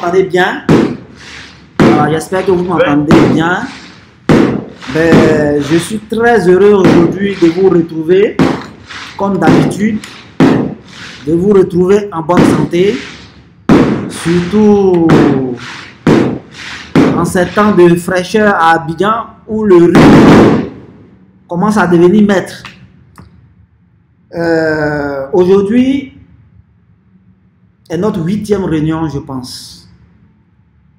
m'entendez bien? J'espère que vous m'entendez bien. Je suis très heureux aujourd'hui de vous retrouver, comme d'habitude, de vous retrouver en bonne santé, surtout en ces temps de fraîcheur à Abidjan où le rhume commence à devenir maître. Aujourd'hui est notre 8e réunion, je pense.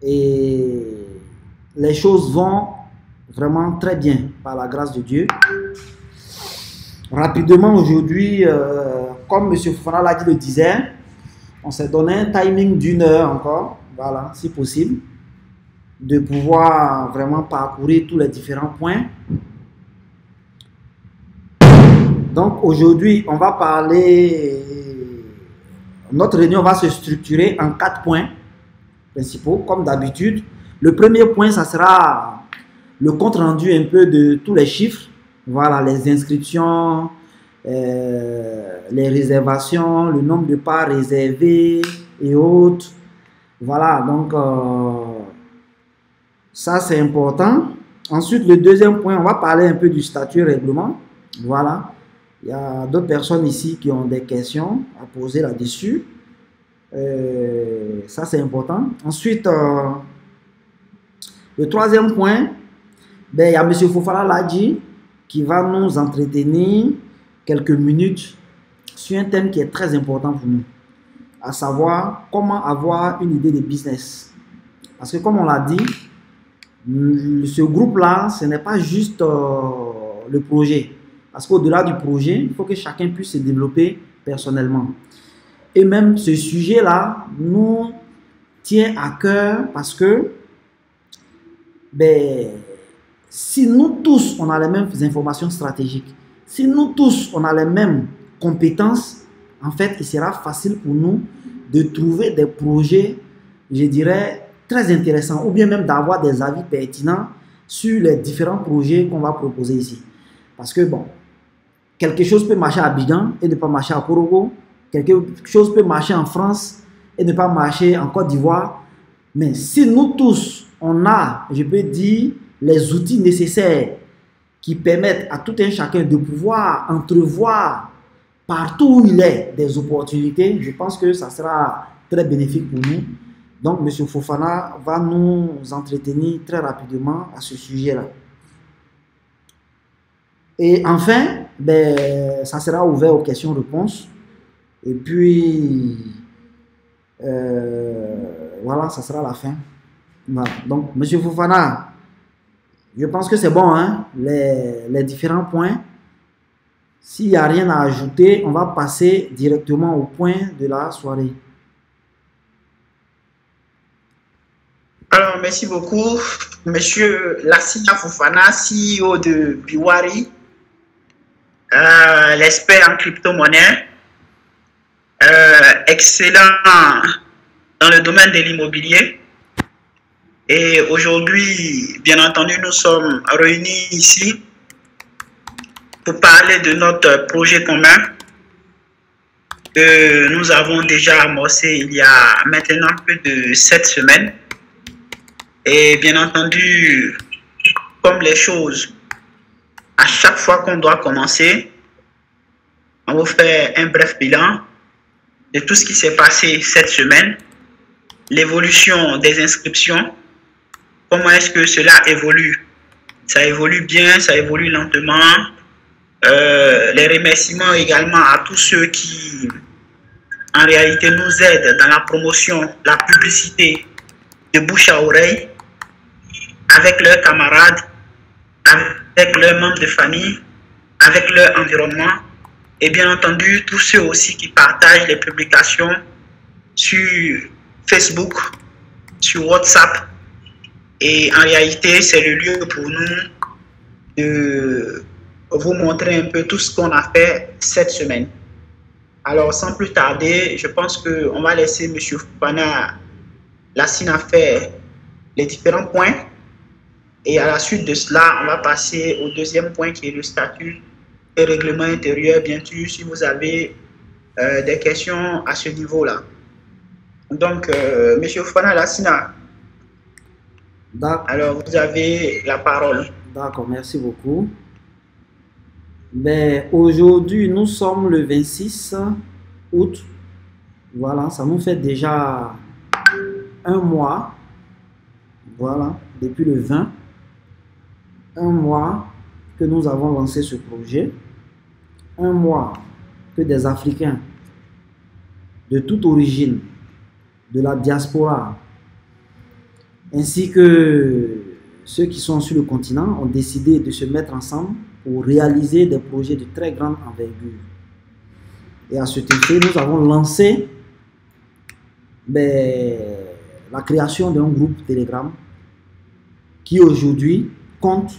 Et les choses vont vraiment très bien par la grâce de Dieu. Rapidement aujourd'hui, comme M. Fofana l'a dit, le disait, on s'est donné un timing d'1 heure encore, voilà, si possible, de pouvoir vraiment parcourir tous les différents points. Donc aujourd'hui, on va parler, notre réunion va se structurer en 4 points principaux, comme d'habitude. Le premier point, ça sera le compte rendu un peu de tous les chiffres, voilà, les inscriptions, les réservations, le nombre de parts réservées et autres. Voilà, donc ça c'est important. Ensuite, le deuxième point, on va parler un peu du statut règlement. Voilà. Il y a d'autres personnes ici qui ont des questions à poser là-dessus. Ça, c'est important. Ensuite, le troisième point, il y a M. Fofana Ladji qui va nous entretenir quelques minutes sur un thème qui est très important pour nous, à savoir comment avoir une idée de business. Parce que comme on l'a dit, ce groupe-là, ce n'est pas juste le projet. Parce qu'au-delà du projet, il faut que chacun puisse se développer personnellement. Et même ce sujet-là nous tient à cœur parce que si nous tous, on a les mêmes informations stratégiques, si nous tous, on a les mêmes compétences, en fait, il sera facile pour nous de trouver des projets, je dirais, très intéressants, ou bien même d'avoir des avis pertinents sur les différents projets qu'on va proposer ici. Parce que, bon, quelque chose peut marcher à Abidjan et ne pas marcher à Korogo. Quelque chose peut marcher en France et ne pas marcher en Côte d'Ivoire. Mais si nous tous, on a, je peux dire, les outils nécessaires qui permettent à tout un chacun de pouvoir entrevoir partout où il est des opportunités, je pense que ça sera très bénéfique pour nous. Donc, M. Fofana va nous entretenir très rapidement à ce sujet-là. Et enfin, ça sera ouvert aux questions-réponses. Et puis, voilà, ça sera la fin. Voilà. Donc, M. Fofana, je pense que c'est bon, hein, les différents points. S'il n'y a rien à ajouter, on va passer directement au point de la soirée. Alors, merci beaucoup, Monsieur Lassina Fofana, CEO de Biwari, l'expert en crypto-monnaie, excellent dans le domaine de l'immobilier. Et aujourd'hui, bien entendu, nous sommes réunis ici pour parler de notre projet commun que nous avons déjà amorcé il y a maintenant plus de 7 semaines. Et bien entendu, comme les choses, à chaque fois qu'on doit commencer, on va faire un bref bilan de tout ce qui s'est passé cette semaine, l'évolution des inscriptions, comment est-ce que cela évolue. Ça évolue bien, ça évolue lentement. Les remerciements également à tous ceux qui, en réalité, nous aident dans la promotion, la publicité de bouche à oreille, avec leurs camarades, avec leurs membres de famille, avec leur environnement, et bien entendu, tous ceux aussi qui partagent les publications sur Facebook, sur WhatsApp. Et en réalité, c'est le lieu pour nous de vous montrer un peu tout ce qu'on a fait cette semaine. Alors, sans plus tarder, je pense qu'on va laisser M. Fofana Lassina faire les différents points. Et à la suite de cela, on va passer au deuxième point qui est le statut et règlement intérieur. Bien sûr, si vous avez des questions à ce niveau-là. Donc, Monsieur Fana Lassina, alors vous avez la parole. D'accord, merci beaucoup. Ben, aujourd'hui, nous sommes le 26 août. Voilà, ça nous fait déjà un mois. Voilà, depuis le 20. Un mois que nous avons lancé ce projet. Un mois que des Africains de toute origine, de la diaspora, ainsi que ceux qui sont sur le continent, ont décidé de se mettre ensemble pour réaliser des projets de très grande envergure. Et à cet effet, nous avons lancé la création d'un groupe Telegram qui aujourd'hui compte,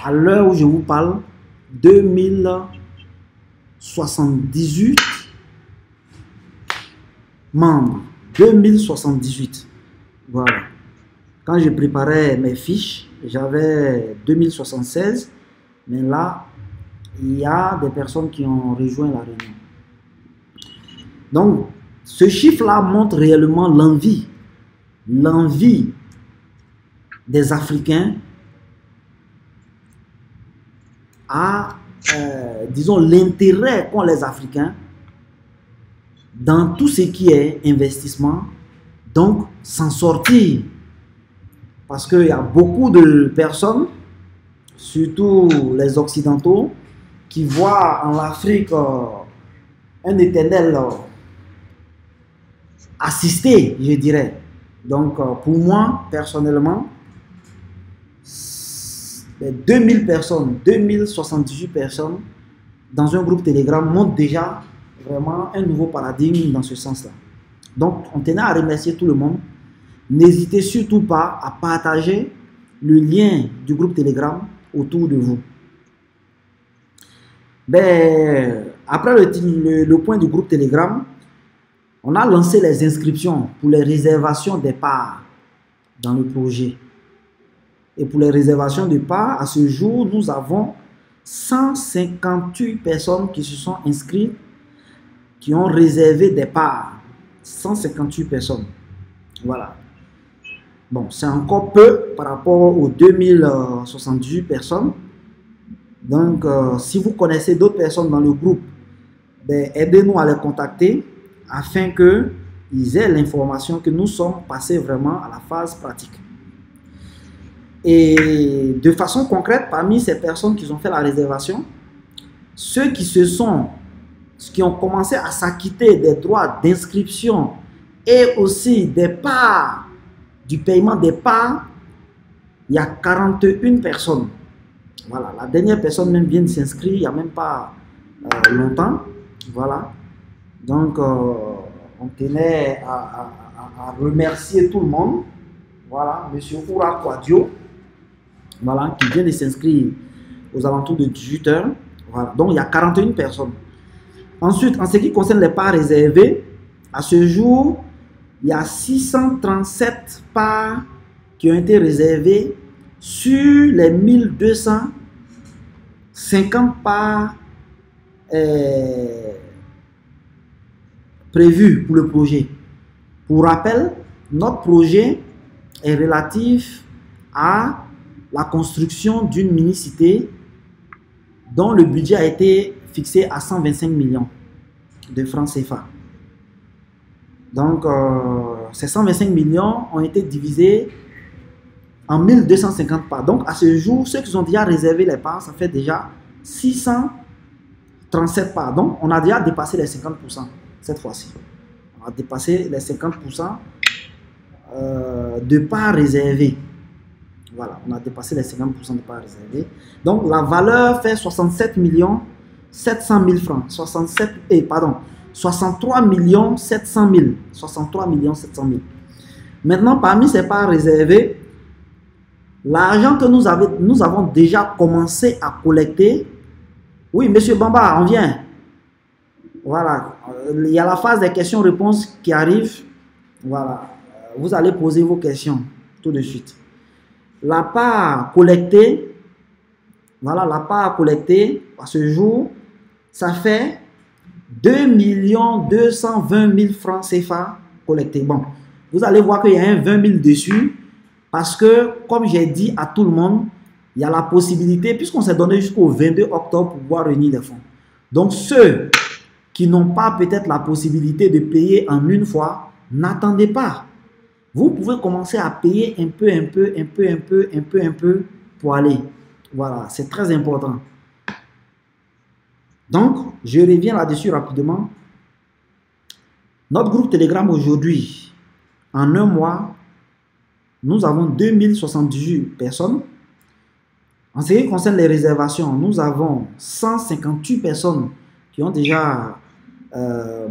à l'heure où je vous parle, 2078 membres. 2078. Voilà. Quand je préparais mes fiches, j'avais 2076. Mais là, il y a des personnes qui ont rejoint la réunion. Donc, ce chiffre-là montre réellement l'envie des Africains à, disons, l'intérêt qu'ont les Africains dans tout ce qui est investissement, donc s'en sortir. Parce qu'il y a beaucoup de personnes, surtout les Occidentaux, qui voient en Afrique un éternel assisté, je dirais. Donc, pour moi, personnellement, 2000 personnes, 2078 personnes dans un groupe Telegram montrent déjà vraiment un nouveau paradigme dans ce sens-là. Donc, on tenait à remercier tout le monde. N'hésitez surtout pas à partager le lien du groupe Telegram autour de vous. Après le point du groupe Telegram, on a lancé les inscriptions pour les réservations des parts dans le projet. Et pour les réservations de parts, à ce jour, nous avons 158 personnes qui se sont inscrites, qui ont réservé des parts. 158 personnes. Voilà. Bon, c'est encore peu par rapport aux 2078 personnes. Donc, si vous connaissez d'autres personnes dans le groupe, aidez-nous à les contacter afin qu'ils aient l'information que nous sommes passés vraiment à la phase pratique. Et de façon concrète, parmi ces personnes qui ont fait la réservation, ceux qui ont commencé à s'acquitter des droits d'inscription et aussi des parts, du paiement des parts, il y a 41 personnes. Voilà, la dernière personne même vient de s'inscrire il n'y a même pas longtemps. Voilà. Donc, on tenait à remercier tout le monde. Voilà, M. Oura Kouadio, voilà, qui vient de s'inscrire aux alentours de 18 h. Voilà, donc il y a 41 personnes. Ensuite, en ce qui concerne les parts réservées, à ce jour, il y a 637 parts qui ont été réservées sur les 1250 parts prévues pour le projet. Pour rappel, notre projet est relatif à la construction d'une mini-cité dont le budget a été fixé à 125 millions de francs CFA. Donc, ces 125 millions ont été divisés en 1250 parts. Donc, à ce jour, ceux qui ont déjà réservé les parts, ça fait déjà 637 parts. Donc, on a déjà dépassé les 50% cette fois-ci. On a dépassé les 50% de parts réservées. Voilà, on a dépassé les 50% de parts réservées. Donc, la valeur fait 67 700 000 francs. 63 700 000. 63 700 000. Maintenant, parmi ces parts réservées, l'argent que nous avons déjà commencé à collecter. Oui, monsieur Bamba, on vient. Voilà, il y a la phase des questions-réponses qui arrive. Voilà, vous allez poser vos questions tout de suite. La part collectée, voilà, la part collectée à ce jour, ça fait 2 220 000 francs CFA collecter. Bon, vous allez voir qu'il y a un 20 000 dessus parce que, comme j'ai dit à tout le monde, il y a la possibilité, puisqu'on s'est donné jusqu'au 22 octobre pour pouvoir réunir les fonds. Donc, ceux qui n'ont pas peut-être la possibilité de payer en une fois, n'attendez pas. Vous pouvez commencer à payer un peu pour aller. Voilà, c'est très important. Donc, je reviens là-dessus rapidement. Notre groupe Telegram aujourd'hui, en un mois, nous avons 2078 personnes. En ce qui concerne les réservations, nous avons 158 personnes qui ont déjà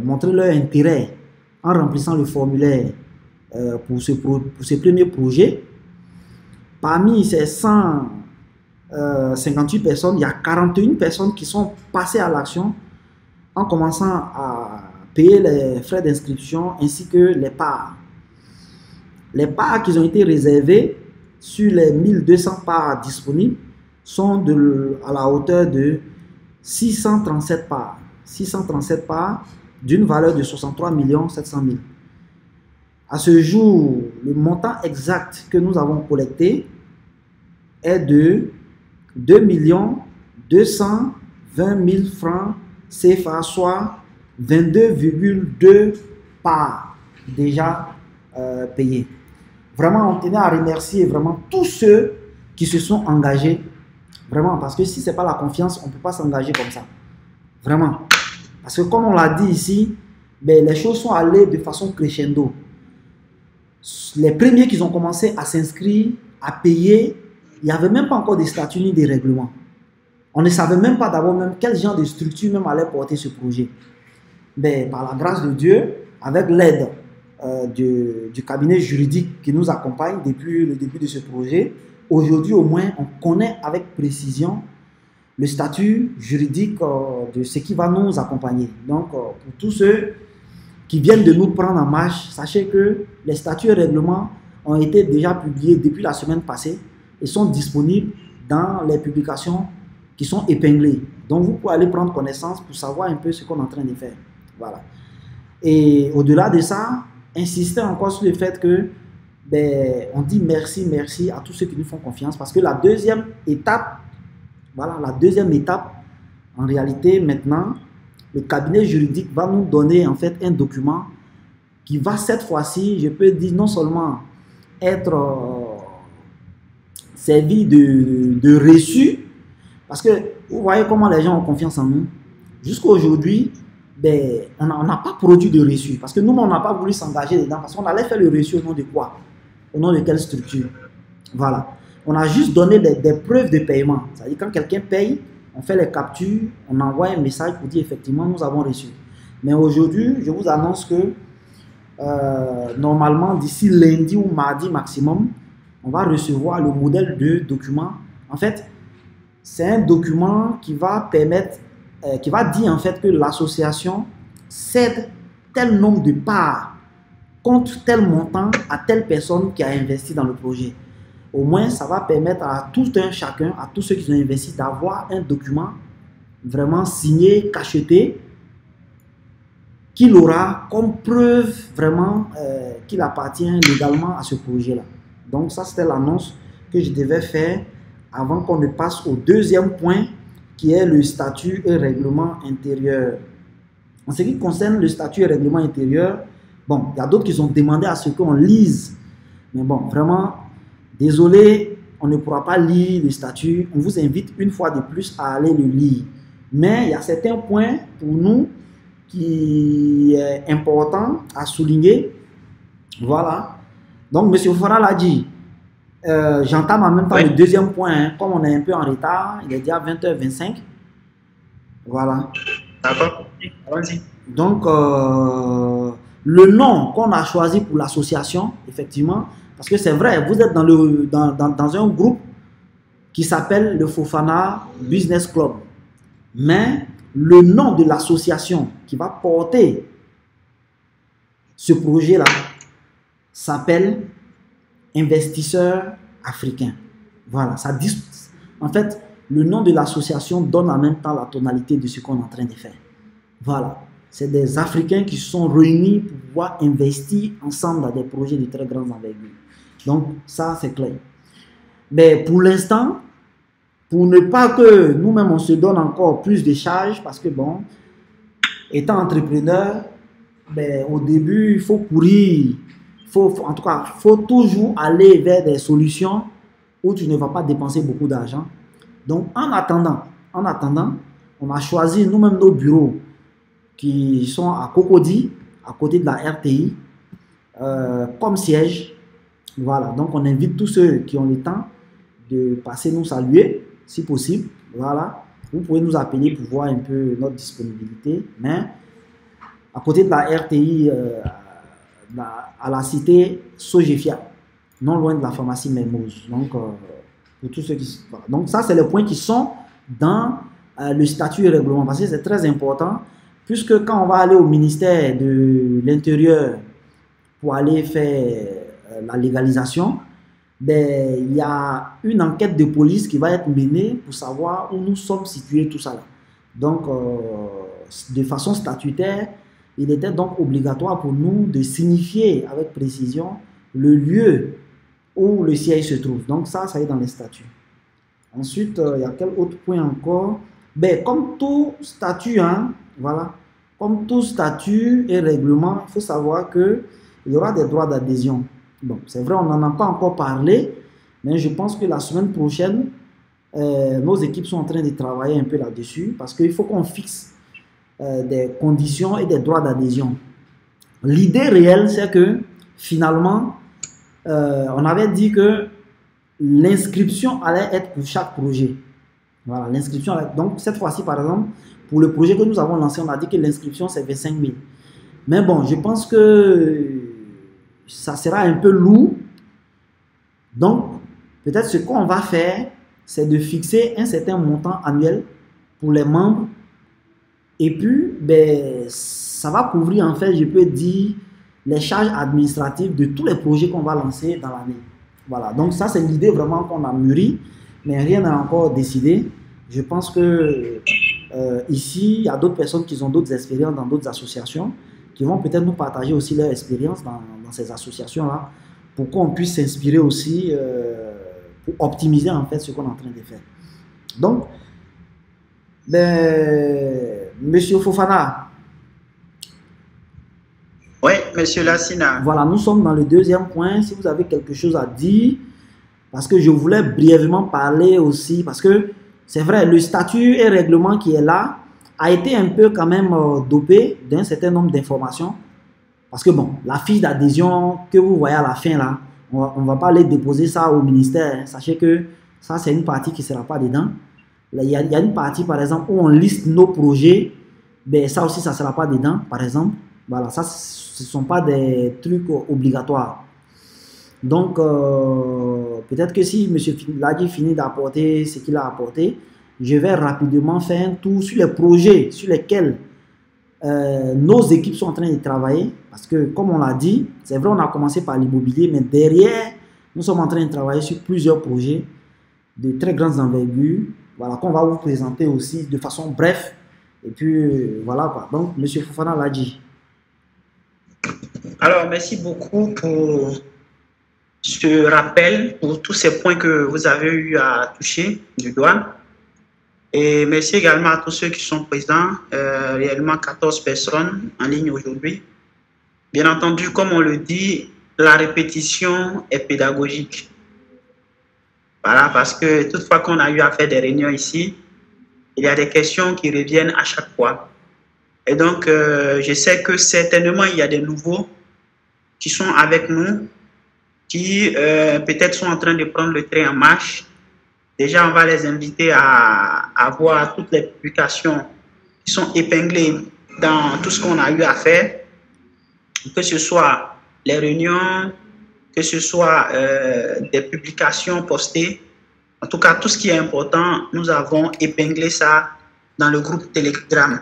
montré leur intérêt en remplissant le formulaire pour ce premier projet. Parmi ces 158 personnes, il y a 41 personnes qui sont passées à l'action en commençant à payer les frais d'inscription ainsi que les parts. Les parts qui ont été réservées sur les 1200 parts disponibles sont à la hauteur de 637 parts. 637 parts d'une valeur de 63 700 000. À ce jour, le montant exact que nous avons collecté est de 2 220 000 francs CFA, soit 22,2 parts déjà payées. Vraiment, on tenait à remercier vraiment tous ceux qui se sont engagés. Vraiment, parce que si ce n'est pas la confiance, on ne peut pas s'engager comme ça. Vraiment. Parce que comme on l'a dit ici, ben, les choses sont allées de façon crescendo. Les premiers qui ont commencé à s'inscrire, à payer, il n'y avait même pas encore de statut ni de règlement. On ne savait même pas d'abord même quel genre de structure même allait porter ce projet. Mais par la grâce de Dieu, avec l'aide du cabinet juridique qui nous accompagne depuis le début de ce projet, aujourd'hui au moins on connaît avec précision le statut juridique de ce qui va nous accompagner. Donc pour tous ceux qui viennent de nous prendre en marche, sachez que les statuts et règlements ont été déjà publiés depuis la semaine passée et sont disponibles dans les publications qui sont épinglées. Donc vous pouvez aller prendre connaissance pour savoir un peu ce qu'on est en train de faire. Voilà. Et au-delà de ça, insister encore sur le fait que ben, on dit merci à tous ceux qui nous font confiance, parce que la deuxième étape, voilà, la deuxième étape, en réalité maintenant, le cabinet juridique va nous donner en fait un document qui va cette fois-ci, je peux dire, non seulement être servi de reçu, parce que vous voyez comment les gens ont confiance en nous. Jusqu'à aujourd'hui, ben, on n'a pas produit de reçu, parce que nous, on n'a pas voulu s'engager dedans, parce qu'on allait faire le reçu au nom de quoi? Au nom de quelle structure? Voilà. On a juste donné des preuves de paiement. C'est-à-dire quand quelqu'un paye, on fait les captures, on envoie un message pour dire effectivement nous avons reçu. Mais aujourd'hui, je vous annonce que normalement d'ici lundi ou mardi maximum, on va recevoir le modèle de document. En fait, c'est un document qui va permettre, qui va dire en fait que l'association cède tel nombre de parts contre tel montant à telle personne qui a investi dans le projet. Au moins, ça va permettre à tout un chacun, à tous ceux qui ont investi, d'avoir un document vraiment signé, cacheté, qu'il aura comme preuve vraiment qu'il appartient légalement à ce projet-là. Donc ça, c'était l'annonce que je devais faire avant qu'on ne passe au deuxième point, qui est le statut et règlement intérieur. En ce qui concerne le statut et règlement intérieur, bon, il y a d'autres qui ont demandé à ce qu'on lise. Mais bon, vraiment, désolé, on ne pourra pas lire le statut. On vous invite une fois de plus à aller le lire. Mais il y a certains points pour nous qui est important à souligner. Voilà. Donc, M. Fora l'a dit. J'entame en même temps le deuxième point. Hein. Comme on est un peu en retard, il est déjà 20h25. Voilà. D'accord. Allons-y. Donc, le nom qu'on a choisi pour l'association, effectivement, parce que c'est vrai, vous êtes dans un groupe qui s'appelle le Fofana Business Club. Mais le nom de l'association qui va porter ce projet-là s'appelle Investisseurs Africains. Voilà, ça dit, en fait, le nom de l'association donne en même temps la tonalité de ce qu'on est en train de faire. Voilà. c'est des Africains qui se sont réunis pour pouvoir investir ensemble dans des projets de très grande envergure. Donc, ça, c'est clair. Mais pour l'instant, pour ne pas que nous-mêmes, on se donne encore plus de charges, parce que, bon, étant entrepreneur, ben, au début, il faut courir. En tout cas, il faut toujours aller vers des solutions où tu ne vas pas dépenser beaucoup d'argent. Donc, en attendant, on a choisi nous-mêmes nos bureaux qui sont à Cocody, à côté de la RTI, comme siège. Voilà, donc on invite tous ceux qui ont le temps de passer nous saluer, si possible. Voilà, vous pouvez nous appeler pour voir un peu notre disponibilité. Mais à côté de la RTI, à la cité Sogefia, non loin de la pharmacie Mermoz. Donc, pour tous ceux qui... Voilà. Donc, ça, c'est les points qui sont dans le statut et règlement. Parce que c'est très important, puisque quand on va aller au ministère de l'Intérieur pour aller faire la légalisation, ben, il y a une enquête de police qui va être menée pour savoir où nous sommes situés, tout ça là. Donc, de façon statutaire, il était donc obligatoire pour nous de signifier avec précision le lieu où le siège se trouve. Donc ça est dans les statuts. Ensuite, il y a quel autre point encore? Ben, comme tout statut, hein, voilà, comme tout statut et règlement, il faut savoir qu'il y aura des droits d'adhésion. Bon, c'est vrai, on n'en a pas encore parlé, mais je pense que la semaine prochaine, nos équipes sont en train de travailler un peu là-dessus, parce qu'il faut qu'on fixe des conditions et des droits d'adhésion. L'idée réelle, c'est que finalement, on avait dit que l'inscription allait être pour chaque projet. Voilà, l'inscription. Donc, cette fois-ci, par exemple, pour le projet que nous avons lancé, on a dit que l'inscription, c'est 25 000. Mais bon, je pense que ça sera un peu lourd. Donc, peut-être ce qu'on va faire, c'est de fixer un certain montant annuel pour les membres. Et puis, ben, ça va couvrir, en fait, je peux dire, les charges administratives de tous les projets qu'on va lancer dans l'année. Voilà, donc ça, c'est l'idée vraiment qu'on a mûri, mais rien n'a encore décidé. Je pense que ici, il y a d'autres personnes qui ont d'autres expériences dans d'autres associations, qui vont peut-être nous partager aussi leur expérience dans ces associations-là, pour qu'on puisse s'inspirer aussi, pour optimiser, en fait, ce qu'on est en train de faire. Donc, ben, Monsieur Fofana. Oui, Monsieur Lassina. Voilà, nous sommes dans le deuxième point. Si vous avez quelque chose à dire, parce que je voulais brièvement parler aussi, parce que c'est vrai, le statut et règlement qui est là a été un peu quand même dopé d'un certain nombre d'informations. Parce que bon, la fiche d'adhésion que vous voyez à la fin là, on ne va pas aller déposer ça au ministère. Hein. Sachez que ça, c'est une partie qui ne sera pas dedans. Il y a une partie, par exemple, où on liste nos projets. Ben, ça aussi, ça ne sera pas dedans, par exemple. Voilà, ça, ce ne sont pas des trucs obligatoires. Donc, peut-être que si M. Ladi finit d'apporter ce qu'il a apporté, je vais rapidement faire un tour sur les projets sur lesquels nos équipes sont en train de travailler. Parce que, comme on l'a dit, c'est vrai, on a commencé par l'immobilier, mais derrière, nous sommes en train de travailler sur plusieurs projets de très grandes envergures. Voilà, qu'on va vous présenter aussi de façon bref. Et puis, voilà quoi. Donc, M. Fofana l'a dit. Alors, merci beaucoup pour ce rappel, pour tous ces points que vous avez eu à toucher du doigt. Et merci également à tous ceux qui sont présents, réellement 14 personnes en ligne aujourd'hui. Bien entendu, comme on le dit, la répétition est pédagogique. Voilà, parce que toutefois qu'on a eu à faire des réunions ici, il y a des questions qui reviennent à chaque fois. Et donc, je sais que certainement, il y a des nouveaux qui sont avec nous, qui peut-être sont en train de prendre le train en marche. Déjà, on va les inviter à voir toutes les publications qui sont épinglées dans tout ce qu'on a eu à faire, que ce soit les réunions, que ce soit des publications postées. En tout cas, tout ce qui est important, nous avons épinglé ça dans le groupe Telegram.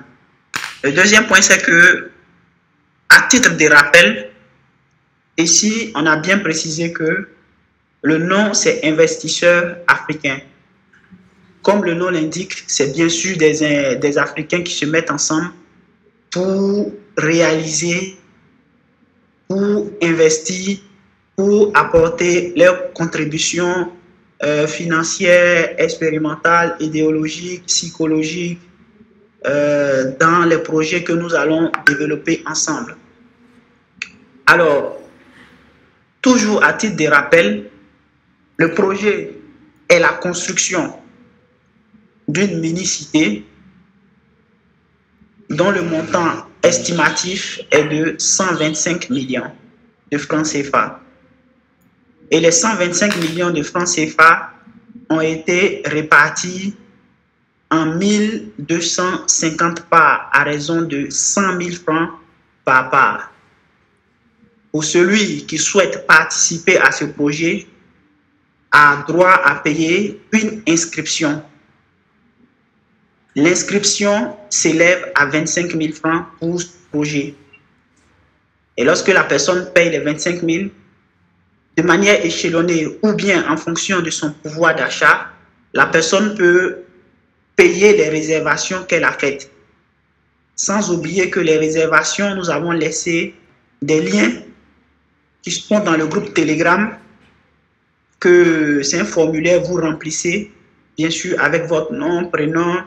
Le deuxième point, c'est que, à titre de rappel, ici, on a bien précisé que le nom, c'est investisseurs africains. Comme le nom l'indique, c'est bien sûr des Africains qui se mettent ensemble pour réaliser, pour investir, pour apporter leur contribution financière, expérimentale, idéologique, psychologique dans les projets que nous allons développer ensemble. Alors, toujours à titre de rappel, le projet est la construction d'une mini-cité dont le montant estimatif est de 125 millions de francs CFA. Et les 125 millions de francs CFA ont été répartis en 1250 parts à raison de 100 000 francs par part. Pour celui qui souhaite participer à ce projet, a droit à payer une inscription. L'inscription s'élève à 25 000 francs pour ce projet. Et lorsque la personne paye les 25 000, de manière échelonnée ou bien en fonction de son pouvoir d'achat, la personne peut payer les réservations qu'elle a faites. Sans oublier que les réservations, nous avons laissé des liens qui sont dans le groupe Telegram, que c'est un formulaire, vous remplissez, bien sûr, avec votre nom, prénom,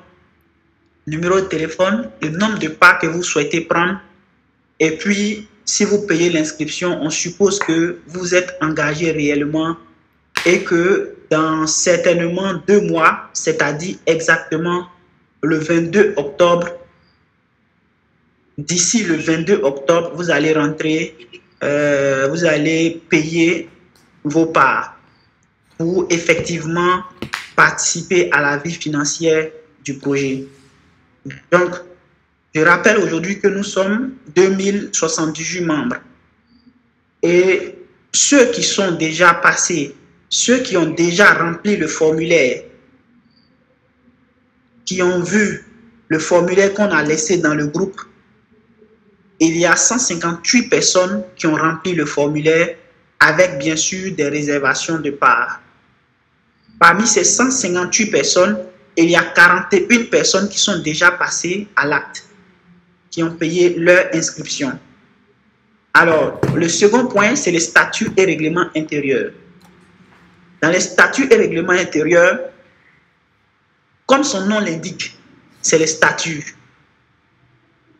numéro de téléphone, le nombre de pas que vous souhaitez prendre. Et puis, si vous payez l'inscription, on suppose que vous êtes engagé réellement et que dans certainement 2 mois, c'est-à-dire exactement le 22 octobre, d'ici le 22 octobre, vous allez rentrer, vous allez payer vos parts pour effectivement participer à la vie financière du projet. Donc, je rappelle aujourd'hui que nous sommes 2078 membres. Et ceux qui sont déjà passés, ceux qui ont déjà rempli le formulaire, qui ont vu le formulaire qu'on a laissé dans le groupe, il y a 158 personnes qui ont rempli le formulaire avec bien sûr des réservations de parts. Parmi ces 158 personnes, il y a 41 personnes qui sont déjà passées à l'acte, qui ont payé leur inscription. Alors, le second point, c'est les statuts et règlements intérieurs. Dans les statuts et règlements intérieurs, comme son nom l'indique, c'est les statuts,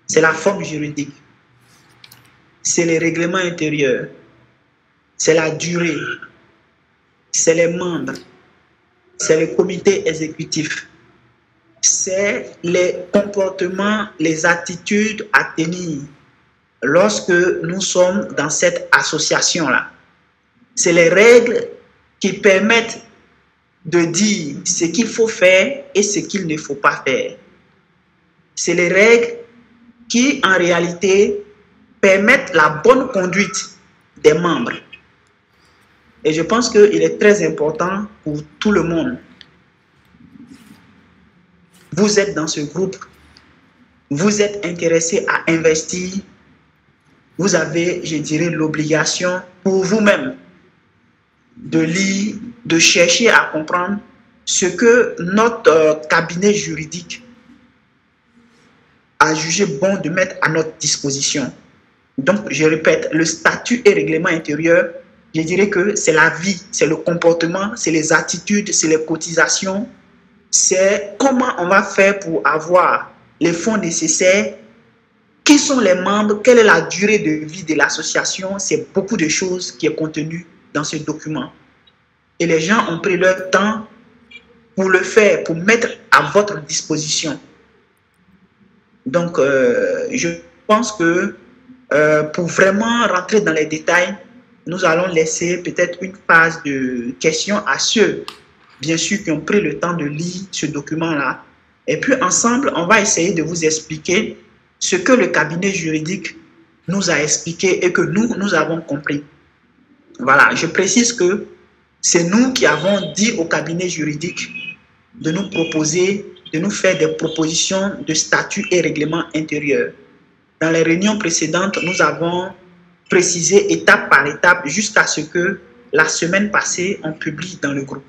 c'est la forme juridique, c'est les règlements intérieurs, c'est la durée, c'est les membres, c'est le comité exécutif, c'est les comportements, les attitudes à tenir lorsque nous sommes dans cette association-là. C'est les règles qui permettent de dire ce qu'il faut faire et ce qu'il ne faut pas faire. C'est les règles qui, en réalité, permettent la bonne conduite des membres. Et je pense qu'il est très important pour tout le monde. Vous êtes dans ce groupe, vous êtes intéressé à investir, vous avez, je dirais, l'obligation pour vous-même de lire, de chercher à comprendre ce que notre cabinet juridique a jugé bon de mettre à notre disposition. Donc, je répète, le statut et règlement intérieur, je dirais que c'est la vie, c'est le comportement, c'est les attitudes, c'est les cotisations, c'est comment on va faire pour avoir les fonds nécessaires, qui sont les membres, quelle est la durée de vie de l'association, c'est beaucoup de choses qui est contenu dans ce document. Et les gens ont pris leur temps pour le faire, pour mettre à votre disposition. Donc, je pense que pour vraiment rentrer dans les détails, nous allons laisser peut-être une phase de questions à ceux, bien sûr, qui ont pris le temps de lire ce document-là. Et puis, ensemble, on va essayer de vous expliquer ce que le cabinet juridique nous a expliqué et que nous avons compris. Voilà, je précise que c'est nous qui avons dit au cabinet juridique de nous proposer, de nous faire des propositions de statut et règlement intérieur. Dans les réunions précédentes, nous avons précisé étape par étape jusqu'à ce que la semaine passée, on publie dans le groupe.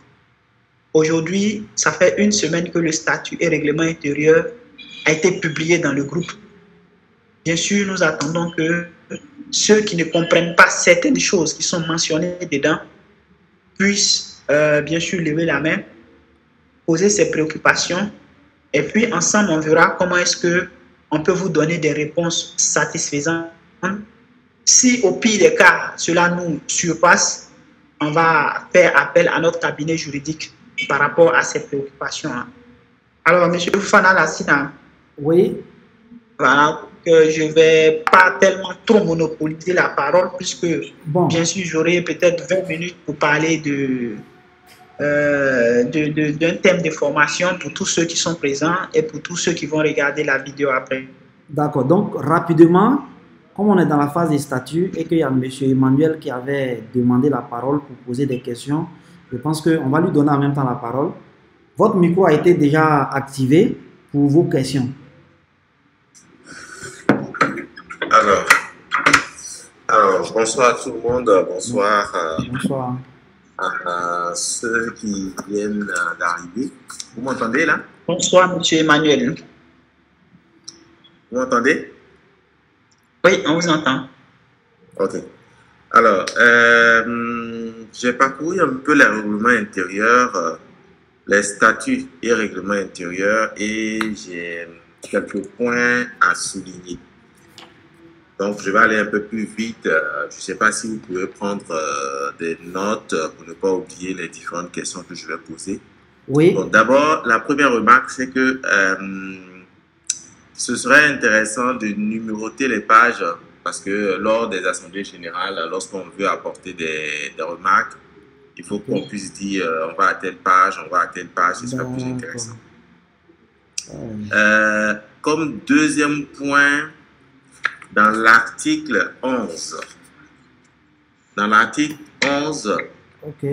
Aujourd'hui, ça fait 1 semaine que le statut et règlement intérieur a été publié dans le groupe. bien sûr, nous attendons que ceux qui ne comprennent pas certaines choses qui sont mentionnées dedans puissent, bien sûr, lever la main, poser ses préoccupations, et puis ensemble, on verra comment est-ce qu'on peut vous donner des réponses satisfaisantes. Si au pire des cas, cela nous surpasse, on va faire appel à notre cabinet juridique par rapport à ces préoccupations-là. Alors, M. Fana Lassina, Oui. voilà, que je ne vais pas tellement trop monopoliser la parole, puisque, Bon. bien sûr, j'aurai peut-être 20 minutes pour parler d'un thème de formation pour tous ceux qui sont présents et pour tous ceux qui vont regarder la vidéo après. D'accord. Donc, rapidement, comme on est dans la phase des statuts et qu'il y a M. Emmanuel qui avait demandé la parole pour poser des questions, je pense qu'on va lui donner en même temps la parole. Votre micro a été déjà activé pour vos questions. Alors, bonsoir à tout le monde, bonsoir, Bonsoir. À ceux qui viennent d'arriver. Vous m'entendez là? Bonsoir, M. Emmanuel. Vous m'entendez? Oui, on vous entend. Ok. Alors, j'ai parcouru un peu les règlements intérieurs, les statuts et règlements intérieurs, et j'ai quelques points à souligner. Donc, je vais aller un peu plus vite. Je ne sais pas si vous pouvez prendre des notes pour ne pas oublier les différentes questions que je vais poser. Oui. Bon, d'abord, la première remarque, c'est que ce serait intéressant de numéroter les pages parce que lors des assemblées générales, lorsqu'on veut apporter des remarques, il faut qu'on puisse dire on va à telle page, on va à telle page, ce serait plus intéressant. Comme deuxième point, dans l'article 11, Ok.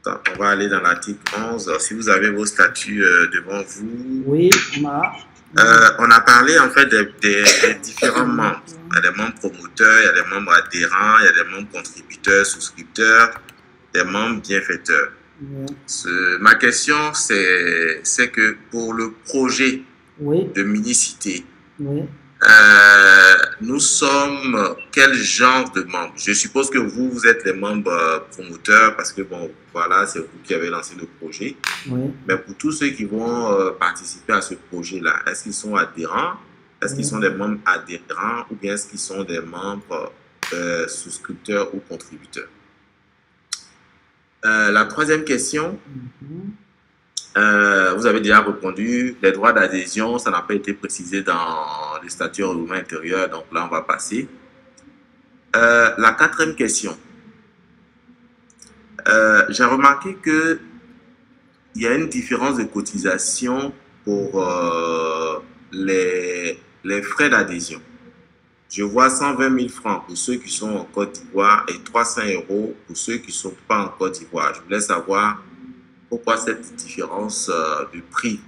Attends, on va aller dans l'article 11. Si vous avez vos statuts devant vous. Oui, on a. On a parlé en fait des différents membres. Il y a des membres promoteurs, il y a des membres adhérents, il y a des membres contributeurs, souscripteurs, des membres bienfaiteurs. Ma question, c'est que pour le projet de Minicité, nous sommes quel genre de membres? Je suppose que vous êtes les membres promoteurs parce que bon, voilà, c'est vous qui avez lancé le projet. Mais pour tous ceux qui vont participer à ce projet-là, est-ce qu'ils sont adhérents? Est-ce qu'ils sont des membres adhérents ou bien est-ce qu'ils sont des membres souscripteurs ou contributeurs? La troisième question, vous avez déjà répondu, les droits d'adhésion, ça n'a pas été précisé dans les statuts règlement intérieur, donc là on va passer. La quatrième question, j'ai remarqué que il y a une différence de cotisation pour les frais d'adhésion. Je vois 120 000 francs pour ceux qui sont en Côte d'Ivoire et 300 € pour ceux qui ne sont pas en Côte d'Ivoire. Je voulais savoir pourquoi cette différence de prix.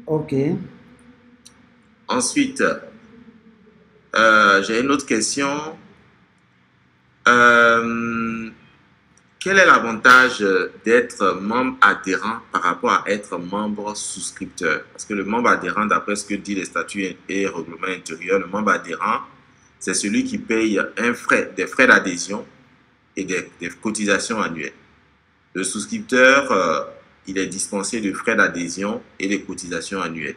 Ok. Ensuite, j'ai une autre question. Quel est l'avantage d'être membre adhérent par rapport à être membre souscripteur? Parce que le membre adhérent, d'après ce que dit les statuts et règlements intérieurs, le membre adhérent, c'est celui qui paye des frais d'adhésion et des cotisations annuelles. Le souscripteur, il est dispensé de frais d'adhésion et de cotisations annuelles.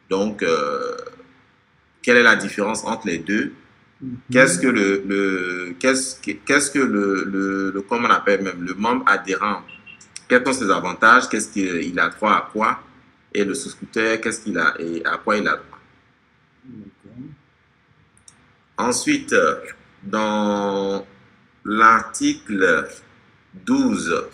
Donc, quelle est la différence entre les deux? Qu'est-ce que comment on appelle même le membre adhérent? Quels sont ses avantages? Qu'est-ce qu'il a droit à quoi? Et le souscripteur, qu'est-ce qu'il a et à quoi il a droit? Ensuite, dans l'article 12,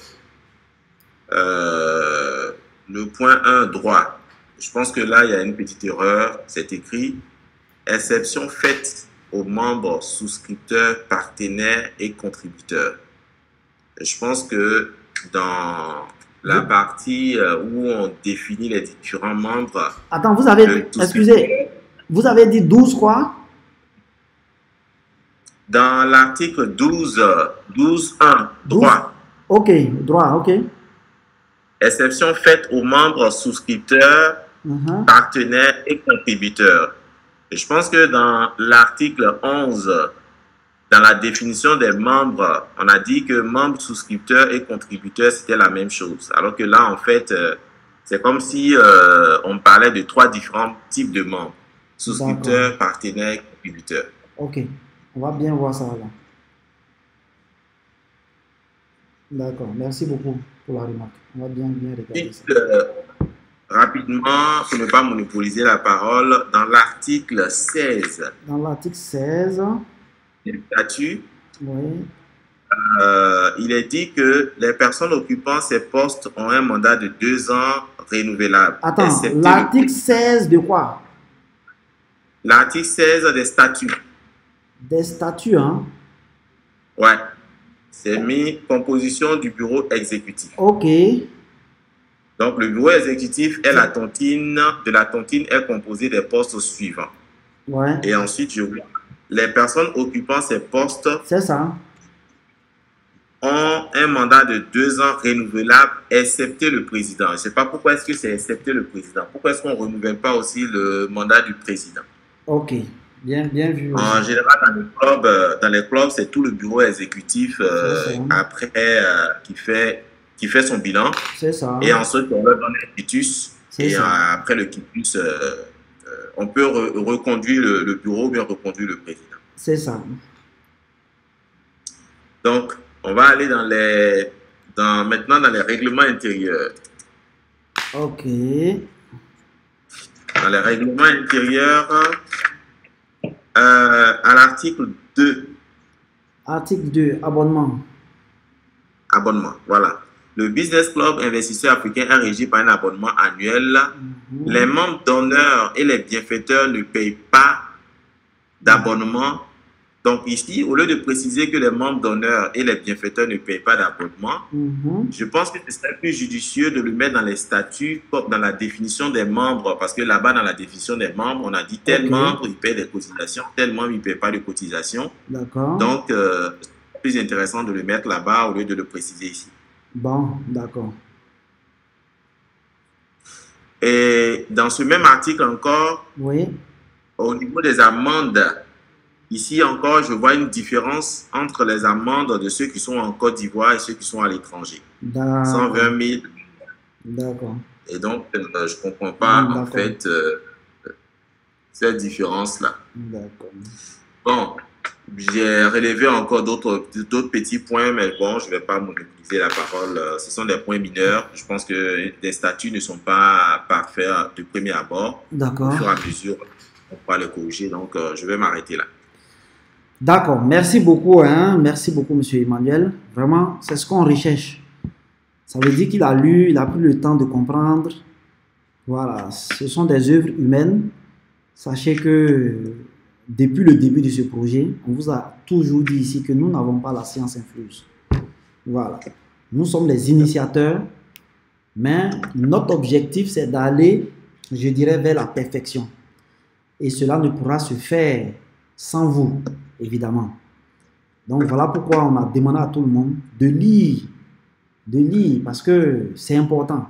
le point 1, droit. Je pense que là, il y a une petite erreur. C'est écrit « Exception faite aux membres souscripteurs, partenaires et contributeurs ». Je pense que dans la partie où on définit les différents membres... Attends, vous avez... Excusez, vous avez dit 12 quoi? Dans l'article 12.1, droit. Ok, droit, ok. Exception faite aux membres souscripteurs, partenaires et contributeurs. Et je pense que dans l'article 11, dans la définition des membres, on a dit que membres, souscripteurs et contributeurs, c'était la même chose. Alors que là, en fait, c'est comme si on parlait de 3 différents types de membres. Souscripteurs, partenaires, contributeurs. Ok, on va bien voir ça là. D'accord, merci beaucoup pour la remarque. On va bien regarder ça. Rapidement, pour ne pas monopoliser la parole, dans l'article 16, dans l'article 16, des statuts, oui. Il est dit que les personnes occupant ces postes ont un mandat de 2 ans renouvelable. Attends, l'article 16 de quoi? L'article 16 des statuts. Des statuts, hein? Ouais. C'est mis composition du bureau exécutif. Ok. Donc, le bureau exécutif est la tontine. De la tontine est composée des postes suivants. Ouais. Et ensuite, les personnes occupant ces postes c'est ça. Ont un mandat de 2 ans renouvelable, excepté le président. Je ne sais pas pourquoi est-ce que c'est excepté le président. Pourquoi est-ce qu'on ne renouvelle pas aussi le mandat du président? Ok, bien vu. En général, dans les clubs, c'est tout le bureau exécutif après qui fait son bilan. C'est ça. Et ensuite, on leur donne un quitus. Et après le quitus, on peut reconduire le bureau ou bien reconduire le président. C'est ça. Donc, on va aller maintenant dans les règlements intérieurs. Ok. Dans les règlements intérieurs, à l'article 2. Article 2, abonnement. Abonnement, voilà. Le Business Club Investisseur Africain est régi par un abonnement annuel. Les membres d'honneur et les bienfaiteurs ne payent pas d'abonnement. Donc ici, au lieu de préciser que les membres d'honneur et les bienfaiteurs ne payent pas d'abonnement, je pense que ce serait plus judicieux de le mettre dans les statuts, comme dans la définition des membres, parce que là-bas, dans la définition des membres, on a dit tel membre, il paye des cotisations, tel membre, il ne paye pas de cotisations. D'accord. Donc, c'est plus intéressant de le mettre là-bas au lieu de le préciser ici. Bon, d'accord. Et dans ce même article encore, oui. Au niveau des amendes, ici encore, je vois une différence entre les amendes de ceux qui sont en Côte d'Ivoire et ceux qui sont à l'étranger. 120 000. D'accord. Et donc, je ne comprends pas en fait cette différence-là. D'accord. Bon, j'ai relevé encore d'autres petits points, mais bon, je ne vais pas monopoliser la parole. Ce sont des points mineurs. Je pense que les statuts ne sont pas parfaits de premier abord. D'accord. Au fur et à mesure, on pourra les corriger. Donc, je vais m'arrêter là. D'accord. Merci beaucoup. Merci beaucoup, monsieur Emmanuel. Vraiment, c'est ce qu'on recherche. Ça veut dire qu'il a lu, il a pris le temps de comprendre. Voilà. Ce sont des œuvres humaines. Sachez que depuis le début de ce projet, on vous a toujours dit ici que nous n'avons pas la science infuse. Voilà. Nous sommes les initiateurs, mais notre objectif, c'est d'aller, je dirais, vers la perfection. Et cela ne pourra se faire sans vous, évidemment. Donc, voilà pourquoi on a demandé à tout le monde de lire, parce que c'est important.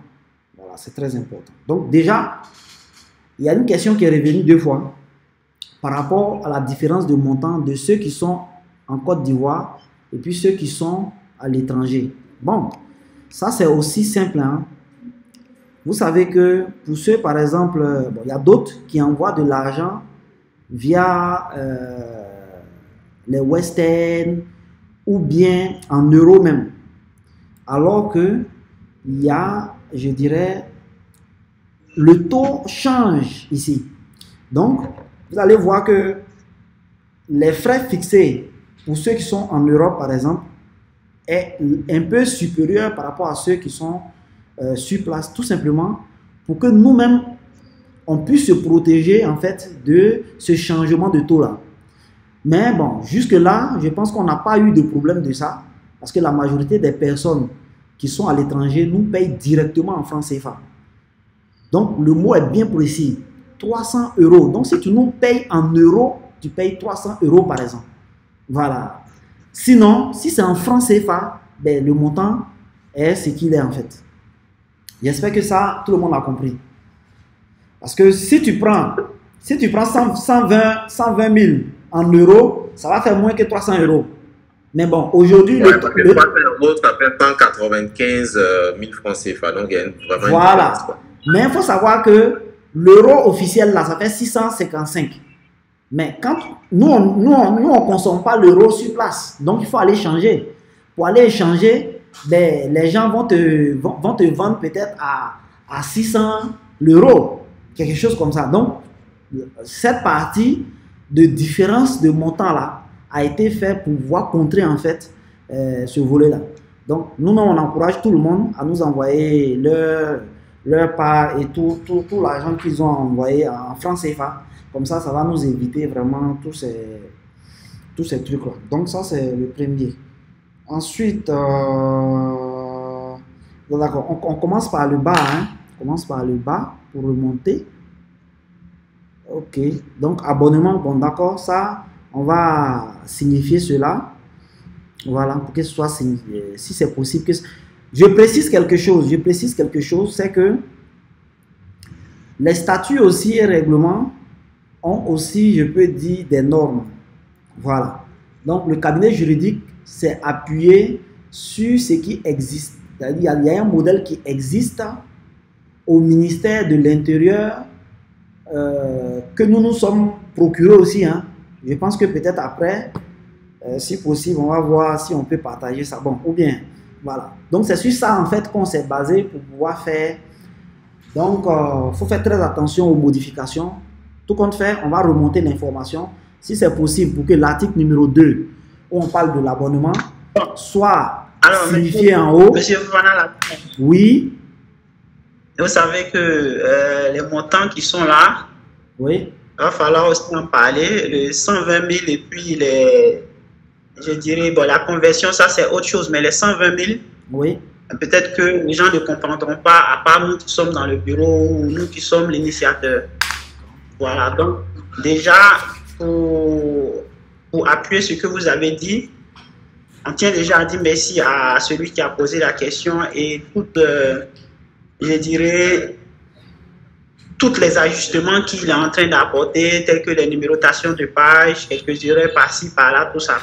Voilà, c'est très important. Donc, déjà, il y a une question qui est revenue 2 fois par rapport à la différence de montant de ceux qui sont en Côte d'Ivoire et puis ceux qui sont à l'étranger. Bon, ça c'est aussi simple. Vous savez que pour ceux, par exemple, il y a d'autres qui envoient de l'argent via les Western ou bien en euros même. Alors que il y a, je dirais, le taux change ici. Donc, vous allez voir que les frais fixés pour ceux qui sont en Europe, par exemple, est un peu supérieur par rapport à ceux qui sont sur place, tout simplement pour que nous-mêmes, on puisse se protéger en fait de ce changement de taux-là. Mais bon, jusque-là, je pense qu'on n'a pas eu de problème de ça, parce que la majorité des personnes qui sont à l'étranger nous payent directement en francs CFA. Donc, le mot est bien précis. 300 €. Donc, si tu nous payes en euros, tu payes 300 € par exemple. Voilà. Sinon, si c'est en francs CFA, ben, le montant est ce qu'il est en fait. J'espère que ça, tout le monde a compris. Parce que si tu prends Si tu prends 120 000 en euros, ça va faire moins que 300 euros. Mais bon, aujourd'hui... Ouais, parce que 300 euros, ça fait 195 000 francs CFA. Donc, il y a vraiment voilà. une différence, quoi. Mais il faut savoir que l'euro officiel, là, ça fait 655. Mais quand nous, on consomme pas l'euro sur place. Donc, il faut aller changer. Pour aller échanger, ben, les gens vont te vendre peut-être à 600 l'euro. Quelque chose comme ça. Donc, cette partie de différence de montant là a été faite pour pouvoir contrer en fait ce volet là. Donc, nous-mêmes, on encourage tout le monde à nous envoyer leur part et tout l'argent qu'ils ont envoyé en francs CFA. Comme ça va nous éviter vraiment tous ces trucs là. Donc, ça, c'est le premier. Ensuite, d'accord, on commence par le bas, hein. On commence par le bas pour remonter. Ok, donc abonnement, bon d'accord, ça, on va signifier cela. Voilà, pour que ce soit signifié, si c'est possible. Je précise quelque chose, c'est que les statuts aussi et règlements ont aussi, je peux dire, des normes. Voilà, donc le cabinet juridique s'est appuyé sur ce qui existe. C'est-à-dire, il y a un modèle qui existe au ministère de l'Intérieur que nous sommes procurés aussi. Hein. Je pense que peut-être après, si possible, on va voir si on peut partager ça. Bon, ou bien, voilà. Donc, c'est sur ça, en fait, qu'on s'est basé pour pouvoir faire. Donc, il faut faire très attention aux modifications. Tout compte fait, on va remonter l'information. Si c'est possible, pour que l'article numéro 2, où on parle de l'abonnement, soit signifié en haut. Monsieur Vanala. Oui. Vous savez que les montants qui sont là, oui, il va falloir aussi en parler. Les 120 000 et puis je dirais, bon, la conversion, ça c'est autre chose, mais les 120 000, oui, peut-être que les gens ne comprendront pas, à part nous qui sommes dans le bureau ou nous qui sommes l'initiateur. Voilà, donc déjà, pour appuyer ce que vous avez dit, on tient déjà à dire merci à celui qui a posé la question et je dirais, tous les ajustements qu'il est en train d'apporter, tels que les numérotations de pages, quelques erreurs par-ci, par-là, tout ça.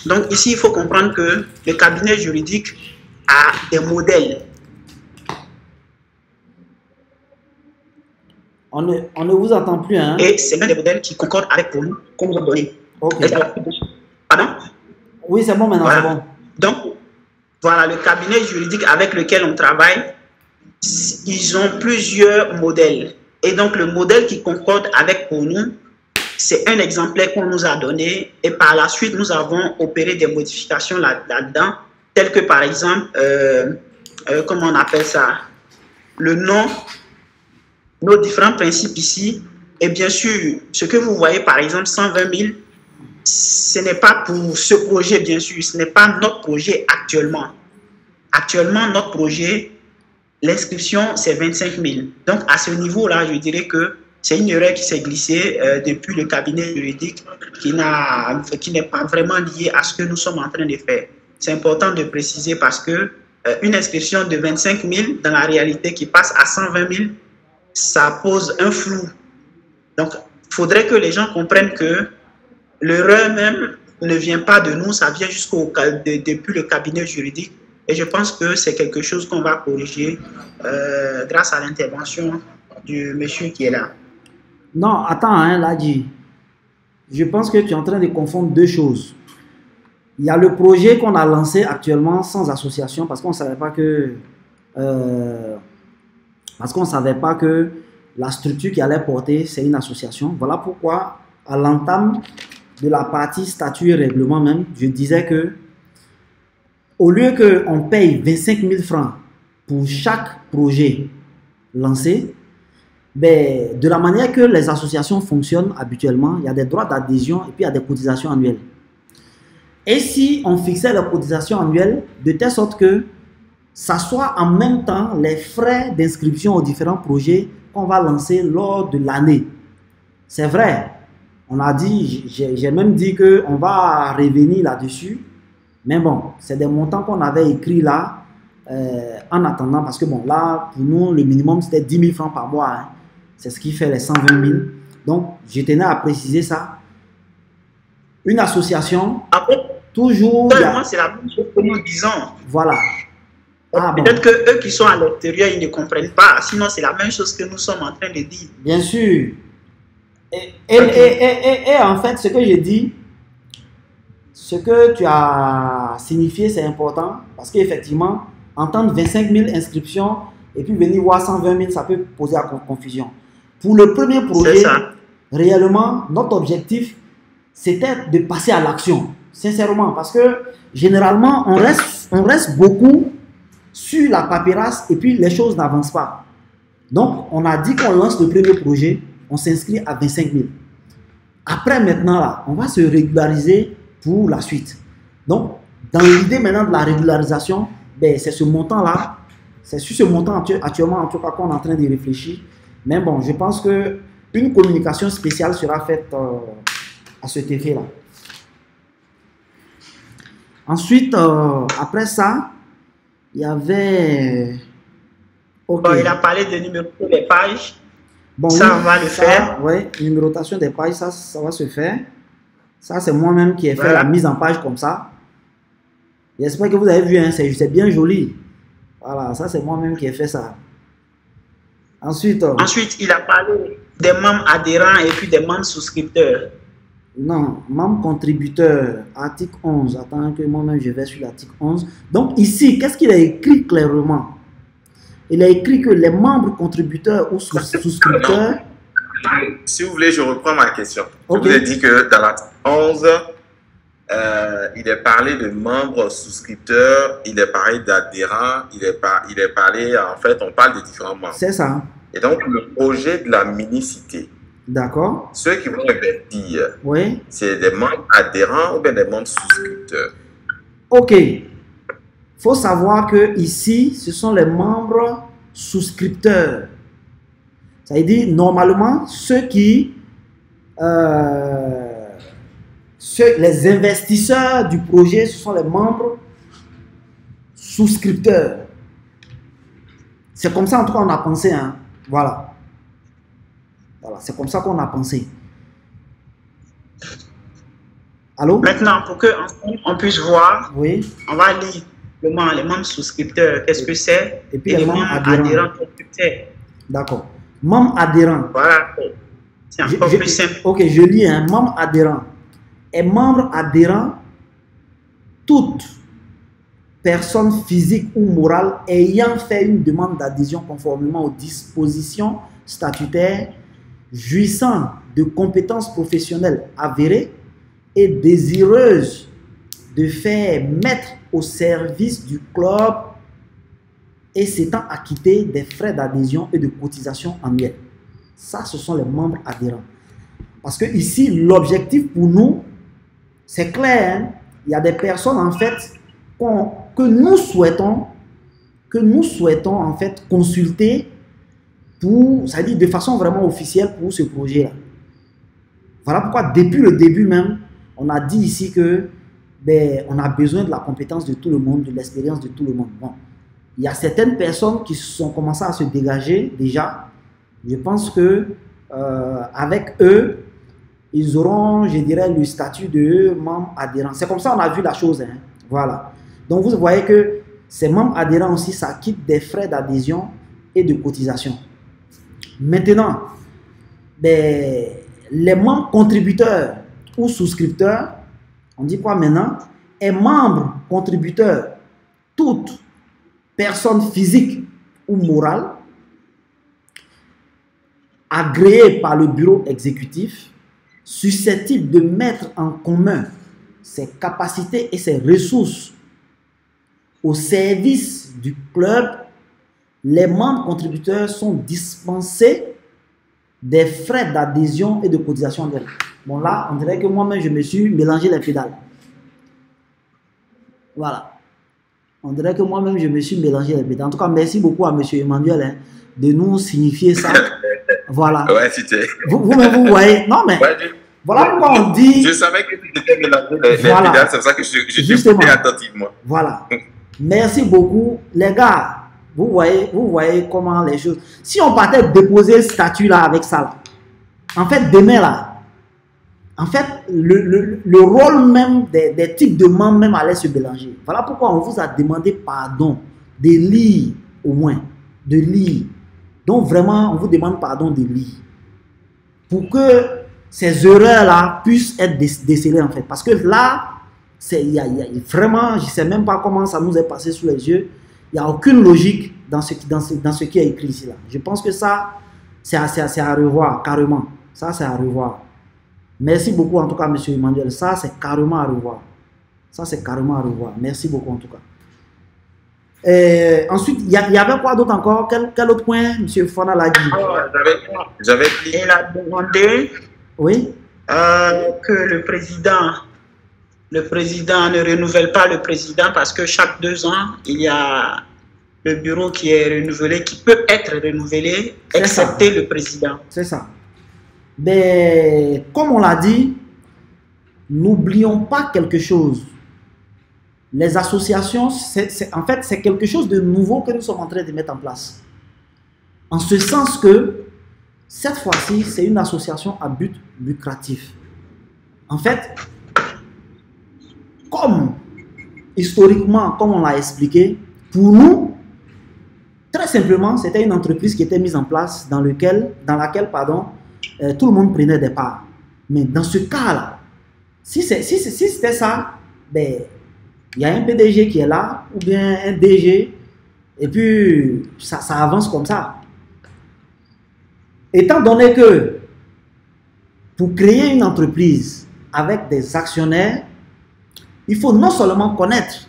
Donc ici, il faut comprendre que le cabinet juridique a des modèles. On ne vous entend plus, hein? Et c'est même des modèles qui concordent avec pour nous, qu'on nous a donné. Ok. Pardon? Oui, c'est bon maintenant, voilà. C'est bon. Donc, voilà, le cabinet juridique avec lequel on travaille, ils ont plusieurs modèles. Et donc, le modèle qui concorde avec pour nous, c'est un exemplaire qu'on nous a donné. Et par la suite, nous avons opéré des modifications là-dedans, telles que par exemple, comment on appelle ça? Le nom, nos différents principes ici. Et bien sûr, ce que vous voyez, par exemple, 120 000, ce n'est pas pour ce projet, bien sûr. Ce n'est pas notre projet actuellement. Actuellement, notre projet, l'inscription, c'est 25 000. Donc, à ce niveau-là, je dirais que c'est une erreur qui s'est glissée depuis le cabinet juridique qui n'est pas vraiment liée à ce que nous sommes en train de faire. C'est important de préciser parce que une inscription de 25 000 dans la réalité qui passe à 120 000, ça pose un flou. Donc, il faudrait que les gens comprennent que l'erreur même ne vient pas de nous, ça vient depuis le cabinet juridique. Et je pense que c'est quelque chose qu'on va corriger grâce à l'intervention du monsieur qui est là. Non, attends, hein, Ladji. Je pense que tu es en train de confondre deux choses. Il y a le projet qu'on a lancé actuellement sans association parce qu'on ne savait pas que... la structure qui allait porter, c'est une association. Voilà pourquoi, à l'entame de la partie statut et règlement même, je disais que au lieu qu'on paye 25 000 francs pour chaque projet lancé, ben, de la manière que les associations fonctionnent habituellement, il y a des droits d'adhésion et puis il y a des cotisations annuelles. Et si on fixait les cotisations annuelles de telle sorte que ça soit en même temps les frais d'inscription aux différents projets qu'on va lancer lors de l'année. C'est vrai, on a dit, j'ai même dit qu'on va revenir là-dessus, mais bon, c'est des montants qu'on avait écrits là en attendant, parce que bon, là, pour nous, le minimum c'était 10 000 francs par mois, hein. C'est ce qui fait les 120 000. Donc, je tenais à préciser ça. Une association, Après, toujours... c'est la même chose que nous disons. Voilà. Ah, peut-être que eux qui sont à l'extérieur, ils ne comprennent pas. Sinon, c'est la même chose que nous sommes en train de dire. Bien sûr. Et en fait, ce que je dis, ce que tu as signifié, c'est important parce qu'effectivement, entendre 25 000 inscriptions et puis venir voir 120 000, ça peut poser à confusion. Pour le premier projet, réellement, notre objectif, c'était de passer à l'action, sincèrement, parce que généralement, on reste beaucoup sur la paperasse et puis les choses n'avancent pas. Donc, on a dit qu'on lance le premier projet, on s'inscrit à 25 000. Après, maintenant, là, on va se régulariser pour la suite. Donc, dans l'idée maintenant de la régularisation, ben, c'est ce montant-là, c'est sur ce montant actuellement, en tout cas, qu'on est en train de réfléchir. Mais bon, je pense qu'une communication spéciale sera faite à cet effet-là. Ensuite, après ça, il y avait... Okay. Bon, il a parlé de numéroter des pages. Bon, ça, on va le faire. Oui, numérotation des pages, ça va se faire. Ça, c'est moi-même qui ai fait la mise en page comme ça. J'espère que vous avez vu, hein, c'est bien joli. Voilà, ça, c'est moi-même qui ai fait ça. Ensuite, il a parlé des membres adhérents et puis des membres souscripteurs. Non, membres contributeurs, article 11. Attends que moi-même, je vais sur l'article 11. Donc, ici, qu'est-ce qu'il a écrit clairement? Il a écrit que les membres contributeurs ou souscripteurs... Si vous voulez, je reprends ma question. Okay. Je vous ai dit que dans l'article 11, il est parlé de membres souscripteurs, il est parlé d'adhérents, il est parlé, en fait, on parle de différents membres. C'est ça. Et donc, le projet de la mini-cité. D'accord. Ceux qui vont investir, oui, c'est des membres adhérents ou bien des membres souscripteurs? Ok. Il faut savoir que ici, ce sont les membres souscripteurs. Ça veut dire, normalement, les investisseurs du projet, ce sont les membres souscripteurs. C'est comme ça, en tout cas, on a pensé. Hein. Voilà. Voilà, c'est comme ça qu'on a pensé. Allô? Maintenant, pour qu'on puisse voir, oui, on va lire les membres souscripteurs, qu'est-ce que c'est? Et puis les membres adhérents. Qu'est-ce que c'est? D'accord. Membre adhérent. Voilà. C'est encore plus simple. Ok, je lis. Hein. Membre adhérent. Et membre adhérent, toute personne physique ou morale ayant fait une demande d'adhésion conformément aux dispositions statutaires, jouissant de compétences professionnelles avérées et désireuse de faire mettre au service du club et s'étant acquitté des frais d'adhésion et de cotisation annuelle. Ça, ce sont les membres adhérents. Parce que ici, l'objectif pour nous, c'est clair, hein? Il y a des personnes en fait que nous souhaitons en fait consulter pour, ça dit de façon vraiment officielle pour ce projet-là. Voilà pourquoi depuis le début même, on a dit ici que on a besoin de la compétence de tout le monde, de l'expérience de tout le monde. Bon. Il y a certaines personnes qui sont commencées à se dégager déjà. Je pense que avec eux, ils auront, je dirais, le statut de membre adhérent. C'est comme ça qu'on a vu la chose. Hein. Voilà. Donc vous voyez que ces membres adhérents aussi s'acquittent des frais d'adhésion et de cotisation. Maintenant, les membres contributeurs ou souscripteurs, on dit quoi maintenant? Et membres contributeurs, toute personne physique ou morale agréée par le bureau exécutif, susceptible de mettre en commun ses capacités et ses ressources au service du club, les membres contributeurs sont dispensés des frais d'adhésion et de cotisation annuelle. Bon là, on dirait que moi-même, je me suis mélangé les pédales. Voilà. On dirait que moi-même, je me suis mélangé les pédales. En tout cas, merci beaucoup à M. Emmanuel hein, de nous signifier ça. Voilà. Ouais, c'était... Vous-même, vous voyez. Non, mais... Ouais, voilà pourquoi on dit... Je savais que tu étais mélangé les pédales, c'est pour ça que je t'écoutais attentivement. Voilà. Merci beaucoup. Les gars, vous voyez comment les choses... Si on partait déposer le statut là avec ça, là, En fait, demain là, en fait, le rôle même des types de membres même allait se mélanger. Voilà pourquoi on vous a demandé pardon, de lire au moins, de lire. Donc vraiment, on vous demande pardon de lire. Pour que ces erreurs-là puissent être décelées en fait. Parce que là, vraiment, je ne sais même pas comment ça nous est passé sous les yeux. Il n'y a aucune logique dans ce qui est écrit ici. Là. Je pense que ça, c'est à revoir, carrément. Ça, c'est à revoir. Merci beaucoup en tout cas, M. Emmanuel. Ça, c'est carrément à revoir. Ça, c'est carrément à revoir. Merci beaucoup en tout cas. Ensuite, il y avait quoi d'autre encore? Quel autre point, M. Fona l'a dit? Il a demandé oui? Que le président ne renouvelle pas le président parce que chaque 2 ans, il y a le bureau qui est renouvelé, qui peut être renouvelé, excepté le président. C'est ça. Mais comme on l'a dit, n'oublions pas quelque chose. Les associations, en fait, c'est quelque chose de nouveau que nous sommes en train de mettre en place. En ce sens que, cette fois-ci, c'est une association à but lucratif. En fait, comme historiquement, comme on l'a expliqué, pour nous, très simplement, c'était une entreprise qui était mise en place dans laquelle tout le monde prenait des parts. Mais dans ce cas-là, si c'était ça, ben, il y a un PDG qui est là, ou bien un DG, et puis ça avance comme ça. Étant donné que pour créer une entreprise avec des actionnaires, il faut non seulement connaître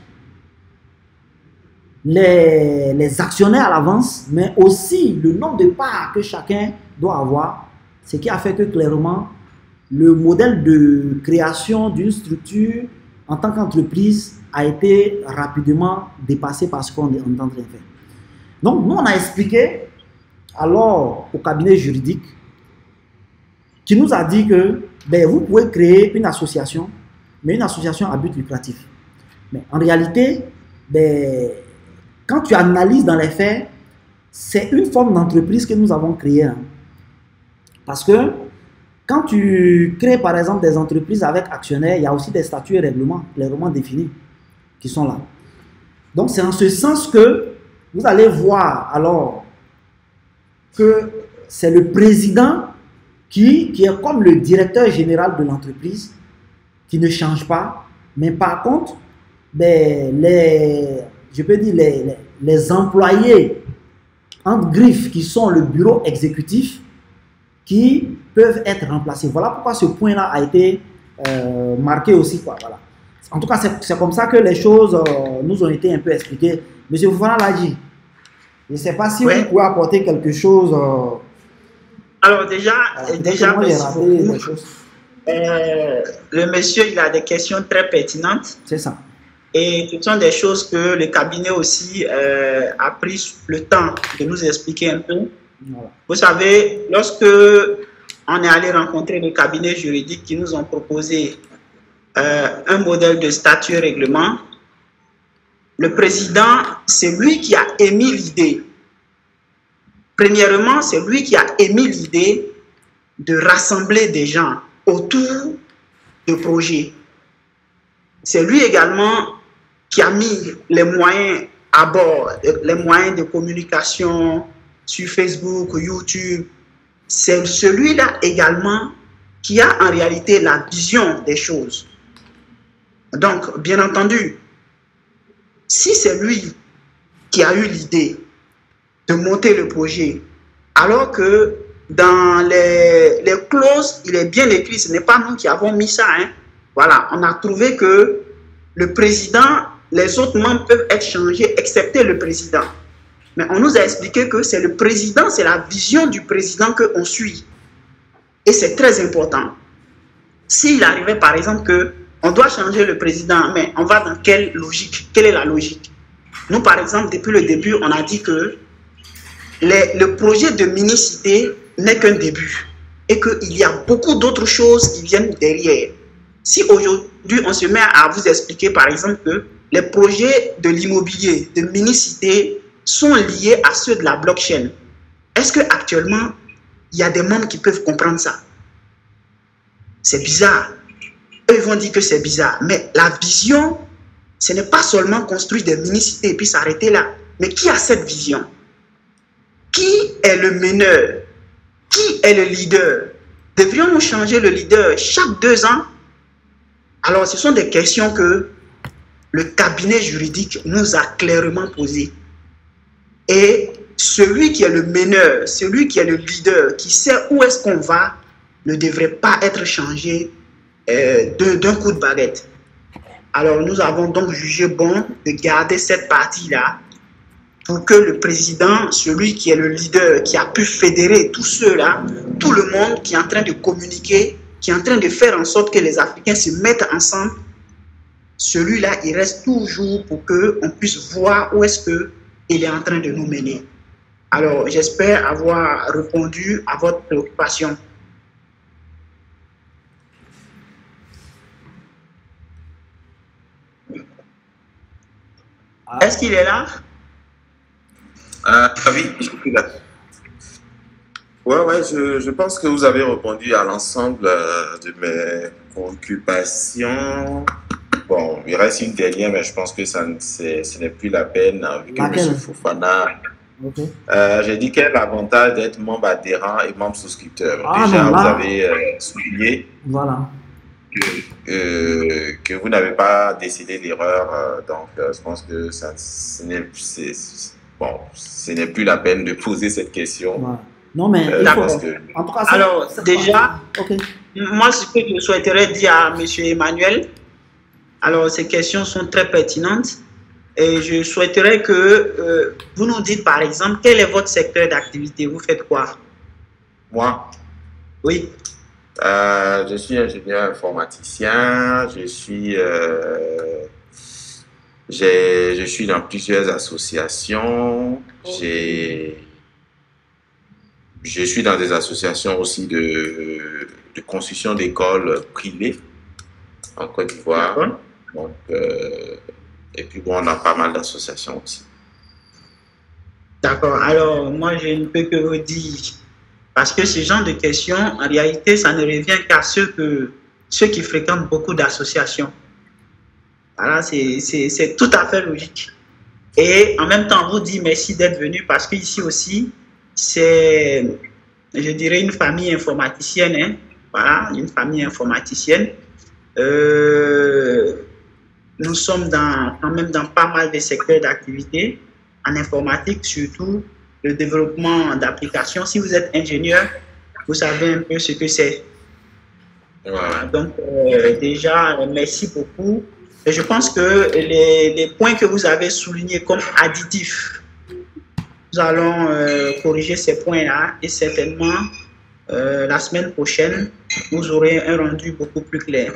les actionnaires à l'avance, mais aussi le nombre de parts que chacun doit avoir. Ce qui a fait que clairement, le modèle de création d'une structure en tant qu'entreprise a été rapidement dépassé par ce qu'on est en train de faire. Donc, nous, on a expliqué alors au cabinet juridique qui nous a dit que ben, vous pouvez créer une association, mais une association à but lucratif. Mais en réalité, ben, quand tu analyses dans les faits, c'est une forme d'entreprise que nous avons créée. Hein. Parce que quand tu crées par exemple des entreprises avec actionnaires, il y a aussi des statuts et règlements clairement définis qui sont là. Donc c'est en ce sens que vous allez voir alors que c'est le président qui est comme le directeur général de l'entreprise, qui ne change pas, mais par contre, ben, les employés entre griffes qui sont le bureau exécutif qui peuvent être remplacés. Voilà pourquoi ce point-là a été marqué aussi. Quoi, voilà. En tout cas, c'est comme ça que les choses nous ont été un peu expliquées. Monsieur Fofana l'a dit. Je ne sais pas si vous pouvez apporter quelque chose. Alors déjà le monsieur, il a des questions très pertinentes. C'est ça. Et ce sont des choses que le cabinet aussi a pris le temps de nous expliquer un peu. Voilà. Vous savez, lorsque on est allé rencontrer le cabinet juridique qui nous ont proposé un modèle de statut et règlement, le président, c'est lui qui a émis l'idée. Premièrement, c'est lui qui a émis l'idée de rassembler des gens autour de projets. C'est lui également qui a mis les moyens à bord, les moyens de communication sur Facebook, YouTube. C'est celui-là également qui a en réalité la vision des choses. Donc, bien entendu, si c'est lui qui a eu l'idée de monter le projet, alors que dans les clauses, il est bien écrit, ce n'est pas nous qui avons mis ça. Hein. Voilà, on a trouvé que le président, les autres membres peuvent être changés, excepté le président. Mais on nous a expliqué que c'est le président, c'est la vision du président qu'on suit. Et c'est très important. S'il arrivait par exemple qu'on doit changer le président, mais on va dans quelle logique? Quelle est la logique? Nous, par exemple, depuis le début, on a dit que le projet de mini-cité n'est qu'un début et qu'il y a beaucoup d'autres choses qui viennent derrière. Si aujourd'hui, on se met à vous expliquer, par exemple, que les projets de l'immobilier, de mini-cité, sont liés à ceux de la blockchain, est-ce qu'actuellement, il y a des membres qui peuvent comprendre ça? c'est bizarre. Eux, ils vont dire que c'est bizarre. Mais la vision, ce n'est pas seulement construire des mini-cités et puis s'arrêter là. Mais qui a cette vision? Qui est le meneur? Qui est le leader? Devrions-nous changer le leader chaque 2 ans? Alors, ce sont des questions que le cabinet juridique nous a clairement posées. Et celui qui est le meneur, celui qui est le leader, qui sait où est-ce qu'on va, ne devrait pas être changé d'un coup de baguette. Alors, nous avons donc jugé bon de garder cette partie-là pour que le président, celui qui est le leader, qui a pu fédérer tous ceux-là, tout le monde qui est en train de communiquer, qui est en train de faire en sorte que les Africains se mettent ensemble, celui-là, il reste toujours pour qu'on puisse voir où est-ce qu'il est en train de nous mener. Alors, j'espère avoir répondu à votre préoccupation. Est-ce qu'il est là? Oui, je suis là. Ouais, je pense que vous avez répondu à l'ensemble de mes préoccupations. Bon, il reste une dernière, mais je pense que ce n'est plus la peine, vu que M. Fofana... Okay. J'ai dit quel est l'avantage d'être membre adhérent et membre souscripteur. Déjà, vous avez souligné voilà. que vous n'avez pas décelé l'erreur. Donc, je pense que ce n'est plus la peine de poser cette question. Voilà. Non, mais en tout cas, alors, déjà, moi, ce que je souhaiterais dire à M. Emmanuel, alors, ces questions sont très pertinentes. Et je souhaiterais que vous nous dites, par exemple, quel est votre secteur d'activité? Vous faites quoi? Moi? Oui. Je suis ingénieur informaticien. Je suis dans plusieurs associations. Je suis dans des associations aussi de construction d'écoles privées en Côte d'Ivoire. Donc, et puis bon, on a pas mal d'associations aussi. D'accord. Alors, moi, je ne peux que vous dire, parce que ce genre de questions, en réalité, ça ne revient qu'à ceux qui fréquentent beaucoup d'associations. Voilà, c'est tout à fait logique. Et en même temps, on vous dit merci d'être venu, parce qu'ici aussi, c'est, je dirais, une famille informaticienne. Hein? Voilà, une famille informaticienne. Nous sommes quand même dans pas mal de secteurs d'activité, en informatique, surtout le développement d'applications. Si vous êtes ingénieur, vous savez un peu ce que c'est. Voilà. Donc, déjà, merci beaucoup. Et je pense que les points que vous avez soulignés comme additifs, nous allons corriger ces points-là et certainement, la semaine prochaine, vous aurez un rendu beaucoup plus clair.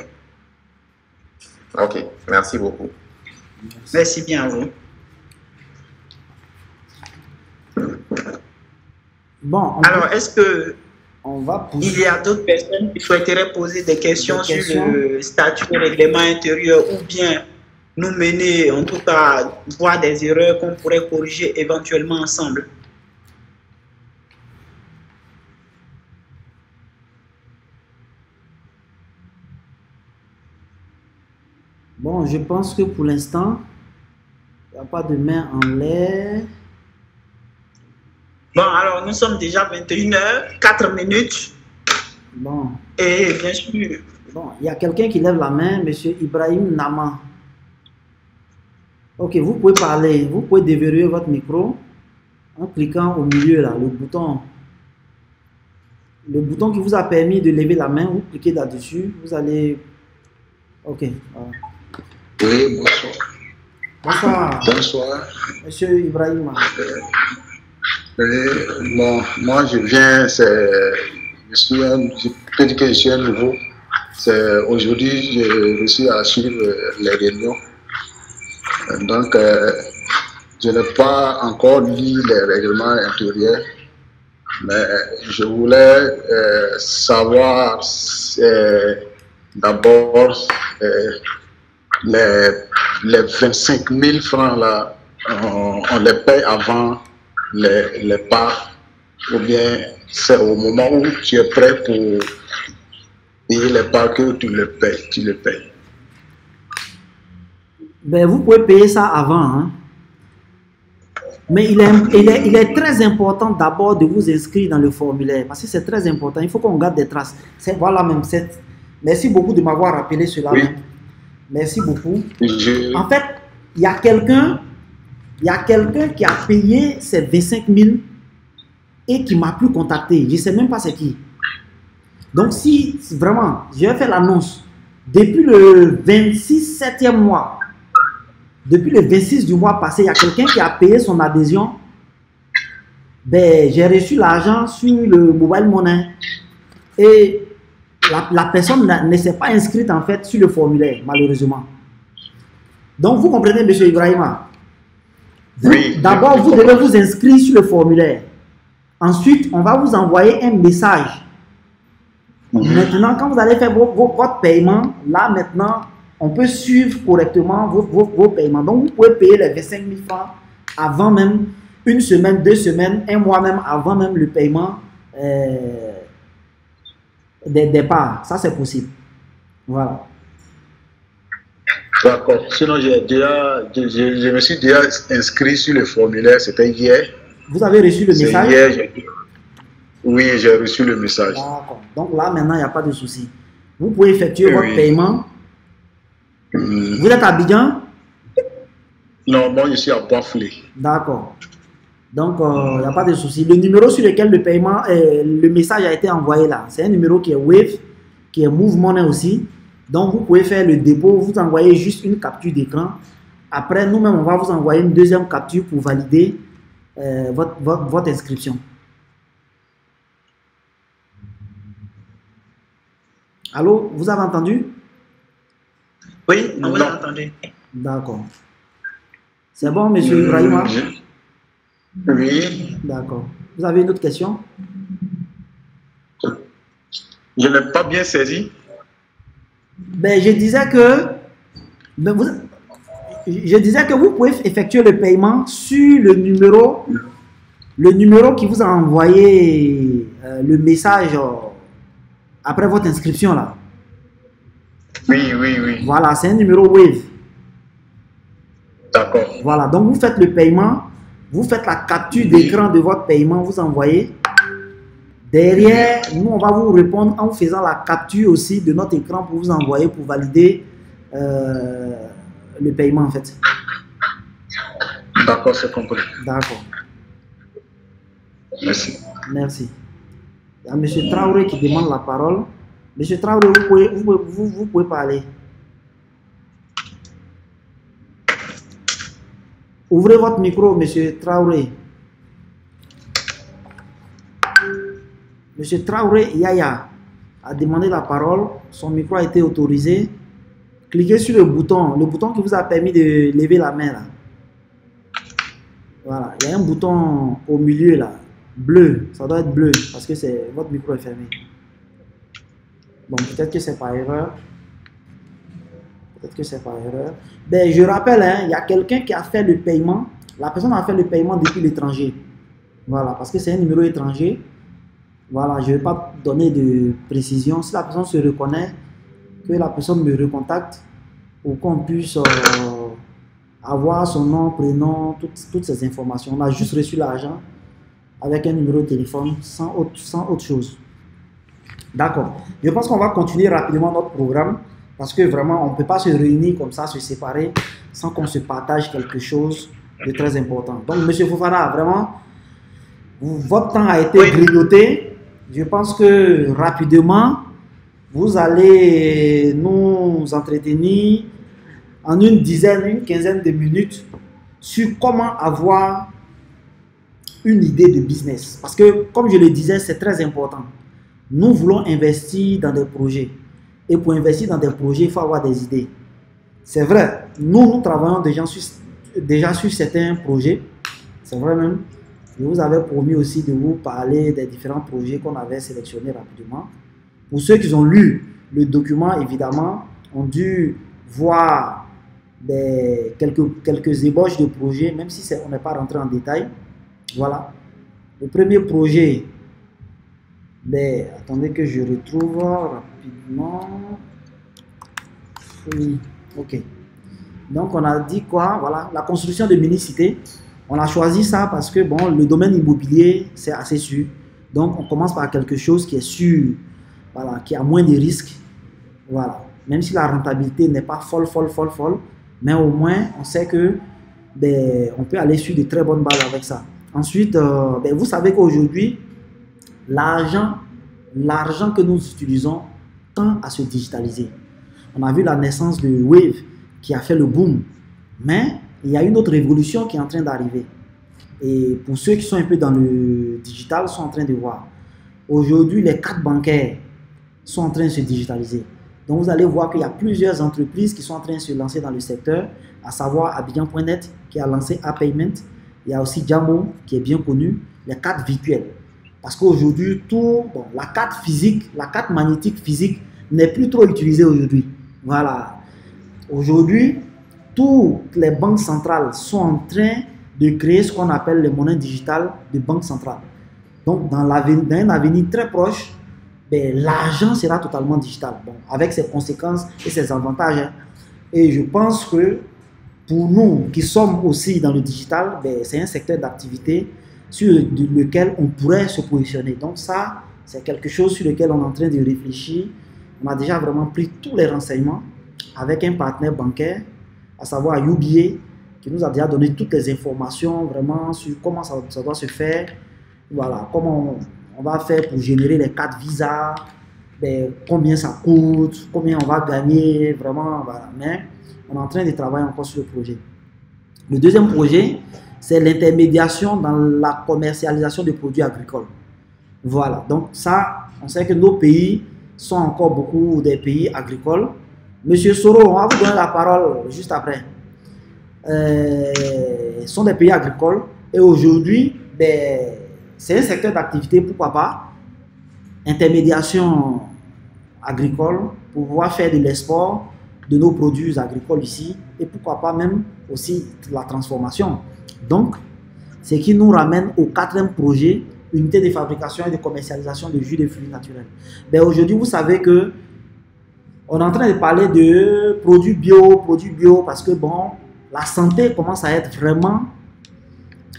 Ok, merci beaucoup. Merci bien à vous. Bon, alors, est-ce que il y a d'autres personnes qui souhaiteraient poser des questions sur le statut de règlement intérieur ou bien nous mener, en tout cas, voir des erreurs qu'on pourrait corriger éventuellement ensemble? Bon, je pense que pour l'instant, il n'y a pas de main en l'air. Bon, alors nous sommes déjà 21h, 4 minutes. Bon. Et bien sûr. Bon, il y a quelqu'un qui lève la main, M. Ibrahim Nama. Ok, vous pouvez parler. Vous pouvez déverrouiller votre micro en cliquant au milieu, là, le bouton. Le bouton qui vous a permis de lever la main, vous cliquez là-dessus. Vous allez... Ok. Oui, bonsoir. Bonsoir. Bonsoir. Monsieur Ibrahim. Bon, moi je viens, je suis un nouveau. Aujourd'hui, je suis à suivre les réunions. Donc, je n'ai pas encore lu les règlements intérieurs, mais je voulais savoir d'abord les 25 000 francs là, on les paye avant les parts, ou bien c'est au moment où tu es prêt Et il n'est pas que tu le payes. Ben, vous pouvez payer ça avant. Hein. Mais il est très important d'abord de vous inscrire dans le formulaire. Parce que c'est très important. Il faut qu'on garde des traces. Voilà même. Merci beaucoup de m'avoir rappelé cela. Oui. Merci beaucoup. En fait, il y a quelqu'un qui a payé ses 25 000 et qui m'a plus contacté. Je ne sais même pas c'est qui. Donc, si vraiment, je vais faire l'annonce. Depuis le 26 7e mois, depuis le 26 du mois passé, il y a quelqu'un qui a payé son adhésion. Ben, j'ai reçu l'argent sur le mobile money. Et la personne ne s'est pas inscrite en fait sur le formulaire, malheureusement. Donc, vous comprenez, M. Ibrahima? Oui. D'abord, vous devez vous inscrire sur le formulaire. Ensuite, on va vous envoyer un message. Maintenant, quand vous allez faire votre paiement, là maintenant, on peut suivre correctement vos paiements. Donc, vous pouvez payer les 25 000 francs avant même, une semaine, 2 semaines, un mois même, avant même le paiement des départs. Ça, c'est possible. Voilà. D'accord. Sinon, je me suis déjà inscrit sur le formulaire, c'était hier. Vous avez reçu le message? Hier, oui, j'ai reçu le message. D'accord. Donc là, maintenant, il n'y a pas de souci. Vous pouvez effectuer votre paiement. Vous êtes à Abidjan? Non, moi, je suis à Bois-Flé. D'accord. Donc, il n'y a pas de souci. Le numéro sur lequel le paiement, le message a été envoyé là, c'est un numéro qui est Wave, qui est Move Money aussi. Donc, vous pouvez faire le dépôt, vous envoyez juste une capture d'écran. Après, nous-mêmes, on va vous envoyer une deuxième capture pour valider votre inscription. Allô, vous avez entendu? Oui, on vous a entendu. D'accord. C'est bon, monsieur Ibrahima? Oui. D'accord. Vous avez une autre question? Je n'ai pas bien saisi. Ben, je disais que vous pouvez effectuer le paiement sur le numéro qui vous a envoyé le message après votre inscription là. Oui. Voilà, c'est un numéro Wave. D'accord. Voilà, donc vous faites le paiement, vous faites la capture d'écran de votre paiement, vous envoyez. Derrière, nous, on va vous répondre en vous faisant la capture aussi de notre écran pour vous envoyer, pour valider le paiement en fait. D'accord, c'est compris. D'accord. Merci. Merci. Il y a M. Traoré qui demande la parole. M. Traoré, vous pouvez parler. Ouvrez votre micro, M. Traoré. M. Traoré Yaya a demandé la parole. Son micro a été autorisé. Cliquez sur le bouton qui vous a permis de lever la main là. Voilà, il y a un bouton au milieu là, bleu. Ça doit être bleu parce que votre micro est fermé. Bon, peut-être que c'est par erreur. Ben, je rappelle, hein, il y a quelqu'un qui a fait le paiement. La personne a fait le paiement depuis l'étranger. Voilà, parce que c'est un numéro étranger. Voilà, je ne vais pas donner de précision. Si la personne se reconnaît, que la personne me recontacte pour qu'on puisse avoir son nom, prénom, toutes ces informations. On a juste reçu l'argent avec un numéro de téléphone sans autre chose. D'accord. Je pense qu'on va continuer rapidement notre programme parce que vraiment, on ne peut pas se réunir comme ça, se séparer sans qu'on se partage quelque chose de très important. Donc, M. Fofana, vraiment, votre temps a été grignoté. Je pense que rapidement, vous allez nous entretenir en une quinzaine de minutes sur comment avoir une idée de business. Parce que, comme je le disais, c'est très important. Nous voulons investir dans des projets. Et pour investir dans des projets, il faut avoir des idées. C'est vrai, nous travaillons déjà sur certains projets. C'est vrai même. Je vous avais promis aussi de vous parler des différents projets qu'on avait sélectionnés rapidement. Pour ceux qui ont lu le document, évidemment, ont dû voir quelques ébauches de projets, même si on n'est pas rentré en détail. Voilà. Le premier projet, attendez que je retrouve rapidement. Oui, ok. Donc, on a dit quoi? Voilà, la construction de mini-cités. On a choisi ça parce que, bon, le domaine immobilier, c'est assez sûr. Donc, on commence par quelque chose qui est sûr, voilà, qui a moins de risques. Voilà. Même si la rentabilité n'est pas folle, mais au moins, on sait que on peut aller sur de très bonnes bases avec ça. Ensuite, vous savez qu'aujourd'hui, l'argent que nous utilisons tend à se digitaliser. On a vu la naissance de Wave qui a fait le boom, mais il y a une autre révolution qui est en train d'arriver. Et pour ceux qui sont un peu dans le digital, sont en train de voir. Aujourd'hui, les cartes bancaires sont en train de se digitaliser. Donc, vous allez voir qu'il y a plusieurs entreprises qui sont en train de se lancer dans le secteur, à savoir Abidjan.net qui a lancé A-Payment. Il y a aussi Jamo qui est bien connu, les cartes virtuelles. Parce qu'aujourd'hui, la carte physique, la carte magnétique physique n'est plus trop utilisée aujourd'hui. Voilà. Aujourd'hui, toutes les banques centrales sont en train de créer ce qu'on appelle les monnaies digitales de banque centrale. Donc, dans un avenir très proche, l'argent sera totalement digital, avec ses conséquences et ses avantages. Hein. Et je pense que pour nous qui sommes aussi dans le digital, c'est un secteur d'activité sur lequel on pourrait se positionner. Donc ça, c'est quelque chose sur lequel on est en train de réfléchir. On a déjà vraiment pris tous les renseignements avec un partenaire bancaire, à savoir UBA, qui nous a déjà donné toutes les informations vraiment sur comment ça doit se faire. Voilà, comment on va faire pour générer les cartes Visa, combien ça coûte, combien on va gagner, vraiment, voilà. Mais on est en train de travailler encore sur le projet. Le deuxième projet, c'est l'intermédiation dans la commercialisation des produits agricoles. Voilà, donc ça, on sait que nos pays sont encore beaucoup des pays agricoles. Monsieur Soro, on va vous donner la parole juste après. Sont des pays agricoles et aujourd'hui, c'est un secteur d'activité, pourquoi pas, intermédiation agricole pour pouvoir faire de l'export de nos produits agricoles ici et pourquoi pas même aussi la transformation. Donc, ce qui nous ramène au quatrième projet, unité de fabrication et de commercialisation de jus de fruits naturels. Aujourd'hui, vous savez que on est en train de parler de produits bio parce que la santé commence à être vraiment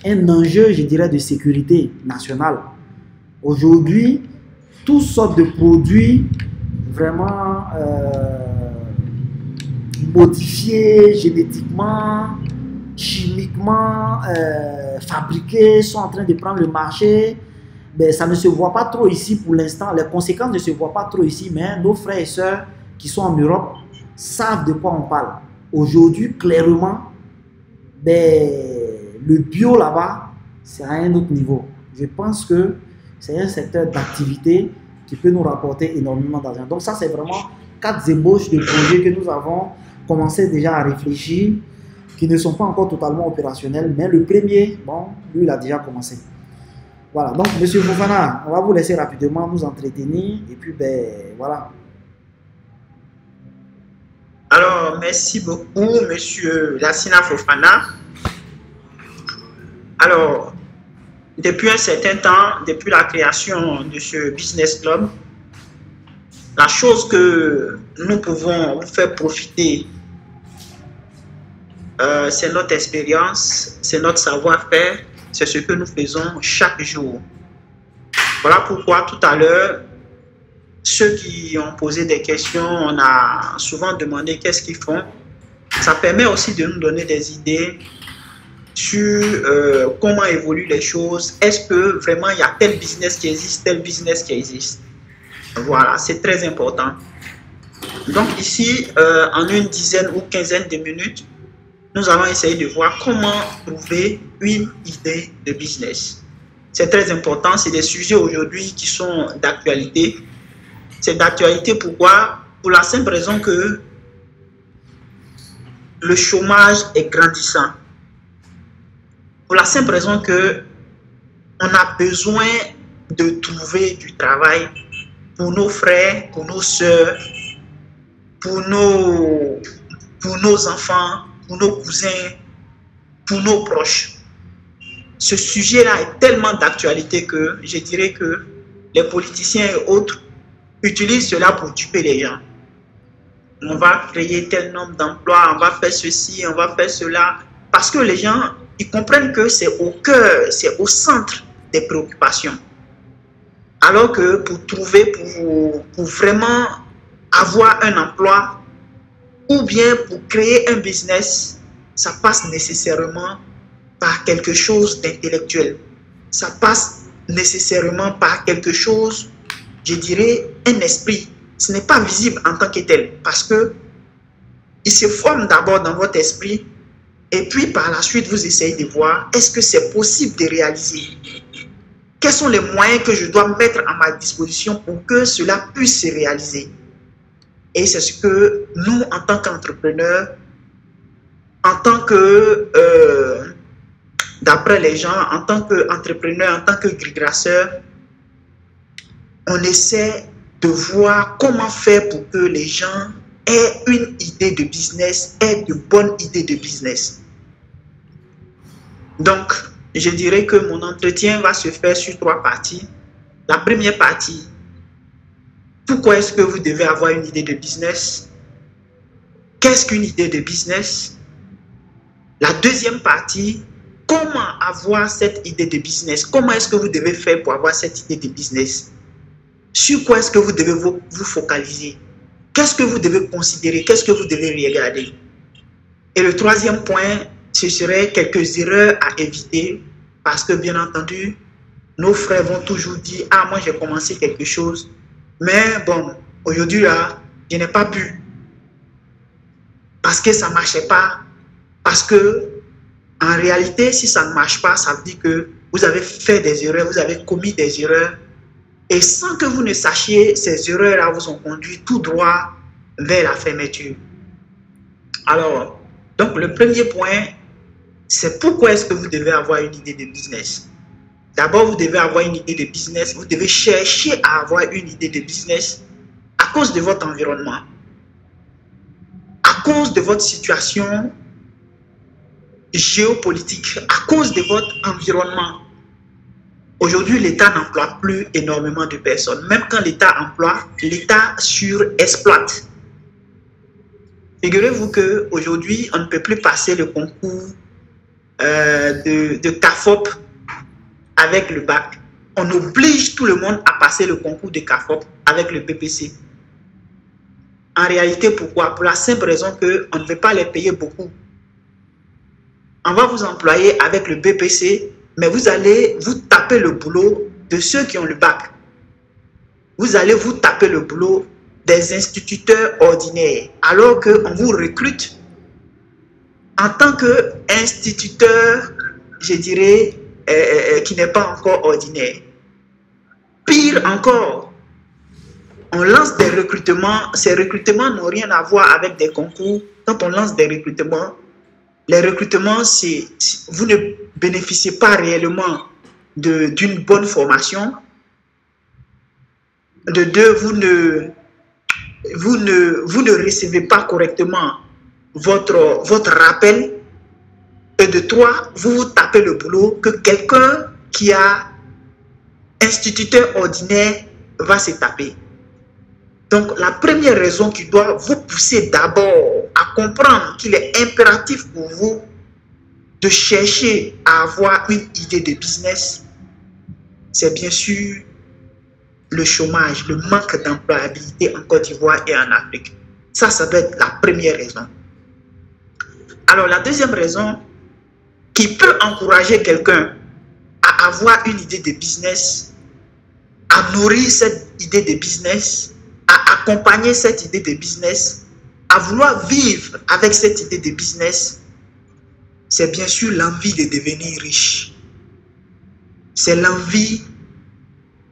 un enjeu, je dirais, de sécurité nationale. Aujourd'hui, toutes sortes de produits vraiment modifiés génétiquement, chimiquement, fabriqués, sont en train de prendre le marché. Ça ne se voit pas trop ici pour l'instant. Les conséquences ne se voient pas trop ici, mais nos frères et sœurs qui sont en Europe savent de quoi on parle. Aujourd'hui, clairement, le bio là-bas, c'est à un autre niveau. Je pense que c'est un secteur d'activité qui peut nous rapporter énormément d'argent. Donc ça, c'est vraiment 4 ébauches de projets que nous avons commencé déjà à réfléchir, qui ne sont pas encore totalement opérationnels, mais le premier, lui, il a déjà commencé. Voilà, donc Monsieur Fofana, on va vous laisser rapidement nous entretenir, et puis voilà. Alors, merci beaucoup, Monsieur Lassina Fofana. Alors, depuis un certain temps, depuis la création de ce Business Club, la chose que nous pouvons vous faire profiter, c'est notre expérience, c'est notre savoir-faire, c'est ce que nous faisons chaque jour. Voilà pourquoi tout à l'heure, ceux qui ont posé des questions, on a souvent demandé qu'est-ce qu'ils font. Ça permet aussi de nous donner des idées sur comment évoluent les choses. Est-ce que vraiment il y a tel business qui existe, tel business qui existe. Voilà, c'est très important. Donc ici, en une dizaine ou quinzaine de minutes, nous allons essayer de voir comment trouver une idée de business. C'est très important, c'est des sujets aujourd'hui qui sont d'actualité. C'est d'actualité pourquoi? Pour la simple raison que le chômage est grandissant. Pour la simple raison que on a besoin de trouver du travail pour nos frères, pour nos sœurs, pour nos enfants, pour nos cousins, pour nos proches. Ce sujet-là est tellement d'actualité que je dirais que les politiciens et autres, utilisent cela pour tuer les gens. On va créer tel nombre d'emplois, on va faire ceci, on va faire cela. Parce que les gens, ils comprennent que c'est au cœur, c'est au centre des préoccupations. Alors que pour trouver, pour vraiment avoir un emploi ou bien pour créer un business, ça passe nécessairement par quelque chose d'intellectuel. Ça passe nécessairement par quelque chose, je dirais, un esprit. Ce n'est pas visible en tant que tel parce que il se forme d'abord dans votre esprit et puis par la suite vous essayez de voir est-ce que c'est possible de réaliser. Quels sont les moyens que je dois mettre à ma disposition pour que cela puisse se réaliser? Et c'est ce que nous, en tant qu'entrepreneurs, en tant que, d'après les gens, en tant qu'entrepreneurs, en tant que grille-grasseurs, on essaie de voir comment faire pour que les gens aient une idée de business, aient de bonnes idées de business. Donc, je dirais que mon entretien va se faire sur 3 parties. La première partie, pourquoi est-ce que vous devez avoir une idée de business? Qu'est-ce qu'une idée de business? La deuxième partie, comment avoir cette idée de business? Comment est-ce que vous devez faire pour avoir cette idée de business? Sur quoi est-ce que vous devez vous focaliser? Qu'est-ce que vous devez considérer? Qu'est-ce que vous devez regarder? Et le troisième point, ce serait quelques erreurs à éviter parce que, bien entendu, nos frères vont toujours dire « Ah, moi, j'ai commencé quelque chose, mais bon, aujourd'hui, là, je n'ai pas pu parce que ça ne marchait pas. » Parce que, en réalité, si ça ne marche pas, ça veut dire que vous avez fait des erreurs, vous avez commis des erreurs. Et sans que vous ne sachiez, ces erreurs-là vous ont conduit tout droit vers la fermeture. Alors, donc le premier point, c'est pourquoi est-ce que vous devez avoir une idée de business. D'abord, vous devez avoir une idée de business. Vous devez chercher à avoir une idée de business à cause de votre environnement, à cause de votre situation géopolitique, à cause de votre environnement. Aujourd'hui, l'État n'emploie plus énormément de personnes. Même quand l'État emploie, l'État surexploite. Figurez-vous qu'aujourd'hui, on ne peut plus passer le concours de CAFOP avec le bac. On oblige tout le monde à passer le concours de CAFOP avec le BPC. En réalité, pourquoi? Pour la simple raison qu'on ne veut pas les payer beaucoup. On va vous employer avec le BPC, mais vous allez vous taper le boulot de ceux qui ont le bac. Vous allez vous taper le boulot des instituteurs ordinaires, alors qu'on vous recrute en tant qu'instituteur, je dirais, qui n'est pas encore ordinaire. Pire encore, on lance des recrutements. Ces recrutements n'ont rien à voir avec des concours. Quand on lance des recrutements, les recrutements, vous ne bénéficiez pas réellement d'une bonne formation. De deux, vous ne recevez pas correctement votre rappel. Et de trois, vous vous tapez le boulot que quelqu'un qui a instituteur ordinaire va se taper. Donc, la première raison qui doit vous pousser d'abord à comprendre qu'il est impératif pour vous de chercher à avoir une idée de business, c'est bien sûr le chômage, le manque d'employabilité en Côte d'Ivoire et en Afrique. Ça doit être la première raison. Alors, la deuxième raison qui peut encourager quelqu'un à avoir une idée de business, à nourrir cette idée de business, à accompagner cette idée de business, à vouloir vivre avec cette idée de business, c'est bien sûr l'envie de devenir riche. C'est l'envie,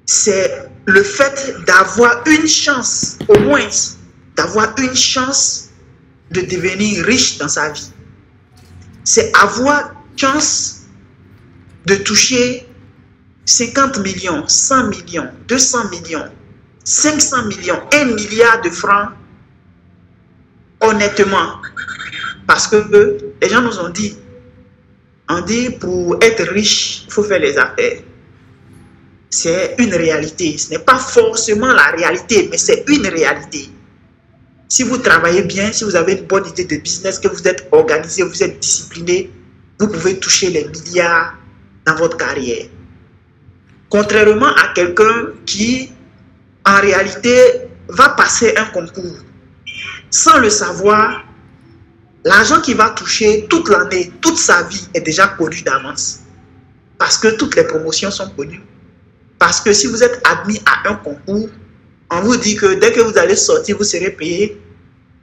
c'est le fait d'avoir une chance, au moins, d'avoir une chance de devenir riche dans sa vie. C'est avoir chance de toucher 50 millions, 100 millions, 200 millions, 500 millions, 1 milliard de francs, honnêtement. Parce que les gens nous ont dit, pour être riche, il faut faire les affaires. c'est une réalité. Ce n'est pas forcément la réalité, mais c'est une réalité. Si vous travaillez bien, si vous avez une bonne idée de business, que vous êtes organisé, vous êtes discipliné, vous pouvez toucher les milliards dans votre carrière. Contrairement à quelqu'un qui, en réalité, va passer un concours. Sans le savoir, l'argent qu'il va toucher toute l'année, toute sa vie est déjà connu d'avance. Parce que toutes les promotions sont connues. Parce que si vous êtes admis à un concours, on vous dit que dès que vous allez sortir, vous serez payé,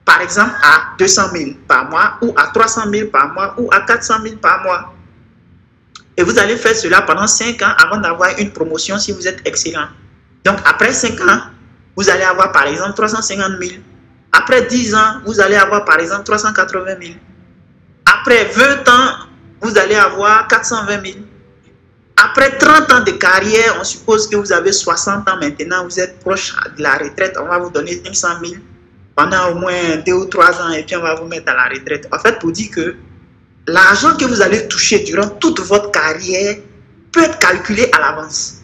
par exemple, à 200 000 par mois, ou à 300 000 par mois, ou à 400 000 par mois. Et vous allez faire cela pendant 5 ans avant d'avoir une promotion si vous êtes excellent. Donc, après 5 ans, vous allez avoir, par exemple, 350 000. Après 10 ans, vous allez avoir, par exemple, 380 000. Après 20 ans, vous allez avoir 420 000. Après 30 ans de carrière, on suppose que vous avez 60 ans maintenant, vous êtes proche de la retraite, on va vous donner 500 000 pendant au moins 2 ou 3 ans et puis on va vous mettre à la retraite. En fait, pour dire que l'argent que vous allez toucher durant toute votre carrière peut être calculé à l'avance.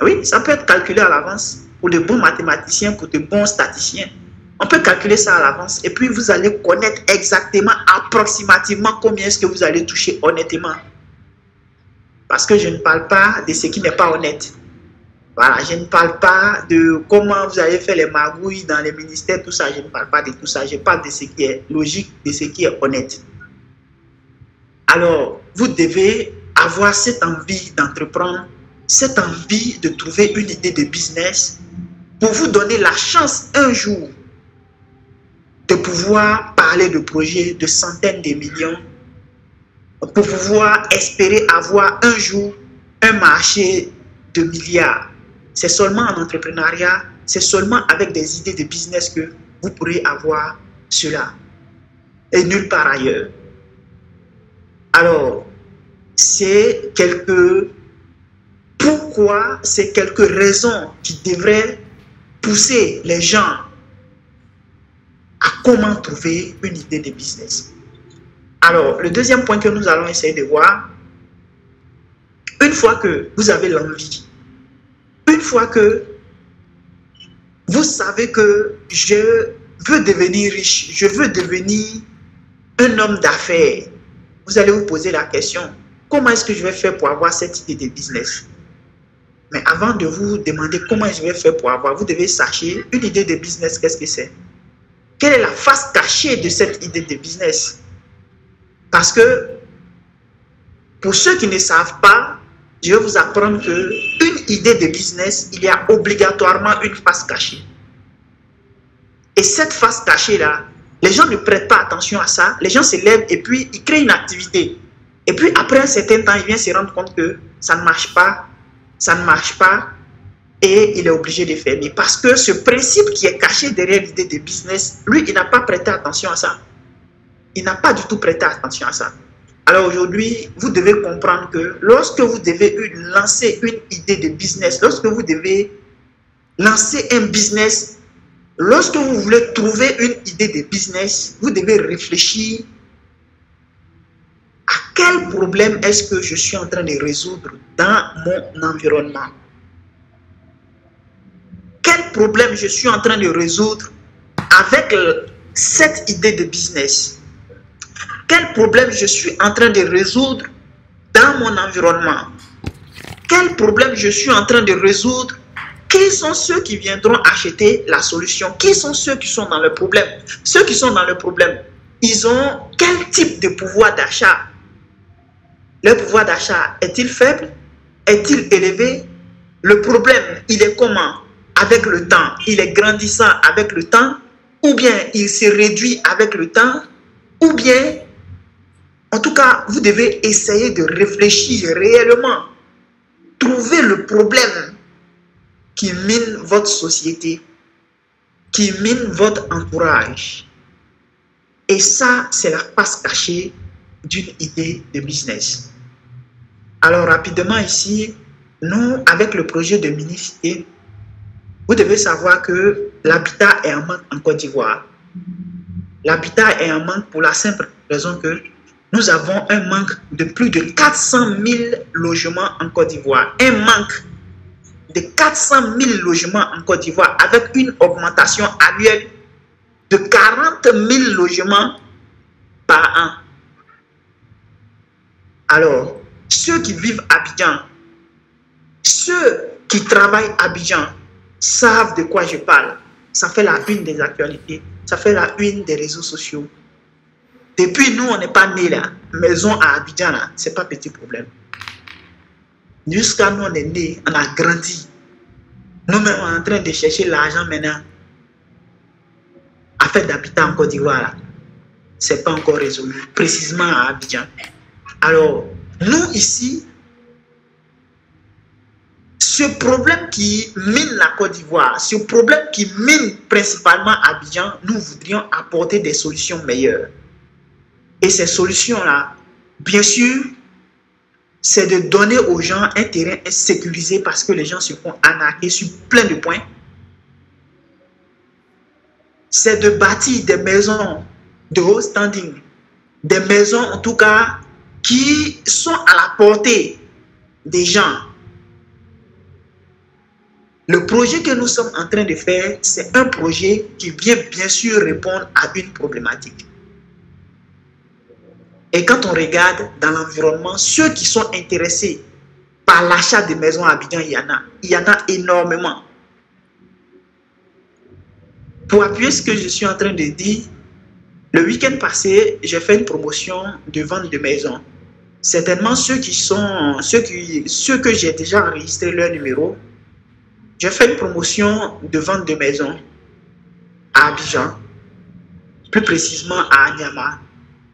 Oui, ça peut être calculé à l'avance pour de bons mathématiciens, pour de bons statisticiens. On peut calculer ça à l'avance et puis vous allez connaître exactement, approximativement combien est-ce que vous allez toucher honnêtement. Parce que je ne parle pas de ce qui n'est pas honnête. Voilà, je ne parle pas de comment vous allez faire les magouilles dans les ministères, tout ça. Je ne parle pas de tout ça. Je parle de ce qui est logique, de ce qui est honnête. Alors, vous devez avoir cette envie d'entreprendre, cette envie de trouver une idée de business pour vous donner la chance un jour de pouvoir parler de projets de centaines de millions, pour pouvoir espérer avoir un jour un marché de milliards. C'est seulement en entrepreneuriat, c'est seulement avec des idées de business que vous pourrez avoir cela. Et nulle part ailleurs. Alors, c'est quelques raisons qui devraient pousser les gens à comment trouver une idée de business. Alors, le deuxième point que nous allons essayer de voir, une fois que vous avez l'envie, une fois que vous savez que je veux devenir riche, je veux devenir un homme d'affaires, vous allez vous poser la question, comment est-ce que je vais faire pour avoir cette idée de business? Mais avant de vous demander comment je vais faire pour avoir, vous devez savoir une idée de business, qu'est-ce que c'est? Quelle est la face cachée de cette idée de business? Parce que, pour ceux qui ne savent pas, je vais vous apprendre qu'une idée de business, il y a obligatoirement une face cachée. Et cette face cachée-là, les gens ne prêtent pas attention à ça. Les gens se lèvent et puis ils créent une activité. Et puis après un certain temps, ils viennent se rendre compte que ça ne marche pas, et il est obligé de fermer. Parce que ce principe qui est caché derrière l'idée de business, lui, il n'a pas prêté attention à ça. Il n'a pas du tout prêté attention à ça. Alors aujourd'hui, vous devez comprendre que lorsque vous devez lancer une idée de business, lorsque vous devez lancer un business, lorsque vous voulez trouver une idée de business, vous devez réfléchir à quel problème est-ce que je suis en train de résoudre dans mon environnement. Quel problème je suis en train de résoudre avec cette idée de business. Quel problème je suis en train de résoudre dans mon environnement? Quel problème je suis en train de résoudre? Qui sont ceux qui viendront acheter la solution? Qui sont ceux qui sont dans le problème? Ceux qui sont dans le problème, ils ont quel type de pouvoir d'achat? Leur pouvoir d'achat est-il faible? Est-il élevé? Le problème, il est comment? Avec le temps, il est grandissant avec le temps? Ou bien il se réduit avec le temps? Ou bien, en tout cas, vous devez essayer de réfléchir réellement. Trouver le problème qui mine votre société, qui mine votre entourage. Et ça, c'est la face cachée d'une idée de business. Alors, rapidement ici, nous, avec le projet de mini-cité, vous devez savoir que l'habitat est en manque en Côte d'Ivoire. L'habitat est en manque pour la simple raison que nous avons un manque de plus de 400 000 logements en Côte d'Ivoire. Un manque de 400 000 logements en Côte d'Ivoire avec une augmentation annuelle de 40 000 logements par an. Alors, ceux qui vivent à Abidjan, ceux qui travaillent à Abidjan savent de quoi je parle. Ça fait la une des actualités, ça fait la une des réseaux sociaux. Depuis nous, on n'est pas nés là. Maison à Abidjan, là, c'est pas petit problème. Jusqu'à nous, on est nés, on a grandi. Nous-mêmes, on est en train de chercher l'argent maintenant. Affaire d'habitat en Côte d'Ivoire, c'est pas encore résolu, précisément à Abidjan. Alors, nous ici, ce problème qui mine la Côte d'Ivoire, ce problème qui mine principalement Abidjan, nous voudrions apporter des solutions meilleures. Et ces solutions-là, bien sûr, c'est de donner aux gens un terrain sécurisé parce que les gens se font arnaquer sur plein de points. C'est de bâtir des maisons de haut standing, des maisons en tout cas qui sont à la portée des gens. Le projet que nous sommes en train de faire, c'est un projet qui vient bien sûr répondre à une problématique. Et quand on regarde dans l'environnement, ceux qui sont intéressés par l'achat de maisons à Abidjan, il y en a énormément. Pour appuyer ce que je suis en train de dire, le week-end passé, j'ai fait une promotion de vente de maisons. Certainement ceux que j'ai déjà enregistré leur numéro, j'ai fait une promotion de vente de maisons à Abidjan, plus précisément à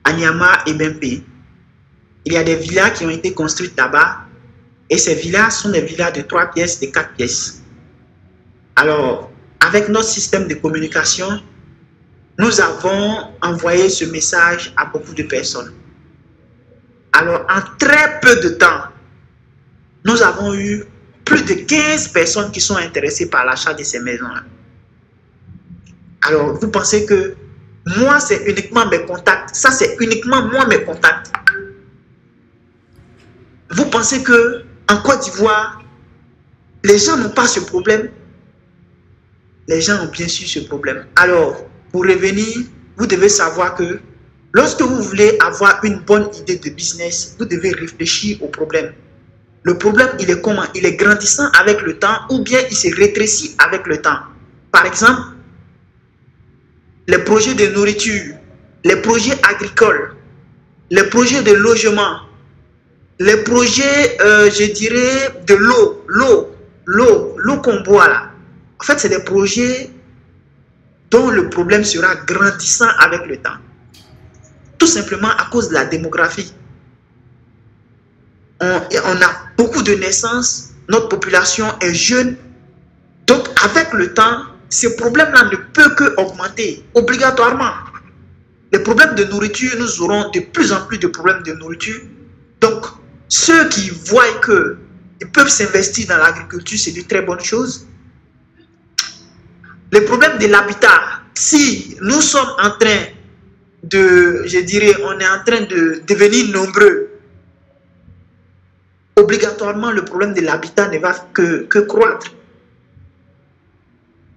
Anyama et Bempé. Il y a des villas qui ont été construites là-bas et ces villas sont des villas de 3 pièces, de 4 pièces. Alors, avec notre système de communication, nous avons envoyé ce message à beaucoup de personnes. Alors, en très peu de temps, nous avons eu plus de 15 personnes qui sont intéressées par l'achat de ces maisons-là. Alors, vous pensez que moi, c'est uniquement mes contacts. Ça, c'est uniquement moi, mes contacts. Vous pensez que en Côte d'Ivoire, les gens n'ont pas ce problème? Les gens ont bien sûr ce problème. Alors, pour revenir, vous devez savoir que lorsque vous voulez avoir une bonne idée de business, vous devez réfléchir au problème. Le problème, il est comment? Il est grandissant avec le temps ou bien il se rétrécit avec le temps. Par exemple, les projets de nourriture, les projets agricoles, les projets de logement, les projets, je dirais, de l'eau qu'on boit là. En fait, c'est des projets dont le problème sera grandissant avec le temps. Tout simplement à cause de la démographie. On a beaucoup de naissances, notre population est jeune. Donc, avec le temps, ce problème-là ne peut que augmenter obligatoirement. Les problèmes de nourriture, nous aurons de plus en plus de problèmes de nourriture. Donc, ceux qui voient qu'ils peuvent s'investir dans l'agriculture, c'est de très bonnes choses. Les problèmes de l'habitat, si nous sommes en train de, je dirais, on est en train de devenir nombreux, obligatoirement le problème de l'habitat ne va que croître.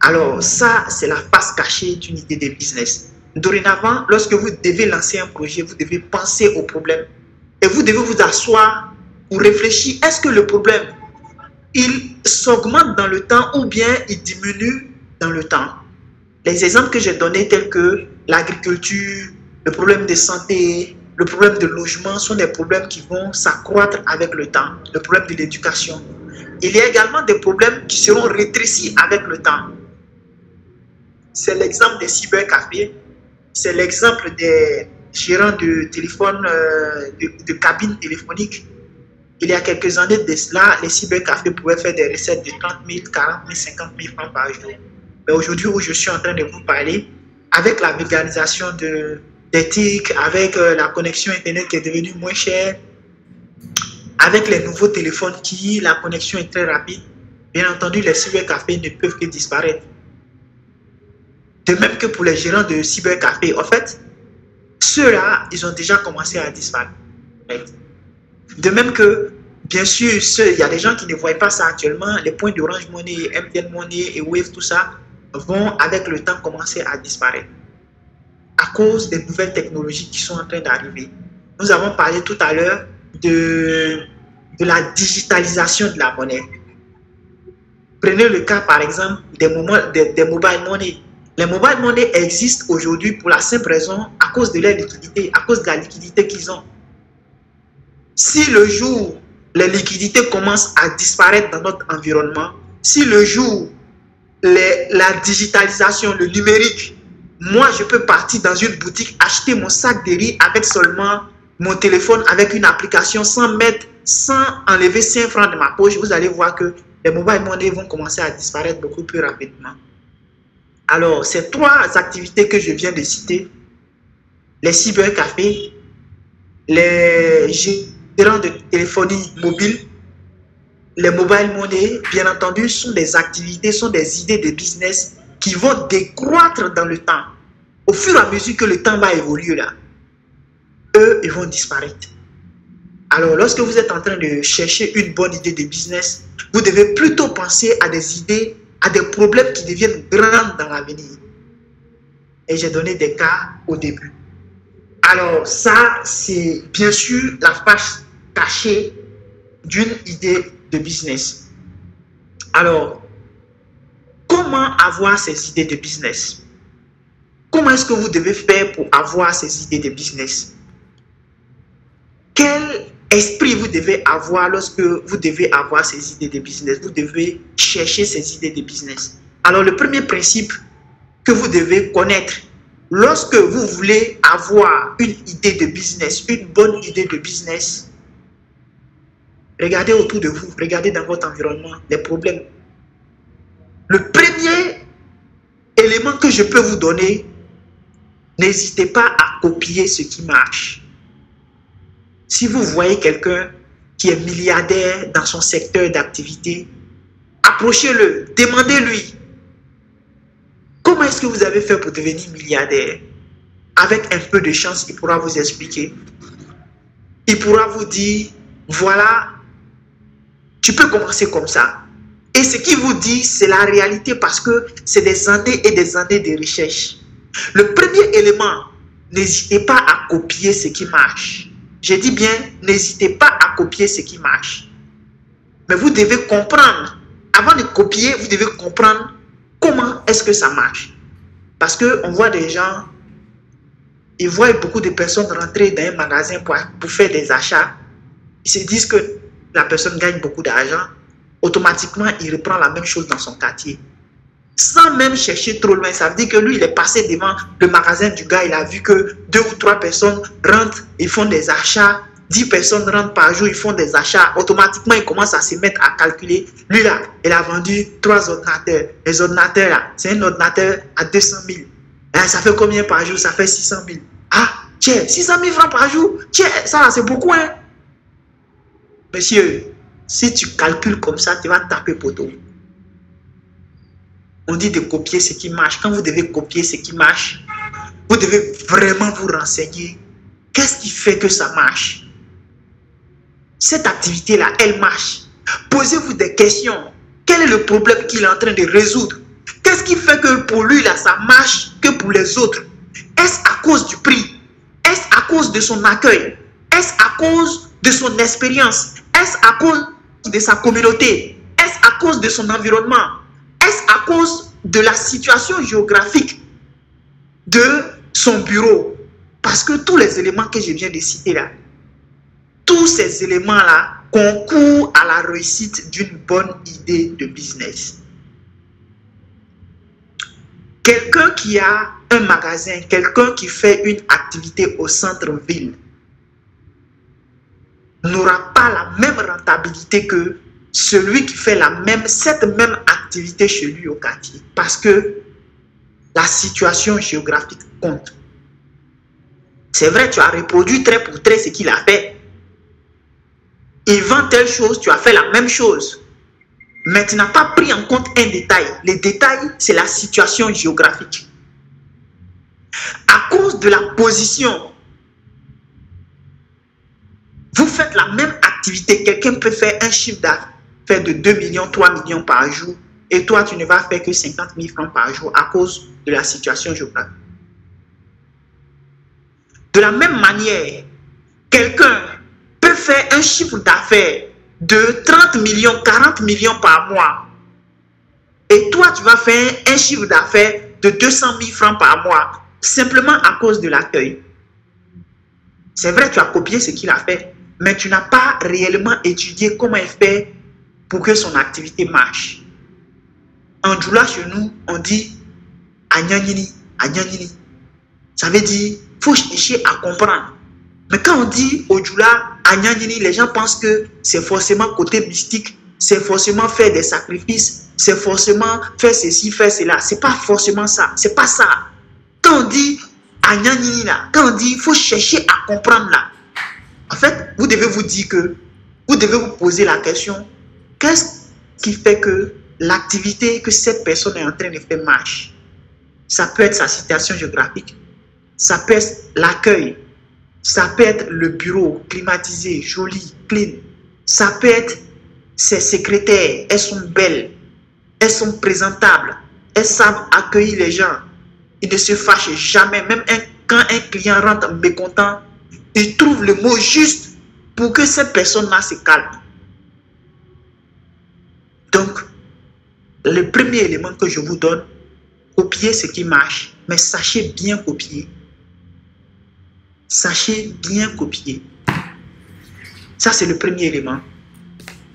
Alors ça, c'est la face cachée d'une idée de business. Dorénavant, lorsque vous devez lancer un projet, vous devez penser au problème. Et vous devez vous asseoir pour réfléchir. Est-ce que le problème, il s'augmente dans le temps ou bien il diminue dans le temps? Les exemples que j'ai donnés tels que l'agriculture, le problème de santé, le problème de logement sont des problèmes qui vont s'accroître avec le temps. Le problème de l'éducation. Il y a également des problèmes qui seront rétrécis avec le temps. C'est l'exemple des cybercafés, c'est l'exemple des gérants de téléphone, de cabines téléphoniques. Il y a quelques années de cela, les cybercafés pouvaient faire des recettes de 30 000, 40 000, 50 000 francs par jour. Mais aujourd'hui où je suis en train de vous parler, avec la vulgarisation des TIC, avec la connexion Internet qui est devenue moins chère, avec les nouveaux téléphones qui, la connexion est très rapide, bien entendu, les cybercafés ne peuvent que disparaître. De même que pour les gérants de cybercafés, en fait, ceux-là, ils ont déjà commencé à disparaître. De même que, bien sûr, il y a des gens qui ne voient pas ça actuellement, les points d'Orange Money, MTN Money et Wave, tout ça, vont avec le temps commencer à disparaître à cause des nouvelles technologies qui sont en train d'arriver. Nous avons parlé tout à l'heure de la digitalisation de la monnaie. Prenez le cas, par exemple, des mobile money. Les mobile money existent aujourd'hui pour la simple raison à cause de leur liquidité, à cause de la liquidité qu'ils ont. Si le jour les liquidités commencent à disparaître dans notre environnement, si le jour la digitalisation, le numérique, moi je peux partir dans une boutique, acheter mon sac de riz avec seulement mon téléphone, avec une application, sans enlever 5 francs de ma poche, vous allez voir que les mobile money vont commencer à disparaître beaucoup plus rapidement. Alors, ces 3 activités que je viens de citer, les cybercafés, les gérants de téléphonie mobile, les mobile money, bien entendu, sont des activités, sont des idées de business qui vont décroître dans le temps. Au fur et à mesure que le temps va évoluer là, eux, ils vont disparaître. Alors, lorsque vous êtes en train de chercher une bonne idée de business, vous devez plutôt penser à des idées, à des problèmes qui deviennent grands dans l'avenir. Et j'ai donné des cas au début. Alors, ça, c'est bien sûr la face cachée d'une idée de business. Alors, comment avoir ces idées de business? Comment est-ce que vous devez faire pour avoir ces idées de business? Quel esprit vous devez avoir lorsque vous devez avoir ces idées de business? Vous devez chercher ces idées de business. Alors, le premier principe que vous devez connaître, lorsque vous voulez avoir une idée de business, une bonne idée de business, regardez autour de vous, regardez dans votre environnement les problèmes. Le premier élément que je peux vous donner, n'hésitez pas à copier ce qui marche. Si vous voyez quelqu'un qui est milliardaire dans son secteur d'activité, approchez-le, demandez-lui comment est-ce que vous avez fait pour devenir milliardaire. Avec un peu de chance, il pourra vous expliquer. Il pourra vous dire, voilà, tu peux commencer comme ça. Et ce qu'il vous dit, c'est la réalité parce que c'est des années et des années de recherche. Le premier élément, n'hésitez pas à copier ce qui marche. Je dis bien, n'hésitez pas à copier ce qui marche. Mais vous devez comprendre, avant de copier, vous devez comprendre comment est-ce que ça marche. Parce qu'on voit des gens, ils voient beaucoup de personnes rentrer dans un magasin pour faire des achats. Ils se disent que la personne gagne beaucoup d'argent. Automatiquement, il reprend la même chose dans son quartier. Sans même chercher trop loin. Ça veut dire que lui, il est passé devant le magasin du gars. Il a vu que 2 ou 3 personnes rentrent, ils font des achats. 10 personnes rentrent par jour, ils font des achats. Automatiquement, il commence à se mettre à calculer. Lui là, il a vendu 3 ordinateurs. Les ordinateurs là, c'est un ordinateur à 200 000. Et ça fait combien par jour? Ça fait 600 000. Ah, tiens, 600 000 francs par jour. Tiens, ça là, c'est beaucoup, hein? Monsieur, si tu calcules comme ça, tu vas taper poteau. On dit de copier ce qui marche. Quand vous devez copier ce qui marche, vous devez vraiment vous renseigner. Qu'est-ce qui fait que ça marche? Cette activité-là, elle marche. Posez-vous des questions. Quel est le problème qu'il est en train de résoudre? Qu'est-ce qui fait que pour lui, là, ça marche que pour les autres? Est-ce à cause du prix? Est-ce à cause de son accueil? Est-ce à cause de son expérience? Est-ce à cause de sa communauté? Est-ce à cause de son environnement? Est-ce à cause de la situation géographique de son bureau? Parce que tous les éléments que je viens de citer là, tous ces éléments-là concourent à la réussite d'une bonne idée de business. Quelqu'un qui a un magasin, quelqu'un qui fait une activité au centre-ville n'aura pas la même rentabilité que celui qui fait cette même activité chez lui au quartier. Parce que la situation géographique compte. C'est vrai, tu as reproduit trait pour trait ce qu'il a fait. Il vend telle chose, tu as fait la même chose. Mais tu n'as pas pris en compte un détail. Le détail, c'est la situation géographique. À cause de la position Vous faites la même activité. Quelqu'un peut faire un chiffre d'affaires de 2 millions, 3 millions par jour. Et toi, tu ne vas faire que 50 000 francs par jour à cause de la situation géographique. De la même manière, quelqu'un peut faire un chiffre d'affaires de 30 millions, 40 millions par mois. Et toi, tu vas faire un chiffre d'affaires de 200 000 francs par mois, simplement à cause de l'accueil. C'est vrai, tu as copié ce qu'il a fait, mais tu n'as pas réellement étudié comment il fait pour que son activité marche. En Djoula, chez nous, on dit Agnanini, Agnanini. Ça veut dire, il faut chercher à comprendre. Mais quand on dit au Djoula, Agnanini, les gens pensent que c'est forcément côté mystique, c'est forcément faire des sacrifices, c'est forcément faire ceci, faire cela. C'est pas forcément ça. C'est pas ça. Quand on dit Agnanini là, quand on dit il faut chercher à comprendre là, en fait, vous devez vous dire que, vous devez vous poser la question, qu'est-ce qui fait que l'activité que cette personne est en train de faire marche? Ça peut être sa situation géographique, ça peut être l'accueil, ça peut être le bureau climatisé, joli, clean, ça peut être ses secrétaires, elles sont belles, elles sont présentables, elles savent accueillir les gens, ils ne se fâchent jamais, même quand un client rentre mécontent, ils trouvent le mot juste pour que cette personne-là se calme. Donc, le premier élément que je vous donne, copiez ce qui marche, mais sachez bien copier. Sachez bien copier. Ça, c'est le premier élément.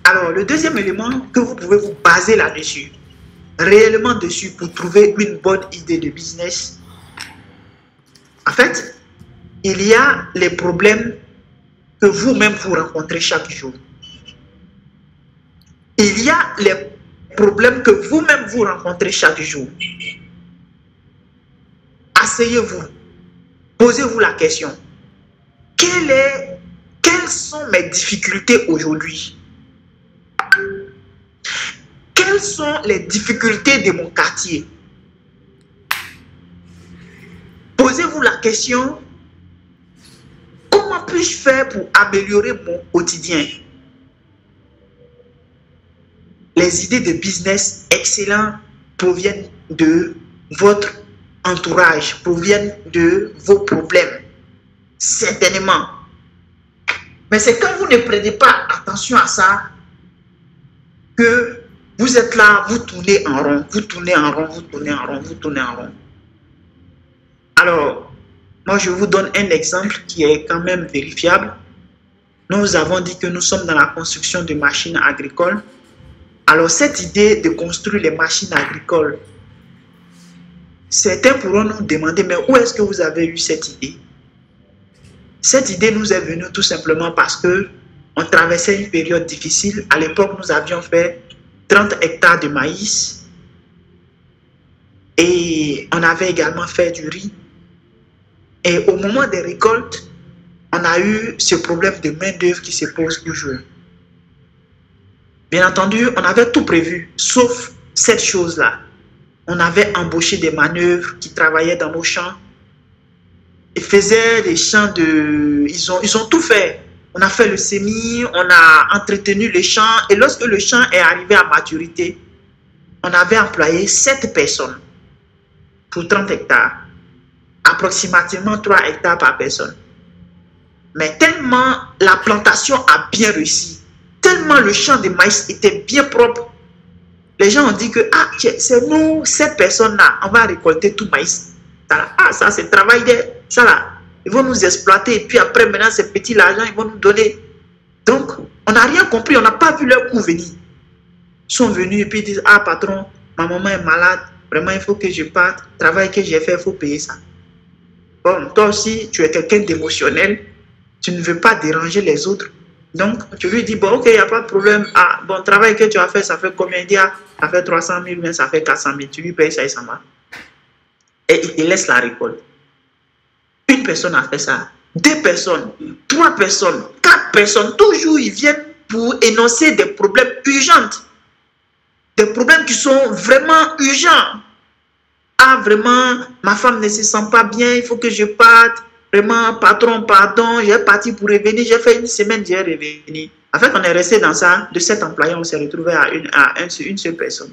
Alors, le deuxième élément que vous pouvez vous baser là-dessus, réellement dessus, pour trouver une bonne idée de business. En fait, il y a les problèmes que vous-même vous rencontrez chaque jour. Il y a les problèmes que vous-même vous rencontrez chaque jour. Asseyez-vous, posez-vous la question. Quelles sont mes difficultés aujourd'hui? Quelles sont les difficultés de mon quartier? Posez-vous la question, comment puis-je faire pour améliorer mon quotidien? Les idées de business excellentes proviennent de votre entourage, proviennent de vos problèmes, certainement. Mais c'est quand vous ne prenez pas attention à ça que vous êtes là, vous tournez en rond, vous tournez en rond, vous tournez en rond, vous tournez en rond. Alors, moi je vous donne un exemple qui est quand même vérifiable. Nous avons dit que nous sommes dans la construction de machines agricoles. Alors cette idée de construire les machines agricoles, certains pourront nous demander, mais où est-ce que vous avez eu cette idée? Cette idée nous est venue tout simplement parce que on traversait une période difficile. À l'époque, nous avions fait 30 hectares de maïs et on avait également fait du riz. Et au moment des récoltes, on a eu ce problème de main-d'œuvre qui se pose toujours. Bien entendu, on avait tout prévu, sauf cette chose-là. On avait embauché des manœuvres qui travaillaient dans nos champs. Ils faisaient des champs de... Ils ont tout fait. On a fait le semis, on a entretenu les champs. Et lorsque le champ est arrivé à maturité, on avait employé 7 personnes pour 30 hectares. Approximativement 3 hectares par personne. Mais tellement la plantation a bien réussi, tellement le champ de maïs était bien propre, les gens ont dit que ah, c'est nous, cette personne-là, on va récolter tout maïs. Ah, ça c'est travail de ça là. Ils vont nous exploiter et puis après, maintenant, ces petits l'argent, ils vont nous donner. Donc, on n'a rien compris, on n'a pas vu leur coup venir. Ils sont venus et puis ils disent ah, patron, ma maman est malade, vraiment, il faut que je parte. Le travail que j'ai fait, il faut payer ça. Bon, toi aussi, tu es quelqu'un d'émotionnel, tu ne veux pas déranger les autres. Donc, tu lui dis, bon, ok, il n'y a pas de problème. Ah, bon, le travail que tu as fait, ça fait combien? Il dit, ah, ça fait 300 000, mais ça fait 400 000. Tu lui payes ça et ça va. Et il te laisse la récolte. Une personne a fait ça. 2 personnes, 3 personnes, 4 personnes. Toujours, ils viennent pour énoncer des problèmes urgents. Des problèmes qui sont vraiment urgents. Ah, vraiment, ma femme ne se sent pas bien, il faut que je parte. vraiment, patron, pardon, j'ai parti pour revenir, j'ai fait une semaine, j'ai revenu. En fait, on est resté dans ça, de 7 employés, on s'est retrouvé à une seule personne.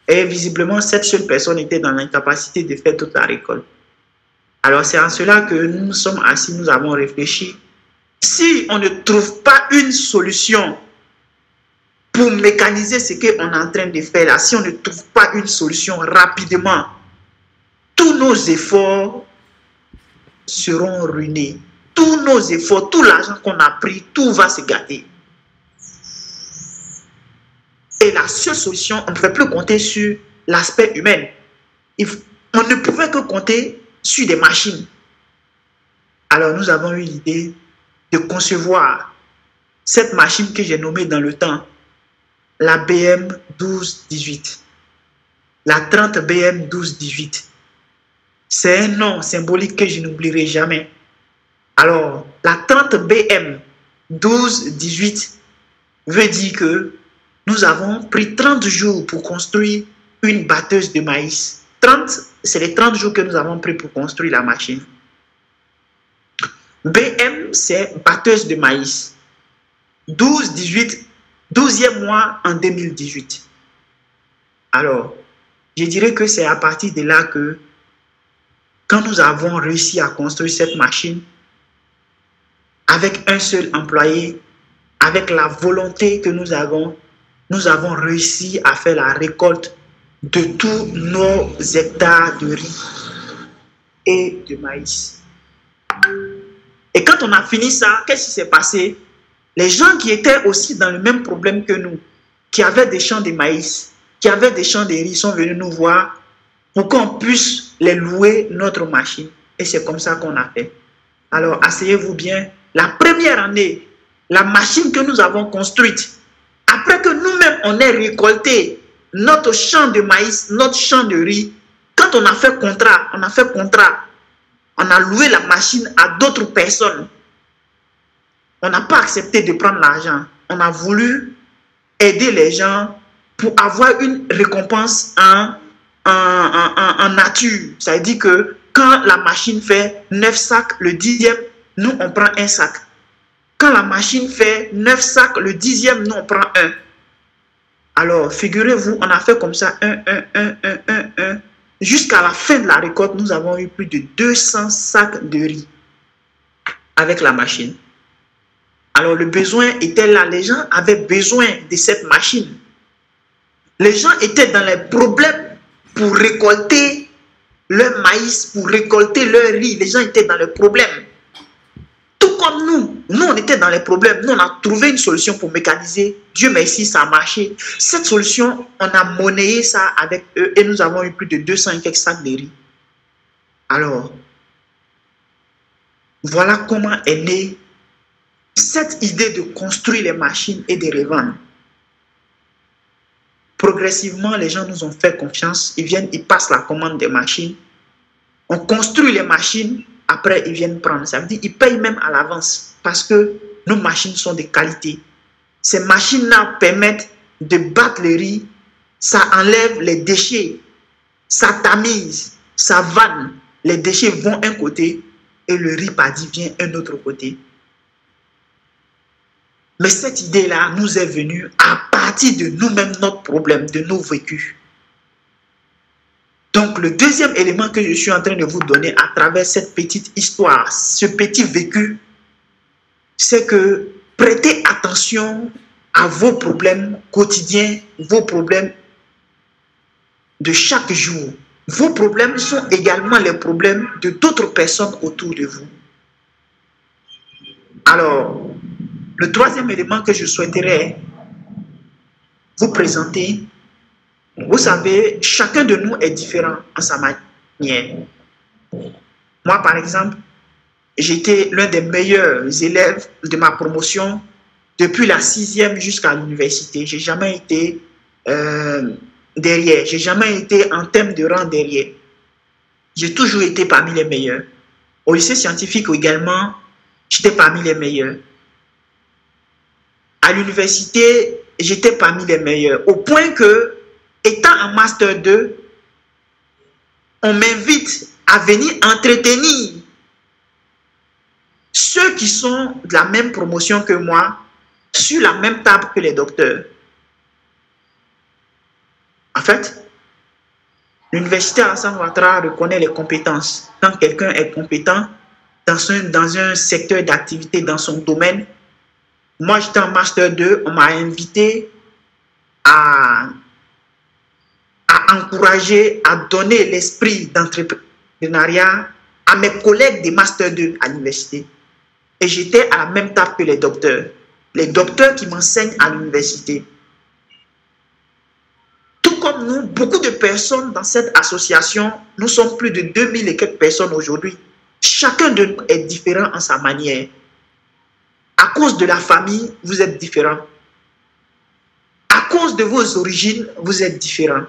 Et visiblement, cette seule personne était dans l'incapacité de faire toute la récolte. Alors, c'est en cela que nous nous sommes assis, nous avons réfléchi. Si on ne trouve pas une solution pour mécaniser ce qu'on est en train de faire là, si on ne trouve pas une solution rapidement, tous nos efforts seront ruinés. Tous nos efforts, tout l'argent qu'on a pris, tout va se gâter. Et la seule solution, on ne pouvait plus compter sur l'aspect humain. On ne pouvait que compter sur des machines. Alors nous avons eu l'idée de concevoir cette machine que j'ai nommée dans le temps la BM 1218. La 30 BM 1218. C'est un nom symbolique que je n'oublierai jamais. Alors, la 30 BM 1218 veut dire que nous avons pris 30 jours pour construire une batteuse de maïs. 30, c'est les 30 jours que nous avons pris pour construire la machine. BM, c'est batteuse de maïs. 12-18, 12e mois en 2018. Alors, je dirais que c'est à partir de là que, quand nous avons réussi à construire cette machine, avec un seul employé, avec la volonté que nous avons réussi à faire la récolte de tous nos hectares de riz et de maïs. Et quand on a fini ça, qu'est-ce qui s'est passé? Les gens qui étaient aussi dans le même problème que nous, qui avaient des champs de maïs, qui avaient des champs de riz, sont venus nous voir pour qu'on puisse les louer notre machine. Et c'est comme ça qu'on a fait. Alors, asseyez-vous bien. La première année, la machine que nous avons construite, après que nous-mêmes, on ait récolté notre champ de maïs, notre champ de riz, quand on a fait contrat, on a loué la machine à d'autres personnes. On n'a pas accepté de prendre l'argent. On a voulu aider les gens pour avoir une récompense en nature. Ça veut dire que quand la machine fait 9 sacs, le 10e, nous, on prend un sac. Quand la machine fait 9 sacs, le 10e, nous, on prend un. Alors, figurez-vous, on a fait comme ça, un. Jusqu'à la fin de la récolte, nous avons eu plus de 200 sacs de riz avec la machine. Alors, le besoin était là. Les gens avaient besoin de cette machine. Les gens étaient dans les problèmes pour récolter leur maïs, pour récolter leur riz. Les gens étaient dans les problèmes. Tout comme nous. Nous, on était dans les problèmes. Nous, on a trouvé une solution pour mécaniser. Dieu merci, ça a marché. Cette solution, on a monnayé ça avec eux et nous avons eu plus de 200 et quelques sacs de riz. Alors, voilà comment est née cette idée de construire les machines et de revendre. Progressivement, les gens nous ont fait confiance. Ils viennent, ils passent la commande des machines. On construit les machines. Après, ils viennent prendre. Ça veut dire qu'ils payent même à l'avance parce que nos machines sont de qualité. Ces machines-là permettent de battre le riz. Ça enlève les déchets. Ça tamise. Ça vanne. Les déchets vont un côté et le riz paddy vient un autre côté. Mais cette idée-là nous est venue à partir de nous-mêmes, notre problème, de nos vécus. Donc, le deuxième élément que je suis en train de vous donner à travers cette petite histoire, ce petit vécu, c'est que prêtez attention à vos problèmes quotidiens, vos problèmes de chaque jour. Vos problèmes sont également les problèmes de d'autres personnes autour de vous. Alors, le troisième élément que je souhaiterais vous présenter, vous savez, chacun de nous est différent en sa manière. Moi, par exemple, j'étais l'un des meilleurs élèves de ma promotion depuis la 6e jusqu'à l'université. Je n'ai jamais été derrière. Je n'ai jamais été en termes de rang derrière. J'ai toujours été parmi les meilleurs. Au lycée scientifique également, j'étais parmi les meilleurs. À l'université, j'étais parmi les meilleurs. Au point que, étant en Master 2, on m'invite à venir entretenir ceux qui sont de la même promotion que moi, sur la même table que les docteurs. En fait, l'université Alassane Ouattara reconnaît les compétences. Quand quelqu'un est compétent dans un secteur d'activité, dans son domaine, moi j'étais en Master 2, on m'a invité à encourager, à donner l'esprit d'entrepreneuriat à mes collègues des Master 2 à l'université. Et j'étais à la même table que les docteurs qui m'enseignent à l'université. Tout comme nous, beaucoup de personnes dans cette association, nous sommes plus de 2000 et quelques personnes aujourd'hui. Chacun de nous est différent en sa manière. À cause de la famille, vous êtes différents. À cause de vos origines, vous êtes différents.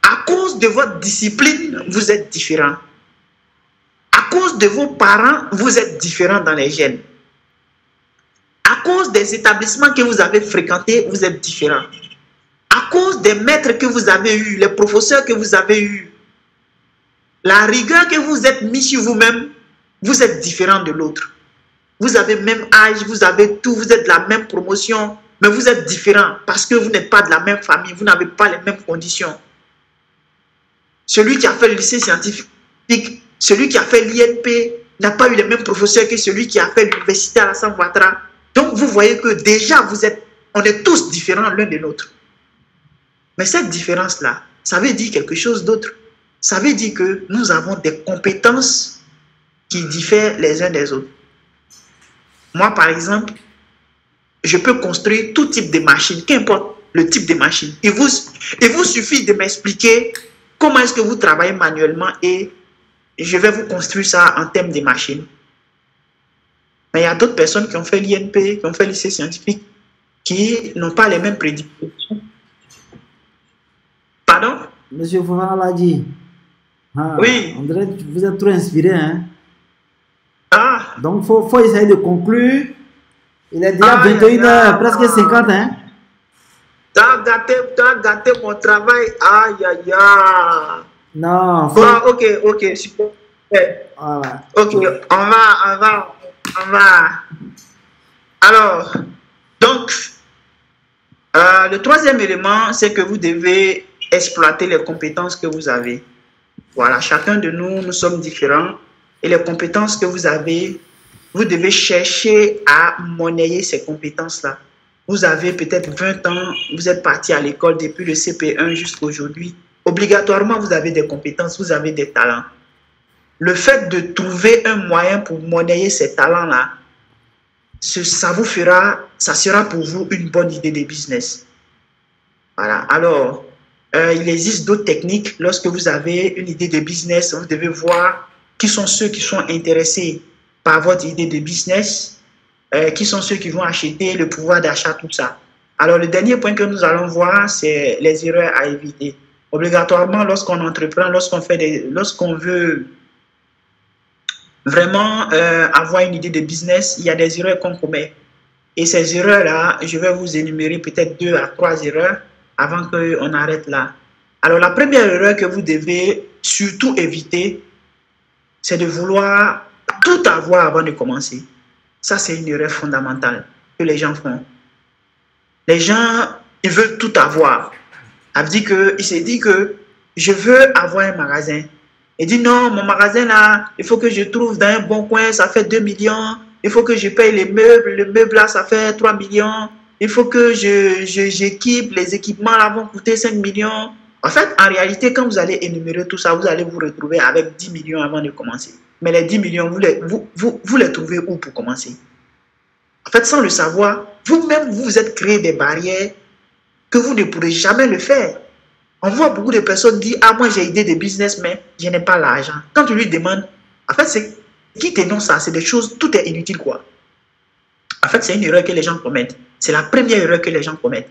À cause de votre discipline, vous êtes différents. À cause de vos parents, vous êtes différents dans les gènes. À cause des établissements que vous avez fréquentés, vous êtes différents. À cause des maîtres que vous avez eus, les professeurs que vous avez eus, la rigueur que vous êtes mis sur vous-même, vous êtes différents de l'autre. Vous avez le même âge, vous avez tout, vous êtes de la même promotion, mais vous êtes différents parce que vous n'êtes pas de la même famille, vous n'avez pas les mêmes conditions. Celui qui a fait le lycée scientifique, celui qui a fait l'INP, n'a pas eu les mêmes professeurs que celui qui a fait l'université Alassane Ouattara. Donc vous voyez que déjà on est tous différents l'un de l'autre. Mais cette différence-là, ça veut dire quelque chose d'autre. Ça veut dire que nous avons des compétences qui diffèrent les uns des autres. Moi, par exemple, je peux construire tout type de machine, qu'importe le type de machine. Il vous suffit de m'expliquer comment est-ce que vous travaillez manuellement et je vais vous construire ça en termes de machines. Mais il y a d'autres personnes qui ont fait l'INP, qui ont fait le lycée scientifique, qui n'ont pas les mêmes prédispositions. Pardon? Monsieur Fofana l'a dit. Ah, oui. On dirait que vous êtes trop inspiré. Hein? Ah. Donc, il faut essayer de conclure. Il est déjà 21h, presque 50. Hein? Tu as gâté mon travail. Aïe, aïe, aïe. Non. Bon, ok, super. Voilà. Ok, on va. Alors, donc, le troisième élément, c'est que vous devez exploiter les compétences que vous avez. Voilà, chacun de nous, nous sommes différents. Et les compétences que vous avez, vous devez chercher à monnayer ces compétences-là. Vous avez peut-être 20 ans, vous êtes parti à l'école depuis le CP1 jusqu'à aujourd'hui. Obligatoirement, vous avez des compétences, vous avez des talents. Le fait de trouver un moyen pour monnayer ces talents-là, ça sera pour vous une bonne idée de business. Voilà. Alors, il existe d'autres techniques. Lorsque vous avez une idée de business, vous devez voir qui sont ceux qui sont intéressés par votre idée de business, qui sont ceux qui vont acheter, le pouvoir d'achat, tout ça. Alors, le dernier point que nous allons voir, c'est les erreurs à éviter. Obligatoirement, lorsqu'on entreprend, lorsqu'on veut vraiment avoir une idée de business, il y a des erreurs qu'on commet. Et ces erreurs-là, je vais vous énumérer peut-être 2 à 3 erreurs avant qu'on arrête là. Alors, la première erreur que vous devez surtout éviter, c'est de vouloir tout avoir avant de commencer. Ça, c'est une erreur fondamentale que les gens font. Les gens, ils veulent tout avoir. Il s'est dit que je veux avoir un magasin. Il dit non, mon magasin là, il faut que je trouve dans un bon coin, ça fait 2 millions. Il faut que je paye les meubles. Le meuble là, ça fait 3 millions. Il faut que j'équipe. Les équipements là vont coûter 5 millions. En fait, en réalité, quand vous allez énumérer tout ça, vous allez vous retrouver avec 10 millions avant de commencer. Mais les 10 millions, vous les trouvez où pour commencer? En fait, sans le savoir, vous-même, vous vous êtes créé des barrières que vous ne pourrez jamais le faire. On voit beaucoup de personnes dire « Ah, moi j'ai idée de business, mais je n'ai pas l'argent. » Quand tu lui demandes, en fait, c'est qui t'énonce ça? C'est des choses, tout est inutile, quoi. En fait, c'est une erreur que les gens commettent. C'est la première erreur que les gens commettent.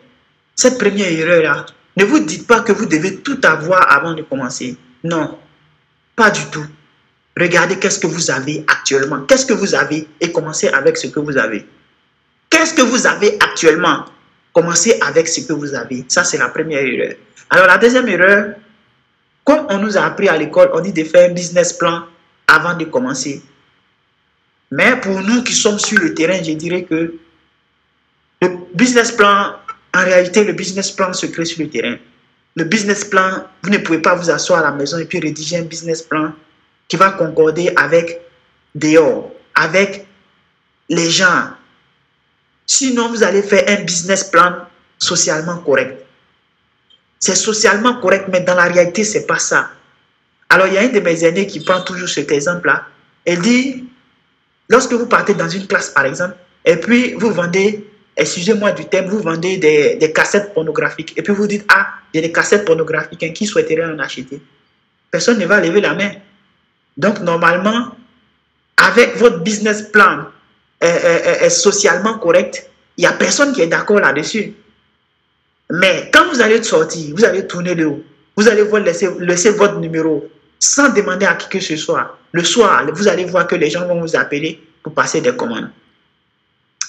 Cette première erreur-là, ne vous dites pas que vous devez tout avoir avant de commencer. Non, pas du tout. Regardez qu'est-ce que vous avez actuellement. Qu'est-ce que vous avez et commencez avec ce que vous avez. Qu'est-ce que vous avez actuellement? Commencez avec ce que vous avez. Ça, c'est la première erreur. Alors, la deuxième erreur, comme on nous a appris à l'école, on dit de faire un business plan avant de commencer. Mais pour nous qui sommes sur le terrain, je dirais que le business plan, en réalité, le business plan se crée sur le terrain. Le business plan, vous ne pouvez pas vous asseoir à la maison et puis rédiger un business plan qui va concorder avec dehors, avec les gens. Sinon, vous allez faire un business plan socialement correct. C'est socialement correct, mais dans la réalité, ce n'est pas ça. Alors, il y a une de mes aînées qui prend toujours cet exemple-là. Elle dit, lorsque vous partez dans une classe, par exemple, et puis vous vendez, excusez-moi du terme, vous vendez des cassettes pornographiques, et puis vous dites, ah, il y a des cassettes pornographiques, hein, qui souhaiterait en acheter? Personne ne va lever la main. Donc, normalement, avec votre business plan socialement correct, il n'y a personne qui est d'accord là-dessus. Mais quand vous allez sortir, vous allez tourner le haut, vous allez voir laisser votre numéro sans demander à qui que ce soit. Le soir, vous allez voir que les gens vont vous appeler pour passer des commandes.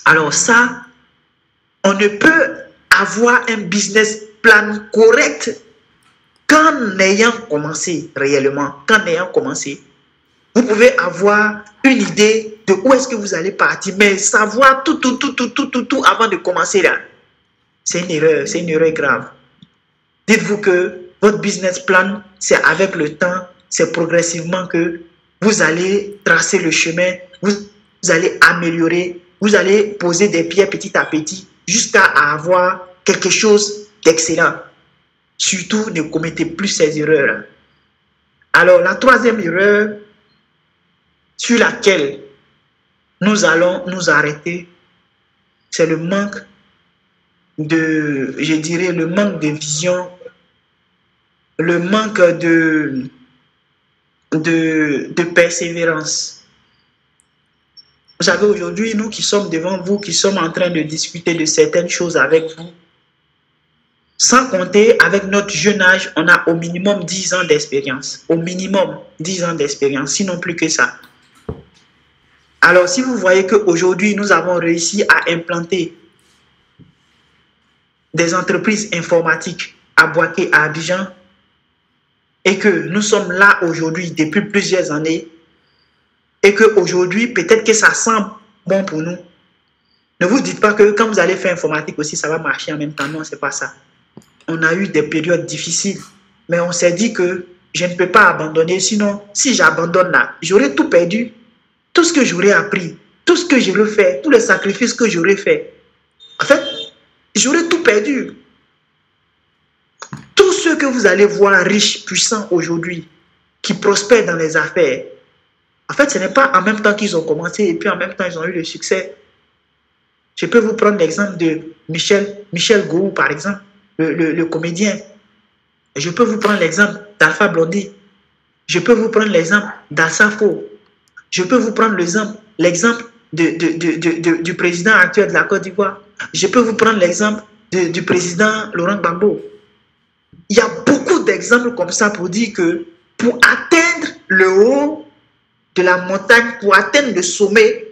Alors ça, on ne peut avoir un business plan correct qu'en ayant commencé réellement, qu'en ayant commencé. Vous pouvez avoir une idée de où est-ce que vous allez partir, mais savoir tout avant de commencer là, c'est une erreur grave. Dites-vous que votre business plan, c'est avec le temps, c'est progressivement que vous allez tracer le chemin, vous allez améliorer, vous allez poser des pierres petit à petit jusqu'à avoir quelque chose d'excellent. Surtout, ne commettez plus ces erreurs. Alors, la troisième erreur sur laquelle nous allons nous arrêter, c'est le manque de, je dirais, le manque de vision, le manque de persévérance. Vous savez, aujourd'hui, nous qui sommes devant vous, qui sommes en train de discuter de certaines choses avec vous, sans compter avec notre jeune âge, on a au minimum 10 ans d'expérience. Au minimum 10 ans d'expérience, sinon plus que ça. Alors, si vous voyez qu'aujourd'hui, nous avons réussi à implanter des entreprises informatiques à Boaké, à Abidjan, et que nous sommes là aujourd'hui depuis plusieurs années, et qu'aujourd'hui, peut-être que ça semble bon pour nous. Ne vous dites pas que quand vous allez faire informatique aussi, ça va marcher en même temps. Non, ce n'est pas ça. On a eu des périodes difficiles, mais on s'est dit que je ne peux pas abandonner, sinon, si j'abandonne là, j'aurais tout perdu. Tout ce que j'aurais appris, tout ce que j'aurais fait, tous les sacrifices que j'aurais fait, en fait, j'aurais tout perdu. Tous ceux que vous allez voir riches, puissants aujourd'hui, qui prospèrent dans les affaires, en fait, ce n'est pas en même temps qu'ils ont commencé et puis en même temps ils ont eu le succès. Je peux vous prendre l'exemple de Michel Gou, par exemple, le comédien. Je peux vous prendre l'exemple d'Alpha Blondy. Je peux vous prendre l'exemple d'Alsafo. Je peux vous prendre l'exemple du président actuel de la Côte d'Ivoire. Je peux vous prendre l'exemple du président Laurent Gbagbo. Il y a beaucoup d'exemples comme ça pour dire que pour atteindre le haut de la montagne, pour atteindre le sommet,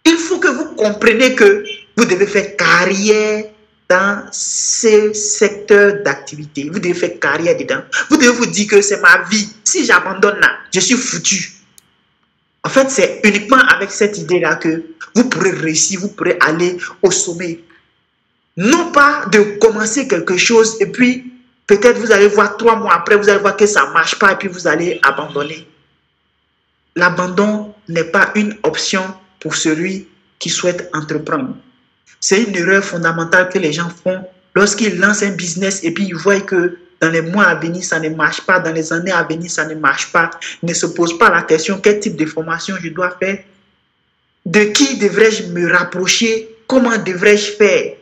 il faut que vous compreniez que vous devez faire carrière dans ces secteurs d'activité. Vous devez faire carrière dedans. Vous devez vous dire que c'est ma vie. Si j'abandonne là, je suis foutu. En fait, c'est uniquement avec cette idée-là que vous pourrez réussir, vous pourrez aller au sommet. Non pas de commencer quelque chose et puis peut-être vous allez voir 3 mois après, vous allez voir que ça ne marche pas et puis vous allez abandonner. L'abandon n'est pas une option pour celui qui souhaite entreprendre. C'est une erreur fondamentale que les gens font lorsqu'ils lancent un business et puis ils voient que dans les mois à venir, ça ne marche pas. Dans les années à venir, ça ne marche pas. Ils ne se posent pas la question, quel type de formation je dois faire? De qui devrais-je me rapprocher? Comment devrais-je faire?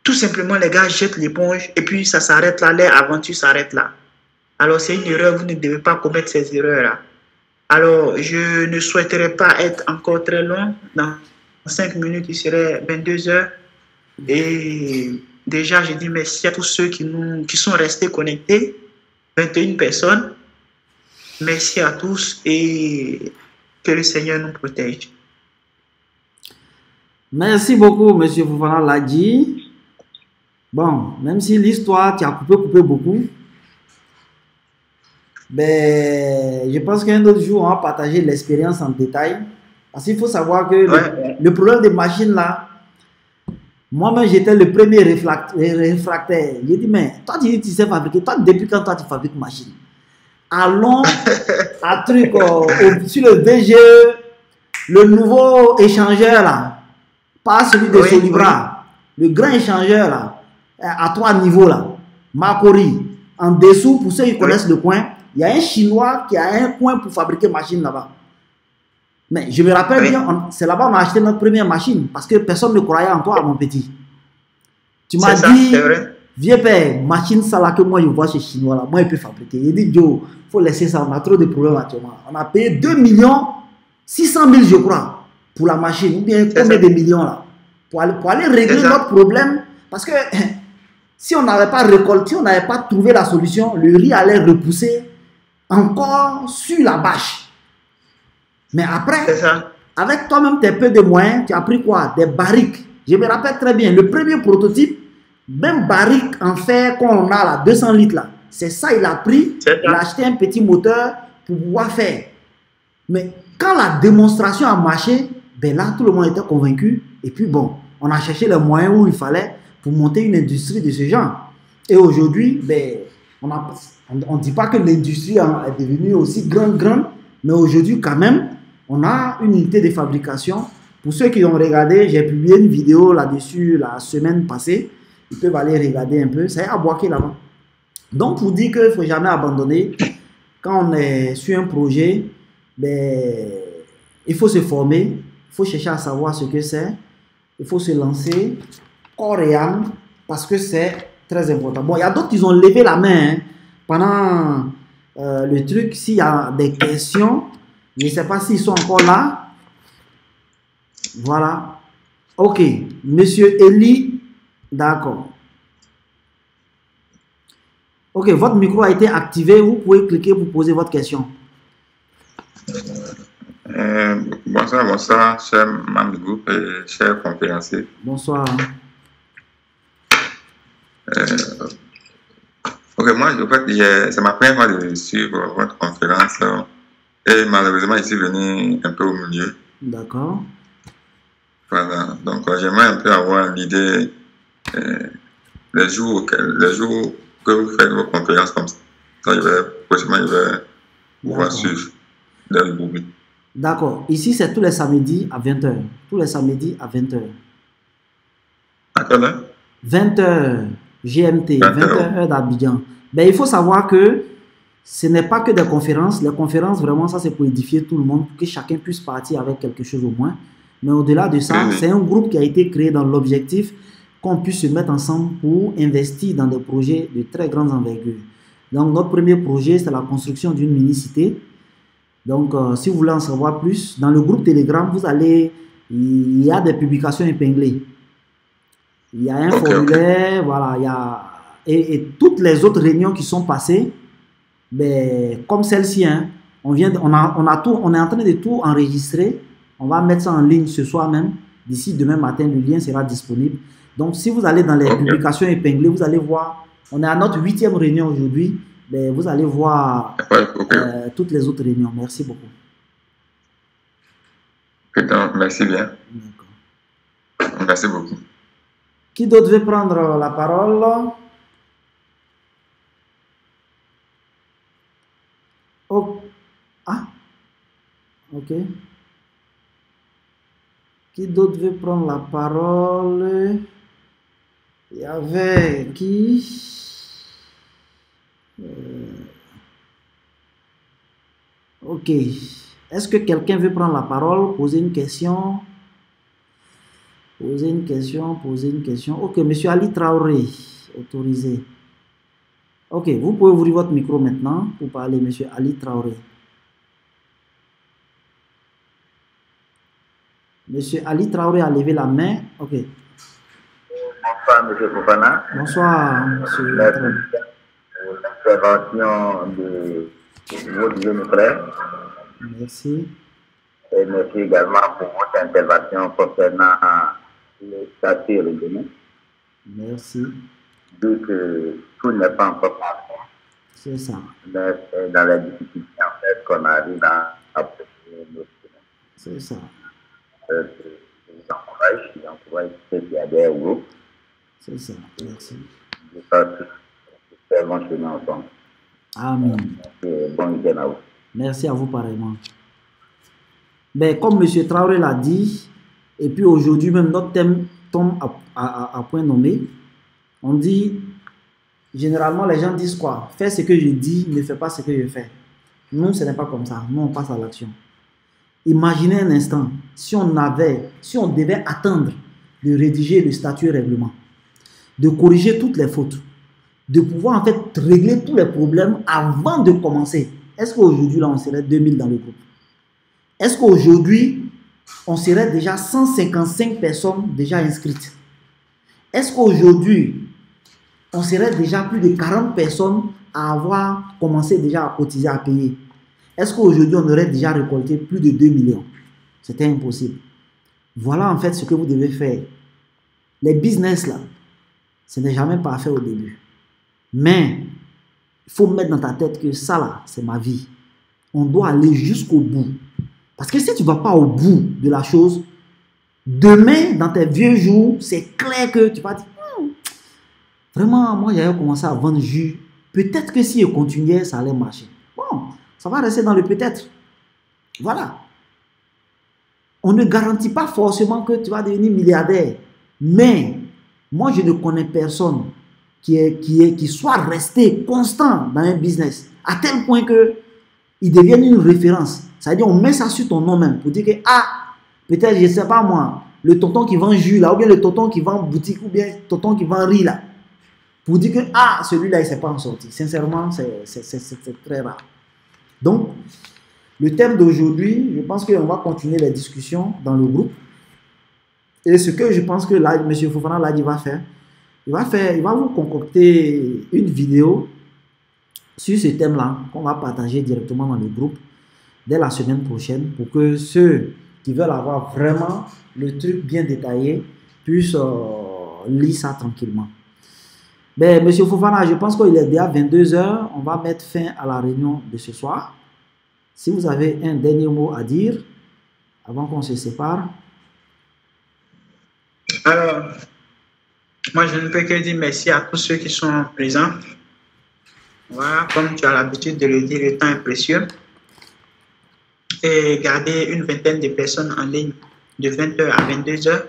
Tout simplement, les gars jettent l'éponge et puis ça s'arrête là, leur aventure s'arrête là. Alors, c'est une erreur, vous ne devez pas commettre ces erreurs-là. Alors, je ne souhaiterais pas être encore très long. Dans 5 minutes, il serait 22 heures. Et déjà, je dis merci à tous ceux qui sont restés connectés. 21 personnes. Merci à tous et que le Seigneur nous protège. Merci beaucoup, M. Fofana l'a dit. Bon, même si l'histoire, tu as coupé beaucoup. Ben, je pense qu'un autre jour, on va partager l'expérience en détail. Parce qu'il faut savoir que Ouais. le problème des machines là, moi-même j'étais le premier réfractaire. J'ai dit, mais toi tu dis tu sais fabriquer, toi depuis quand toi tu fabriques machine? Allons à truc sur le VGE, le nouveau échangeur là, pas celui de Oui, Solibra, le grand échangeur là, à 3 niveaux là, Macori. En dessous, pour ceux qui connaissent le coin, il y a un Chinois qui a un coin pour fabriquer machine là-bas. Mais je me rappelle oui. bien, c'est là-bas qu'on a acheté notre première machine parce que personne ne croyait en toi, mon petit. Tu m'as C'est ça, dit, c'est vrai. vieux père, machine ça là que moi je vois chez Chinois là, moi il peut fabriquer. Il dit, Joe, il faut laisser ça, on a trop de problèmes actuellement. On a payé 2 600 000, je crois, pour la machine, ou bien C'est combien ça. de millions là, pour aller régler C'est ça. notre problème. Parce que si on n'avait pas récolté, si on n'avait pas trouvé la solution, le riz allait repousser encore sur la bâche. Mais C'est après, ça. avec toi-même tes peu de moyens, tu as pris quoi? Des barriques. Je me rappelle très bien, le premier prototype, même barrique en fer qu'on a là, 200 litres là, c'est ça, il a pris, C'est il a ça. acheté un petit moteur pour pouvoir faire. Mais quand la démonstration a marché, ben là, tout le monde était convaincu. Et puis bon, on a cherché les moyens où il fallait pour monter une industrie de ce genre. Et aujourd'hui, ben, on ne dit pas que l'industrie est devenue aussi grande, mais aujourd'hui, quand même, on a une unité de fabrication. Pour ceux qui ont regardé, j'ai publié une vidéo là-dessus la semaine passée. Ils peuvent aller regarder un peu. C'est à Boaké là-bas. Donc, pour dire qu'il ne faut jamais abandonner, quand on est sur un projet, ben, il faut se former, il faut chercher à savoir ce que c'est, il faut se lancer corps et âme parce que c'est très important. Bon, il y a d'autres qui ont levé la main hein, pendant le truc. S'il y a des questions, je ne sais pas s'ils sont encore là. Voilà. Ok. Monsieur Eli, d'accord. Ok, votre micro a été activé. Vous pouvez cliquer pour poser votre question. Bonsoir, bonsoir, chers membres du groupe et chers conférenciers. Bonsoir. Ok, moi, en fait, c'est ma première fois de suivre votre conférence et malheureusement, je suis venu un peu au milieu. D'accord. Voilà, donc j'aimerais un peu avoir l'idée les jours que vous faites vos conférences comme ça. Prochainement, je vais pouvoir suivre dans le groupe. D'accord. Ici, c'est tous les samedis à 20h. Tous les samedis à 20h. À quelle heure? 20h GMT, 20h. 20h heure d'Abidjan. Ben, il faut savoir que ce n'est pas que des conférences. Les conférences, vraiment, ça, c'est pour édifier tout le monde, pour que chacun puisse partir avec quelque chose au moins. Mais au-delà de ça, c'est un groupe qui a été créé dans l'objectif qu'on puisse se mettre ensemble pour investir dans des projets de très grande envergure. Donc, notre premier projet, c'est la construction d'une mini-cité. Donc, si vous voulez en savoir plus, dans le groupe Telegram, il y a des publications épinglées. Il y a un formulaire, voilà, il y a, et toutes les autres réunions qui sont passées, ben, comme celle-ci, hein, on est en train de tout enregistrer. On va mettre ça en ligne ce soir même. D'ici demain matin, le lien sera disponible. Donc, si vous allez dans les publications épinglées, vous allez voir, on est à notre 8e réunion aujourd'hui. Ben, vous allez voir toutes les autres réunions. Merci beaucoup. Merci bien. Merci beaucoup. Qui d'autre veut prendre la parole? Oh. Ah, ok. Qui d'autre veut prendre la parole? Il y avait qui? Ok. Est-ce que quelqu'un veut prendre la parole, poser une question? Poser une question. Ok, monsieur Ali Traoré, autorisé. Ok, vous pouvez ouvrir votre micro maintenant pour parler, monsieur Ali Traoré. Monsieur Ali Traoré a levé la main. Ok. Bonsoir, monsieur Fofana. Bonsoir, monsieur. Merci pour l'intervention de votre jeune frère. Merci. Et merci également pour votre intervention concernant le statut régional. Merci. Vu que tout n'est pas encore parfait. C'est ça. Mais c'est dans les difficultés, en fait, qu'on arrive à approcher notre chemin. C'est ça. J'encourage ceux qui adhèrent au groupe. C'est ça. Merci. Je pense que c'est un bon chemin ensemble. Amen. Bon week-end à vous. Merci à vous pareillement. Ben, comme M. Traoré l'a dit, et puis aujourd'hui même notre thème tombe à point nommé. On dit, généralement les gens disent quoi? Fais ce que je dis, ne fais pas ce que je fais. Nous, ce n'est pas comme ça. Nous, on passe à l'action. Imaginez un instant, si on devait attendre de rédiger le statut et règlement, de corriger toutes les fautes, de pouvoir en fait régler tous les problèmes avant de commencer. Est-ce qu'aujourd'hui, là, on serait 2000 dans le groupe? Est-ce qu'aujourd'hui, on serait déjà 155 personnes déjà inscrites? Est-ce qu'aujourd'hui, on serait déjà plus de 40 personnes à avoir commencé déjà à cotiser, à payer? Est-ce qu'aujourd'hui, on aurait déjà récolté plus de 2 millions? C'était impossible. Voilà en fait ce que vous devez faire. Les business là, ce n'est jamais parfait au début. Mais il faut mettre dans ta tête que ça là, c'est ma vie. On doit aller jusqu'au bout. Parce que si tu ne vas pas au bout de la chose, demain, dans tes vieux jours, c'est clair que tu vas dire, vraiment, moi j'avais commencé à vendre jus. Peut-être que si je continuais, ça allait marcher. Bon, ça va rester dans le peut-être. Voilà. On ne garantit pas forcément que tu vas devenir milliardaire. Mais, moi je ne connais personne qui soit resté constant dans un business. À tel point qu'il devienne une référence. C'est-à-dire, on met ça sur ton nom même pour dire que, peut-être, je ne sais pas moi, le tonton qui vend jus là, ou bien le tonton qui vend boutique, ou bien le tonton qui vend riz là. Pour dire que, celui-là, il ne s'est pas en sorti. Sincèrement, c'est très rare. Donc, le thème d'aujourd'hui, je pense qu'on va continuer les discussions dans le groupe. Et ce que je pense que là, M. Fofana là, il va faire, il va vous concocter une vidéo sur ce thème-là qu'on va partager directement dans le groupe dès la semaine prochaine pour que ceux qui veulent avoir vraiment le truc bien détaillé puissent lire ça tranquillement. Ben, Monsieur Fofana, je pense qu'il est déjà 22 h. On va mettre fin à la réunion de ce soir. Si vous avez un dernier mot à dire avant qu'on se sépare. Alors, moi, je ne peux que dire merci à tous ceux qui sont présents. Voilà, comme tu as l'habitude de le dire, le temps est précieux. Et garder une vingtaine de personnes en ligne de 20 h à 22 h,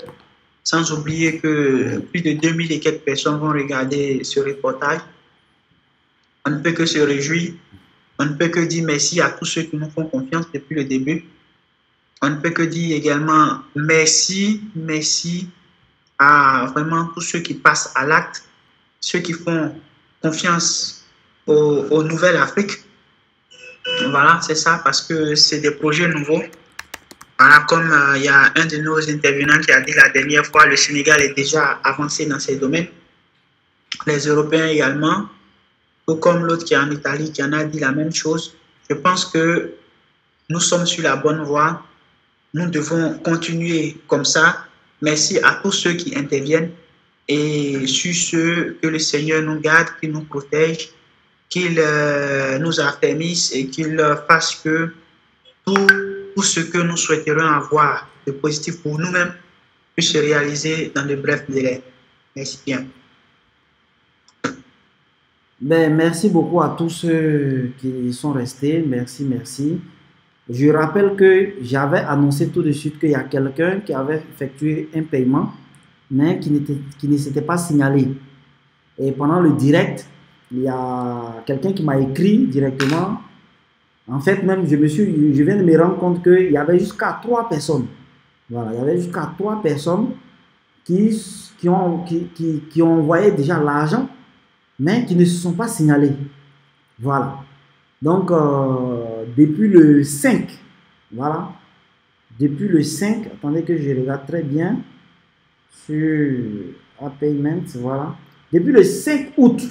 sans oublier que plus de 2000 et quelques personnes vont regarder ce reportage. On ne peut que se réjouir. On ne peut que dire merci à tous ceux qui nous font confiance depuis le début. On ne peut que dire également merci à vraiment tous ceux qui passent à l'acte, ceux qui font confiance aux Nouvelles Afrique. Voilà, c'est ça, parce que c'est des projets nouveaux. Voilà, comme il y a un de nos intervenants qui a dit la dernière fois, le Sénégal est déjà avancé dans ces domaines. Les Européens également, ou comme l'autre qui est en Italie, qui en a dit la même chose. Je pense que nous sommes sur la bonne voie. Nous devons continuer comme ça. Merci à tous ceux qui interviennent et sur ceux que le Seigneur nous garde, qu'il nous protège, qu'il nous affermisse et qu'il fasse que tout ce que nous souhaiterions avoir de positif pour nous-mêmes puisse se réaliser dans de brefs délais. Merci bien. Ben, merci beaucoup à tous ceux qui sont restés. Merci. Je rappelle que j'avais annoncé tout de suite qu'il y a quelqu'un qui avait effectué un paiement, mais qui ne s'était pas signalé. Et pendant le direct, il y a quelqu'un qui m'a écrit directement. En fait, même, je viens de me rendre compte qu'il y avait jusqu'à 3 personnes. Voilà, il y avait jusqu'à 3 personnes qui ont envoyé déjà l'argent, mais qui ne se sont pas signalés. Voilà. Donc, depuis le 5, voilà. Depuis le 5, attendez que je regarde très bien sur Payment, voilà. Depuis le 5 août,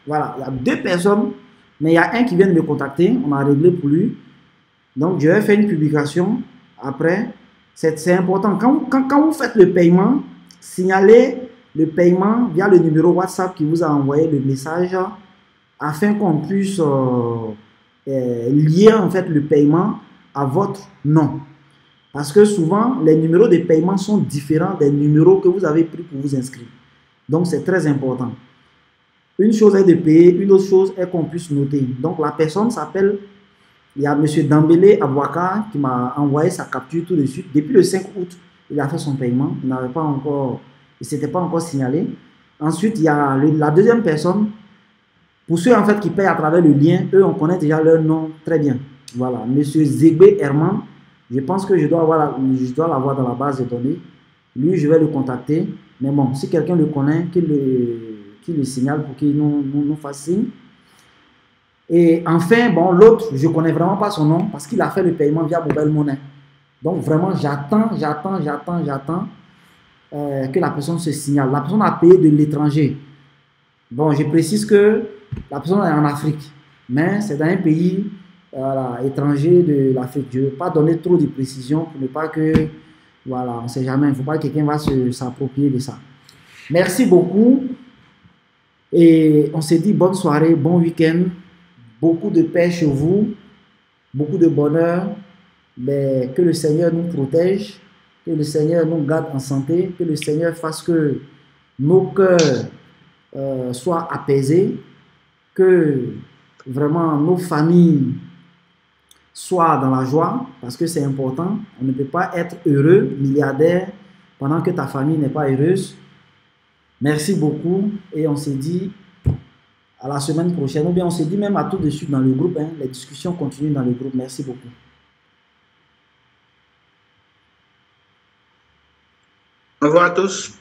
voilà, il y a 2 personnes, mais il y a un qui vient de me contacter, on a réglé pour lui. Donc, je vais faire une publication après. C'est important. Quand vous faites le paiement, signalez le paiement via le numéro WhatsApp qui vous a envoyé le message afin qu'on puisse lier en fait le paiement à votre nom. Parce que souvent, les numéros de paiement sont différents des numéros que vous avez pris pour vous inscrire. Donc, c'est très important. Une chose est de payer, une autre chose est qu'on puisse noter. Donc, la personne s'appelle, il y a M. Dambélé Abouaka qui m'a envoyé sa capture tout de suite. Depuis le 5 août, il a fait son paiement. Il n'avait pas encore, il ne s'était pas encore signalé. Ensuite, il y a la deuxième personne. Pour ceux en fait qui payent à travers le lien, eux, on connaît déjà leur nom très bien. Voilà, M. Zegbe Herman. Je pense que je dois l'avoir dans la base de données. Lui, je vais le contacter. Mais bon, si quelqu'un le connaît, qu'il le signale pour qu'il nous fasse signe. Et enfin, bon, l'autre, je ne connais vraiment pas son nom parce qu'il a fait le paiement via Mobile Money. Donc vraiment, j'attends que la personne se signale. La personne a payé de l'étranger. Bon, je précise que la personne est en Afrique, mais c'est dans un pays étranger de l'Afrique. Je ne veux pas donner trop de précisions pour ne pas que, voilà, on ne sait jamais, il ne faut pas que quelqu'un va s'approprier de ça. Merci beaucoup et on se dit bonne soirée, bon week-end, beaucoup de paix chez vous, beaucoup de bonheur, mais que le Seigneur nous protège, que le Seigneur nous garde en santé, que le Seigneur fasse que nos cœurs soient apaisés, que vraiment nos familles soient dans la joie, parce que c'est important. On ne peut pas être heureux, milliardaire, pendant que ta famille n'est pas heureuse. Merci beaucoup et on se dit à la semaine prochaine, ou bien on se dit même à tout de suite dans le groupe. Les discussions continuent dans le groupe. Merci beaucoup. Au revoir à tous.